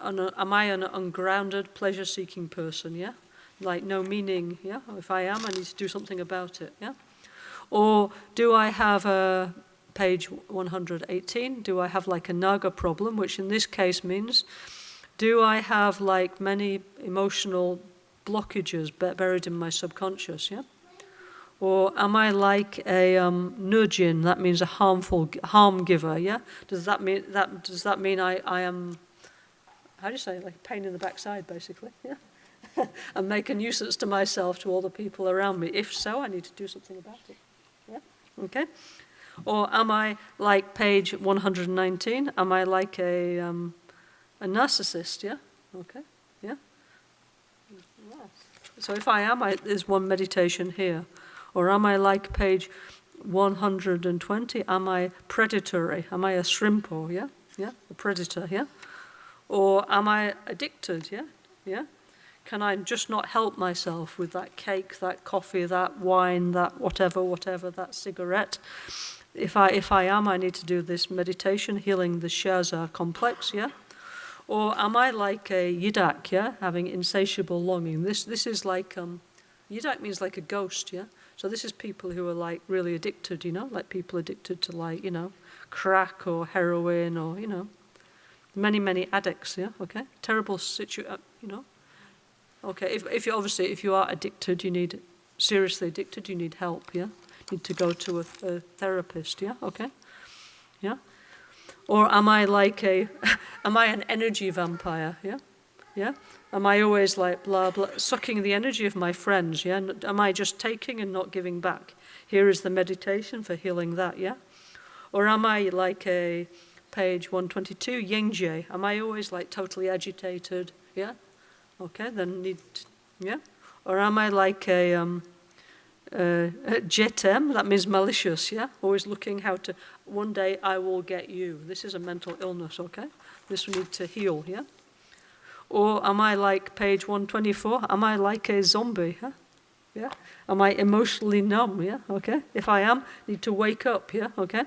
S1: am I an ungrounded, pleasure-seeking person, yeah? Like no meaning, yeah? If I am, I need to do something about it, yeah? Or do I have page 118, do I have like a naga problem, which in this case means, do I have like many emotional blockages buried in my subconscious, yeah? Or am I like a nurjin, that means a harm giver, yeah? Does that mean I am, how do you say, like a pain in the backside, basically, yeah? And make a nuisance to myself, to all the people around me? If so, I need to do something about it, yeah? Okay? Or am I like page 119, am I like a narcissist, yeah? Okay, yeah? So if I am, there's one meditation here. Or am I like page 120? Am I predatory? Am I a shrimpo? Yeah, yeah, a predator. Yeah. Or am I addicted? Yeah, yeah. Can I just not help myself with that cake, that coffee, that wine, that whatever, that cigarette? If I am, I need to do this meditation, healing the Shaza complex. Yeah. Or am I like a yidak, yeah, having insatiable longing? This is like, yidak means like a ghost, yeah? So this is people who are like really addicted, you know, like people addicted to like, you know, crack or heroin or, you know, many addicts, yeah, okay? Terrible situation, you know. Okay, if you are addicted, seriously addicted, you need help, yeah? Need to go to a therapist, yeah, okay? Yeah? Or am I like am I an energy vampire, yeah? Yeah? Am I always like blah, blah, sucking the energy of my friends, yeah? Am I just taking and not giving back? Here is the meditation for healing that, yeah? Or am I like a page 122, Yingje? Am I always like totally agitated, yeah? Okay, then yeah? Or am I like a jetem, that means malicious, yeah? Always looking how to, one day I will get you. This is a mental illness, okay? This will need to heal, yeah? Or am I like page 124? Am I like a zombie? Huh? Yeah. Am I emotionally numb? Yeah. Okay. If I am, need to wake up. Yeah. Okay.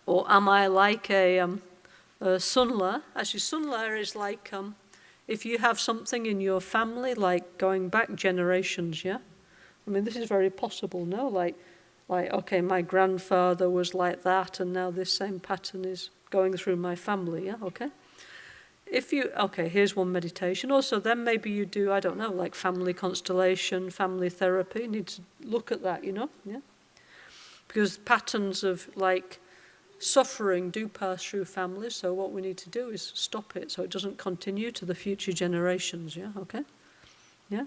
S1: Or am I like a sunla? Actually, sunla is like if you have something in your family, like going back generations. Yeah. I mean, this is very possible. No, like okay, my grandfather was like that, and now this same pattern is going through my family. Yeah. Okay. Okay, here's one meditation. Also, then maybe you do, I don't know, like family constellation, family therapy. You need to look at that, you know, yeah? Because patterns of, like, suffering do pass through families, so what we need to do is stop it so it doesn't continue to the future generations, yeah, okay? Yeah?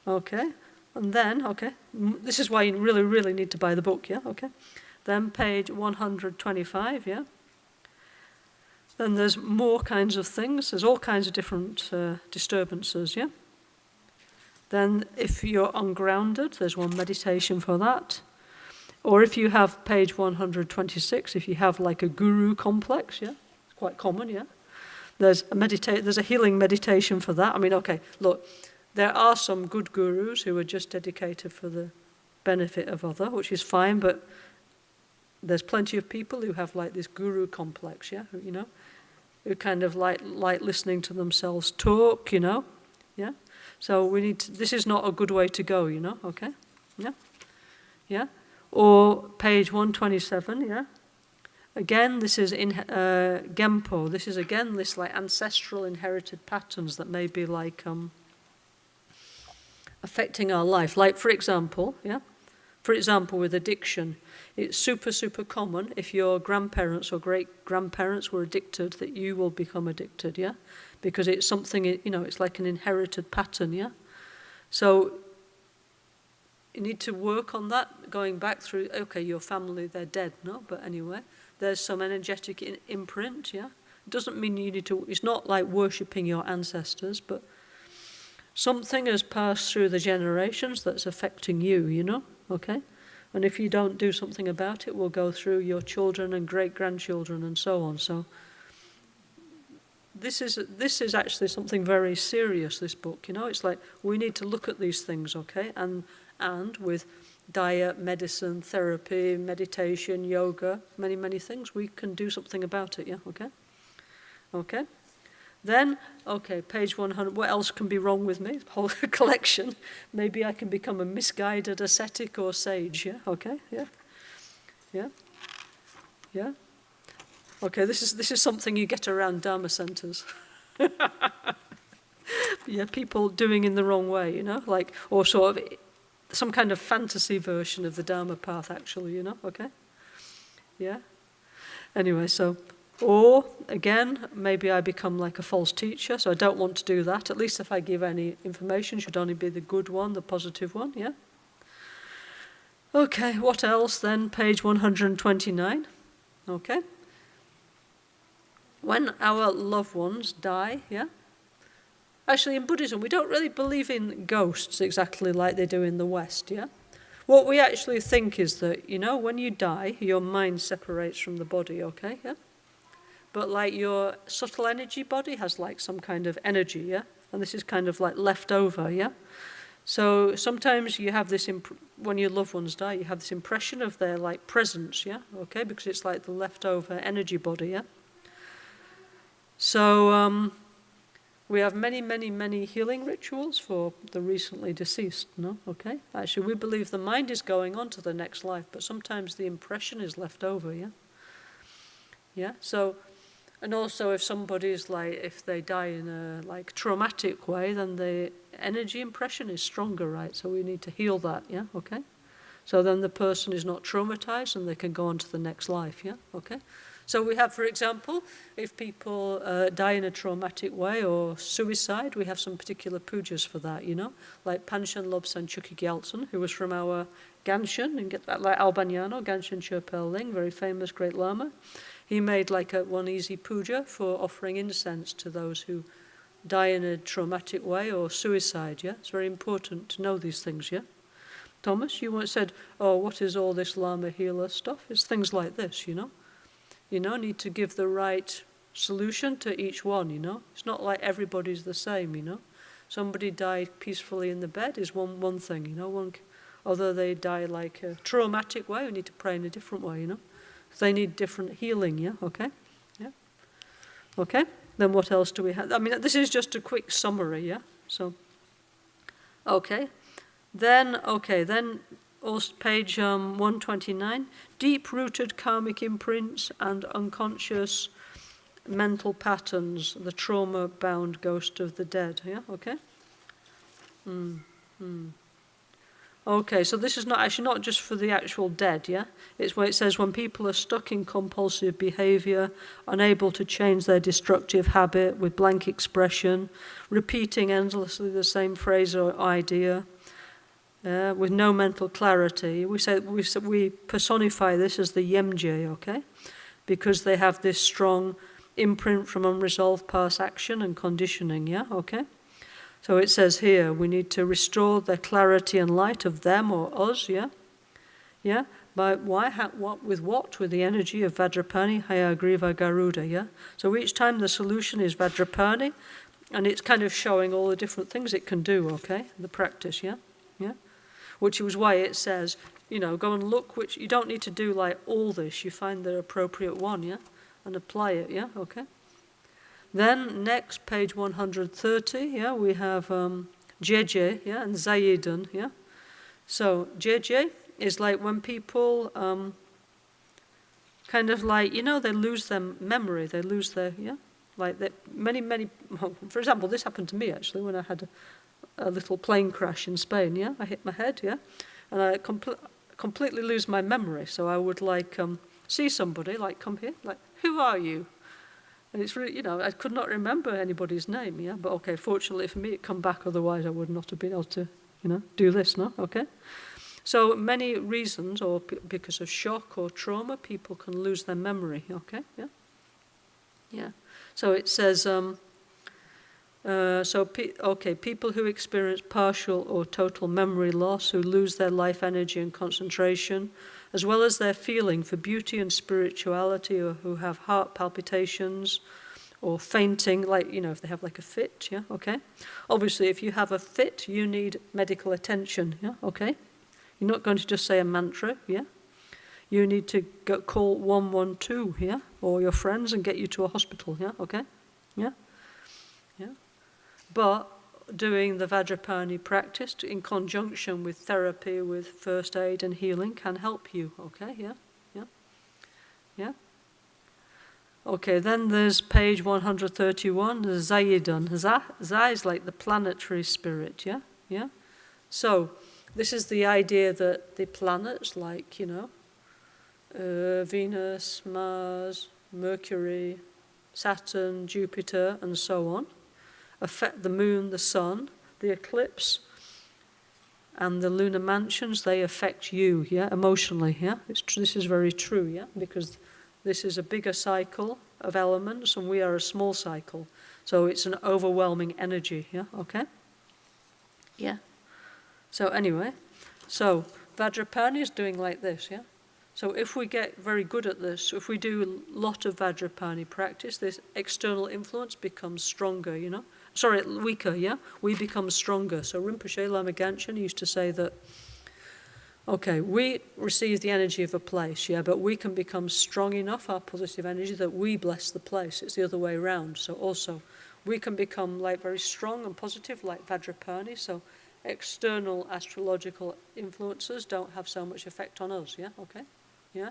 S1: Okay, and then, okay, this is why you really need to buy the book, yeah, okay? Then page 125, yeah? Then there's more kinds of things. There's all kinds of different disturbances, yeah? Then if you're ungrounded, there's one meditation for that. Or if you have page 126, if you have like a guru complex, yeah? It's quite common, yeah? There's a healing meditation for that. I mean, okay, look, there are some good gurus who are just dedicated for the benefit of other, which is fine, but there's plenty of people who have like this guru complex, yeah, you know, who kind of like listening to themselves talk, you know, yeah. So we need to, this is not a good way to go, you know, okay, yeah, yeah. Or page 127, yeah. Again, this is in Genpo. This is again this like ancestral inherited patterns that may be like affecting our life. Like for example, yeah. For example, with addiction, it's super common if your grandparents or great-grandparents were addicted that you will become addicted, yeah? Because it's something, you know, it's like an inherited pattern, yeah? So you need to work on that, going back through, okay, your family, they're dead, no? But anyway, there's some energetic imprint, yeah? It doesn't mean you need to, it's not like worshipping your ancestors, but something has passed through the generations that's affecting you, you know? Okay? And if you don't do something about it, will go through your children and great-grandchildren and so on. So this is actually something very serious, this book, you know? It's like we need to look at these things, okay? And with diet, medicine, therapy, meditation, yoga, many things, we can do something about it, yeah? Okay? Okay? Then, okay, page 100, what else can be wrong with me? Whole collection. Maybe I can become a misguided ascetic or sage, yeah? Okay, yeah? Yeah? Yeah? Okay, this is something you get around Dharma centers. Yeah, people doing in the wrong way, you know? Like, or sort of some kind of fantasy version of the Dharma path, actually, you know? Okay? Yeah? Anyway, so... Or, again, maybe I become like a false teacher, so I don't want to do that. At least if I give any information, it should only be the good one, the positive one, yeah? Okay, what else then? Page 129. Okay. When our loved ones die, yeah? Actually, in Buddhism, we don't really believe in ghosts exactly like they do in the West, yeah? What we actually think is that, you know, when you die, your mind separates from the body, okay, yeah? But like your subtle energy body has like some kind of energy, yeah? And this is kind of like left over, yeah? So sometimes you have this, when your loved ones die, you have this impression of their like presence, yeah? Okay, because it's like the leftover energy body, yeah? So we have many, many, many healing rituals for the recently deceased, no? Okay? Actually, we believe the mind is going on to the next life, but sometimes the impression is left over, yeah? Yeah? So, and also if somebody's like, if they die in a like traumatic way, then the energy impression is stronger, right? So we need to heal that, yeah? Okay? So then the person is not traumatized and they can go on to the next life, yeah? Okay? So we have, for example, if people die in a traumatic way or suicide, we have some particular pujas for that, you know? Like Panchen Lobsan Chuki Gyaltsen, who was from our Gangchen, and like Albagnano, Gangchen Ling, very famous great Lama. He made like one easy puja for offering incense to those who die in a traumatic way or suicide, yeah? It's very important to know these things, yeah? Thomas, you once said, oh, what is all this Lama healer stuff? It's things like this, you know? You know, need to give the right solution to each one, you know? It's not like everybody's the same, you know? Somebody died peacefully in the bed is one thing, you know? Although they die like a traumatic way, we need to pray in a different way, you know? They need different healing, yeah? Okay? Yeah? Okay? Then what else do we have? I mean, this is just a quick summary, yeah? So, okay. Then also page 129, deep-rooted karmic imprints and unconscious mental patterns, the trauma-bound ghost of the dead, yeah? Okay? Okay, so this is not just for the actual dead, yeah? It's where it says when people are stuck in compulsive behavior, unable to change their destructive habit with blank expression, repeating endlessly the same phrase or idea, with no mental clarity. We personify this as the Yemje, okay? Because they have this strong imprint from unresolved past action and conditioning, yeah? Okay? So it says here, we need to restore the clarity and light of them or us, yeah? Yeah? But why? With what? With the energy of Vajrapani, Hayagriva, Garuda, yeah? So each time the solution is Vajrapani, and it's kind of showing all the different things it can do, okay? The practice, yeah? Yeah? Which is why it says, you know, go and look which, you don't need to do like all this, you find the appropriate one, yeah? And apply it, yeah? Okay? Then next, page 130, yeah, we have Jeje, yeah, and Zayidan, yeah? So Jeje is like when people kind of like, you know, they lose their memory, they lose their, yeah? Like many, for example, this happened to me actually when I had a little plane crash in Spain, yeah? I hit my head, yeah? And I completely lose my memory. So I would like see somebody, like come here, like, who are you? And it's really, you know, I could not remember anybody's name, yeah? But okay, fortunately for me, it come back, otherwise I would not have been able to, you know, do this, no? Okay? So many reasons, or because of shock or trauma, people can lose their memory, okay? Yeah? Yeah. So it says, people who experience partial or total memory loss, who lose their life energy and concentration, as well as their feeling for beauty and spirituality, or who have heart palpitations or fainting, like, you know, if they have like a fit, yeah, okay? Obviously, if you have a fit, you need medical attention, yeah, okay? You're not going to just say a mantra, yeah? You need to call 112, yeah? Or your friends and get you to a hospital, yeah, okay? Yeah? Yeah? But doing the Vajrapani practice in conjunction with therapy, with first aid and healing can help you, okay? Yeah? Yeah? Yeah? Okay, then there's page 131, the Zayidan. Za is like the planetary spirit, yeah? Yeah? So, this is the idea that the planets, like, you know, Venus, Mars, Mercury, Saturn, Jupiter, and so on, affect the moon, the sun, the eclipse, and the lunar mansions. They affect you, yeah, emotionally, yeah? This is very true, yeah? Because this is a bigger cycle of elements, and we are a small cycle. So it's an overwhelming energy, yeah? Okay? Yeah. So anyway, so Vajrapani is doing like this, yeah? So if we get very good at this, if we do a lot of Vajrapani practice, this external influence becomes stronger, you know? Sorry, weaker, yeah? We become stronger. So Rinpoche, Lama Gangchen used to say that Okay, we receive the energy of a place, yeah, but we can become strong enough, our positive energy, that we bless the place. It's the other way around. So also, we can become like very strong and positive, like Vajrapani. So external astrological influences don't have so much effect on us, yeah, okay, yeah,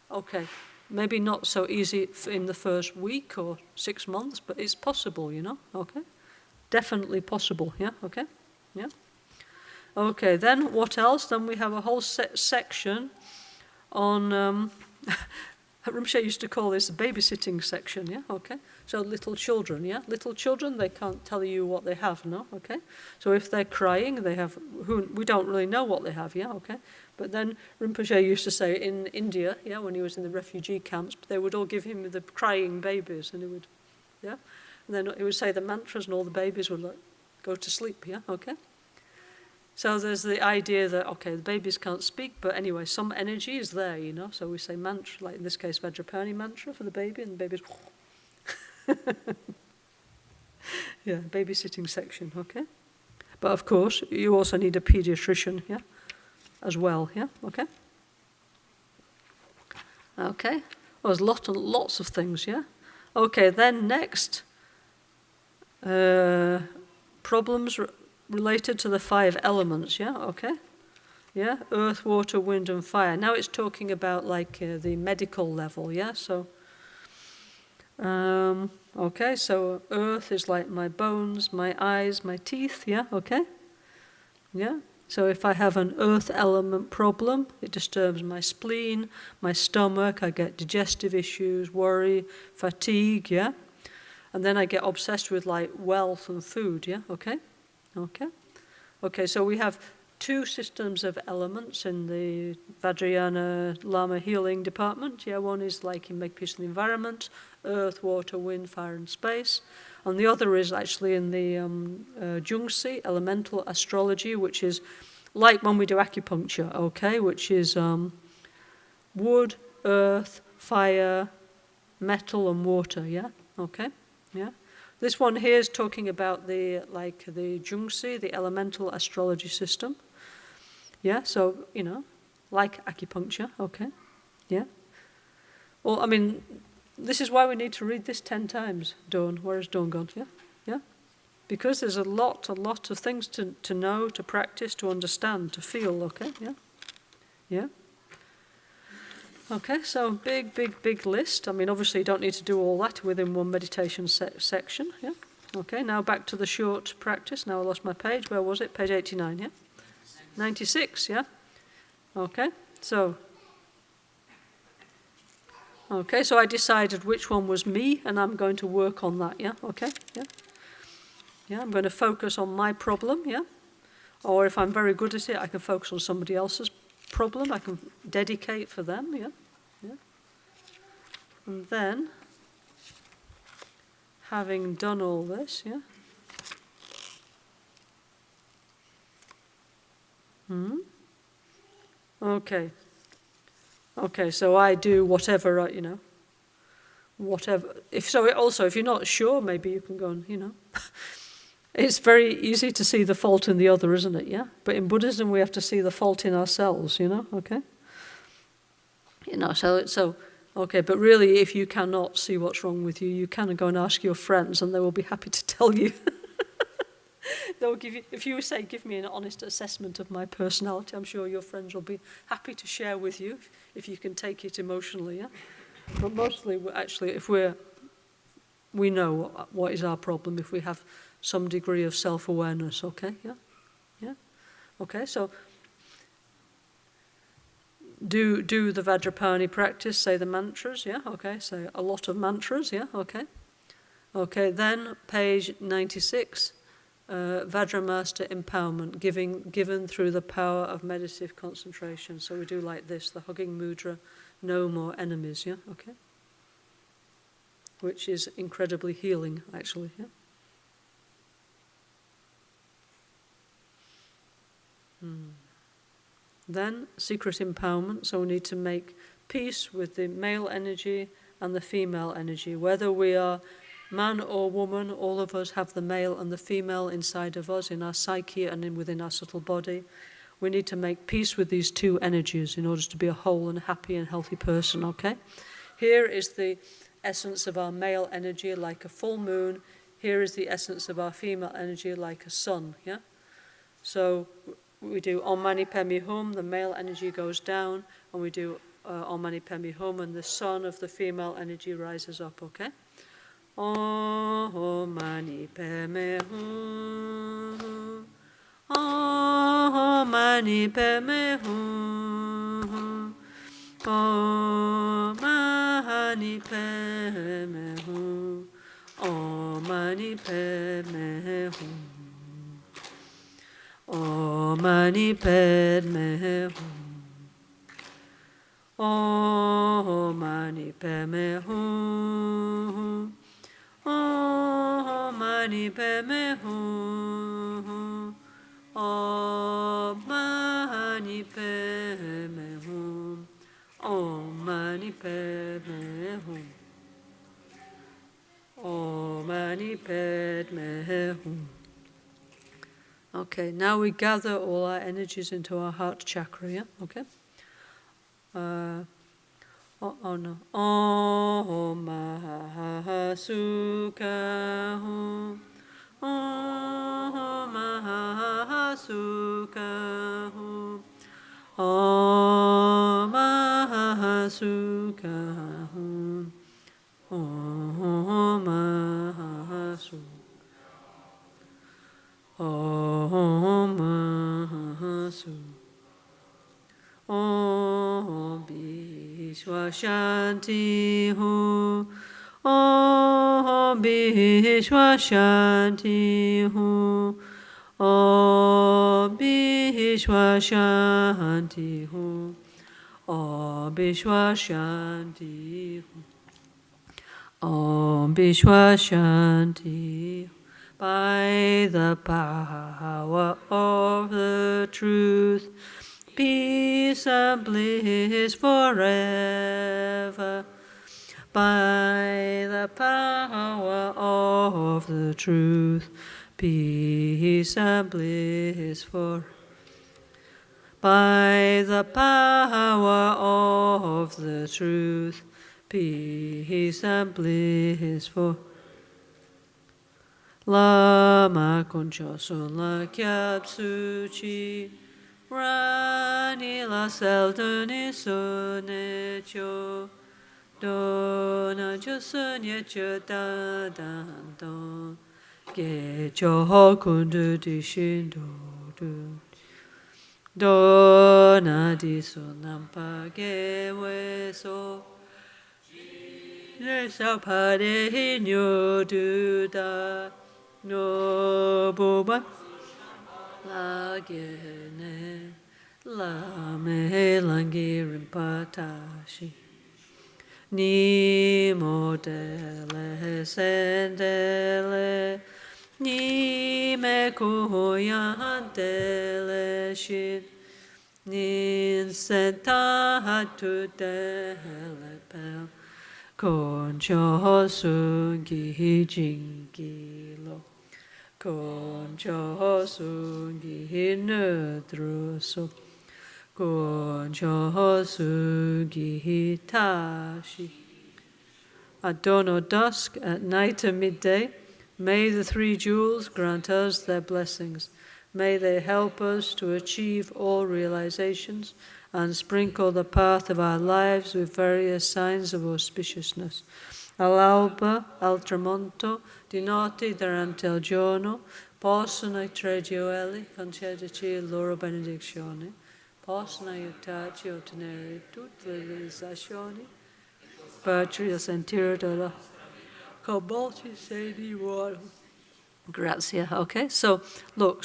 S1: okay. Maybe not so easy in the first week or 6 months, but it's possible, you know, okay? Definitely possible, yeah, okay, yeah. Okay, then what else? Then we have a whole section on, Rinpoche used to call this the babysitting section, yeah, okay? So little children, yeah? Little children, they can't tell you what they have, no, okay? So if they're crying, they have, we don't really know what they have, yeah, okay? But then Rinpoche used to say in India, yeah, when he was in the refugee camps, they would all give him the crying babies, and he would, yeah? And then he would say the mantras, and all the babies would like, go to sleep, yeah, okay? So there's the idea that, okay, the babies can't speak, but anyway, some energy is there, you know. So we say mantra, like in this case, Vajrapani mantra for the baby, and the baby's... yeah, babysitting section, okay. But of course, you also need a pediatrician, yeah, as well, yeah, okay. Okay, well, there's lots of things, yeah. Okay, then next, problems related to the 5 elements, yeah, okay? Yeah, earth, water, wind, and fire. Now it's talking about like the medical level, yeah? So, okay, so earth is like my bones, my eyes, my teeth, yeah, okay? Yeah, so if I have an earth element problem, it disturbs my spleen, my stomach, I get digestive issues, worry, fatigue, yeah? And then I get obsessed with like wealth and food, yeah, okay? Okay. Okay, so we have 2 systems of elements in the Vajrayana Lama healing department. Yeah, one is like in Make Peace in the Environment, earth, water, wind, fire, and space. And the other is actually in the Jungsi, elemental astrology, which is like when we do acupuncture, okay, which is wood, earth, fire, metal, and water, yeah, okay, yeah. This one here is talking about the Jungsi, the elemental astrology system. Yeah, so, you know, like acupuncture, okay, yeah. Well, I mean, this is why we need to read this 10 times, Dawn. Where is Dawn gone? Yeah, yeah. Because there's a lot of things to know, to practice, to understand, to feel, okay, yeah, yeah. Okay, so big list. I mean, obviously you don't need to do all that within one meditation section, yeah? Okay, now back to the short practice. Now I lost my page. Where was it? Page 89, yeah? 96, yeah? Okay, so I decided which one was me, and I'm going to work on that, yeah? Okay, yeah? Yeah, I'm going to focus on my problem, yeah? Or if I'm very good at it, I can focus on somebody else's problem. I can dedicate for them, yeah, yeah. And then, having done all this, yeah. Okay. Okay, so I do whatever, you know, whatever. If you're not sure, maybe you can go and, you know. It's very easy to see the fault in the other, isn't it, yeah? But in Buddhism, we have to see the fault in ourselves, you know, okay? You know, so okay, but really, if you cannot see what's wrong with you, you can go and ask your friends, and they will be happy to tell you. They'll give you, if you say, give me an honest assessment of my personality, I'm sure your friends will be happy to share with you, if you can take it emotionally, yeah? But mostly, actually, if we know what is our problem, if we have some degree of self-awareness, okay, yeah, yeah, okay, so do the Vajrapani practice, say the mantras, yeah, okay, say a lot of mantras, yeah, okay, okay, then page 96, Vajramaster empowerment, given through the power of meditative concentration, so we do like this, the hugging mudra, no more enemies, yeah, okay, which is incredibly healing, actually, yeah. Then, secret empowerment, so we need to make peace with the male energy and the female energy. Whether we are man or woman, all of us have the male and the female inside of us, in our psyche and within our subtle body. we need to make peace with these two energies in order to be a whole and happy and healthy person, okay? Here is the essence of our male energy like a full moon. Here is the essence of our female energy like a sun, yeah? So we do Om Mani Padme Hum, the male energy goes down, and we do Om Mani Padme Hum, and the sun of the female energy rises up, okay? Om Mani Padme Hum, Om Mani Padme Hum, Om Mani Padme Hum, Om Mani Padme Hum, Om Mani Padme Hum, Om Mani Padme Hum, Om Mani Padme Hum, Om Mani Padme Hum, Om Mani Padme Hum, Om Mani Padme Hum. Okay, now we gather all our energies into our heart chakra, yeah? Okay? No. Om Mahasukha Hum, Om Mahasukha Hum, Om Mahasukha Hum, Om Mahasukha. Om Mahasu, Om Vishwa Shanti Hu, Om Vishwa Shanti Hu, Om Vishwa Shanti Hu, Om Vishwa Shanti Hu, Om Vishwa Shanti Hu. By the power of the truth, peace and bliss forever. By the power of the truth, peace and bliss forever. By the power of the truth, peace and bliss forever. Lama Conchoson la Kyab Suchi, Rani la Seldoni Sonecho, Dona Josunyecho da Danton, Gecho Hokundu Dishindo, Dona di Sonampa Geweso. Yesa Pade Hinyo Duda. No boba la gene la me langirin patashi ni modele sendele ni me kuhoyantele shin ni senta hatu dele pel concho sungi jingilo Concho sungi nedruso, concho sungi tashi. At dawn or dusk, at night and midday, may the three jewels grant us their blessings. May they help us to achieve all realizations and sprinkle the path of our lives with various signs of auspiciousness. All'alba, al tramonto, di notte durante il giorno, possono i tre gioielli concederci le loro benedizioni, possono aiutarci a ottenere tutte le realizzazioni, farci sentire dalla con molti segni buoni. Grazie. Okay, so look,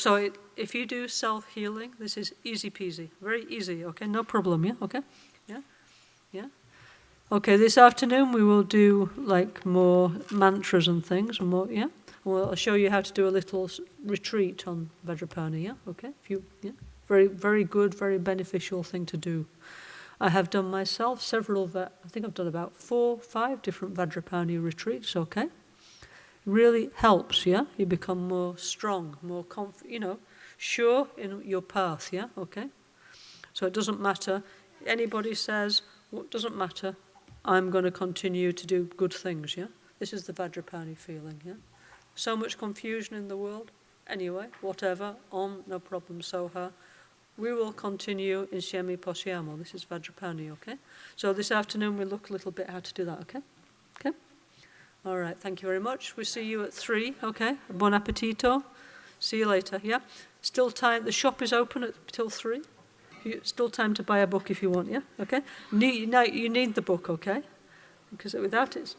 S1: if you do self-healing, this is easy peasy, very easy, okay, no problem, yeah, okay, yeah. Okay, this afternoon we will do like more mantras and things, and more, yeah. I'll show you how to do a little retreat on Vajrapani, yeah. Okay, very, very good, very beneficial thing to do. I have done myself several. I think I've done about 4, 5 different Vajrapani retreats. Okay, really helps. Yeah, you become more strong, more confident. sure in your path, yeah? Okay? So it doesn't matter. Anybody says, what doesn't matter, I'm going to continue to do good things, yeah? This is the Vajrapani feeling, yeah? So much confusion in the world. Anyway, whatever, no problem, soha. We will continue in Shemi Poshyamo. This is Vajrapani, okay? So this afternoon we'll look a little bit how to do that, okay? Okay? All right, thank you very much. We'll see you at 3, okay? Buon appetito. See you later, yeah? Still time, the shop is open till 3. Still time to buy a book if you want, yeah? Okay? You need the book, okay? Because without it,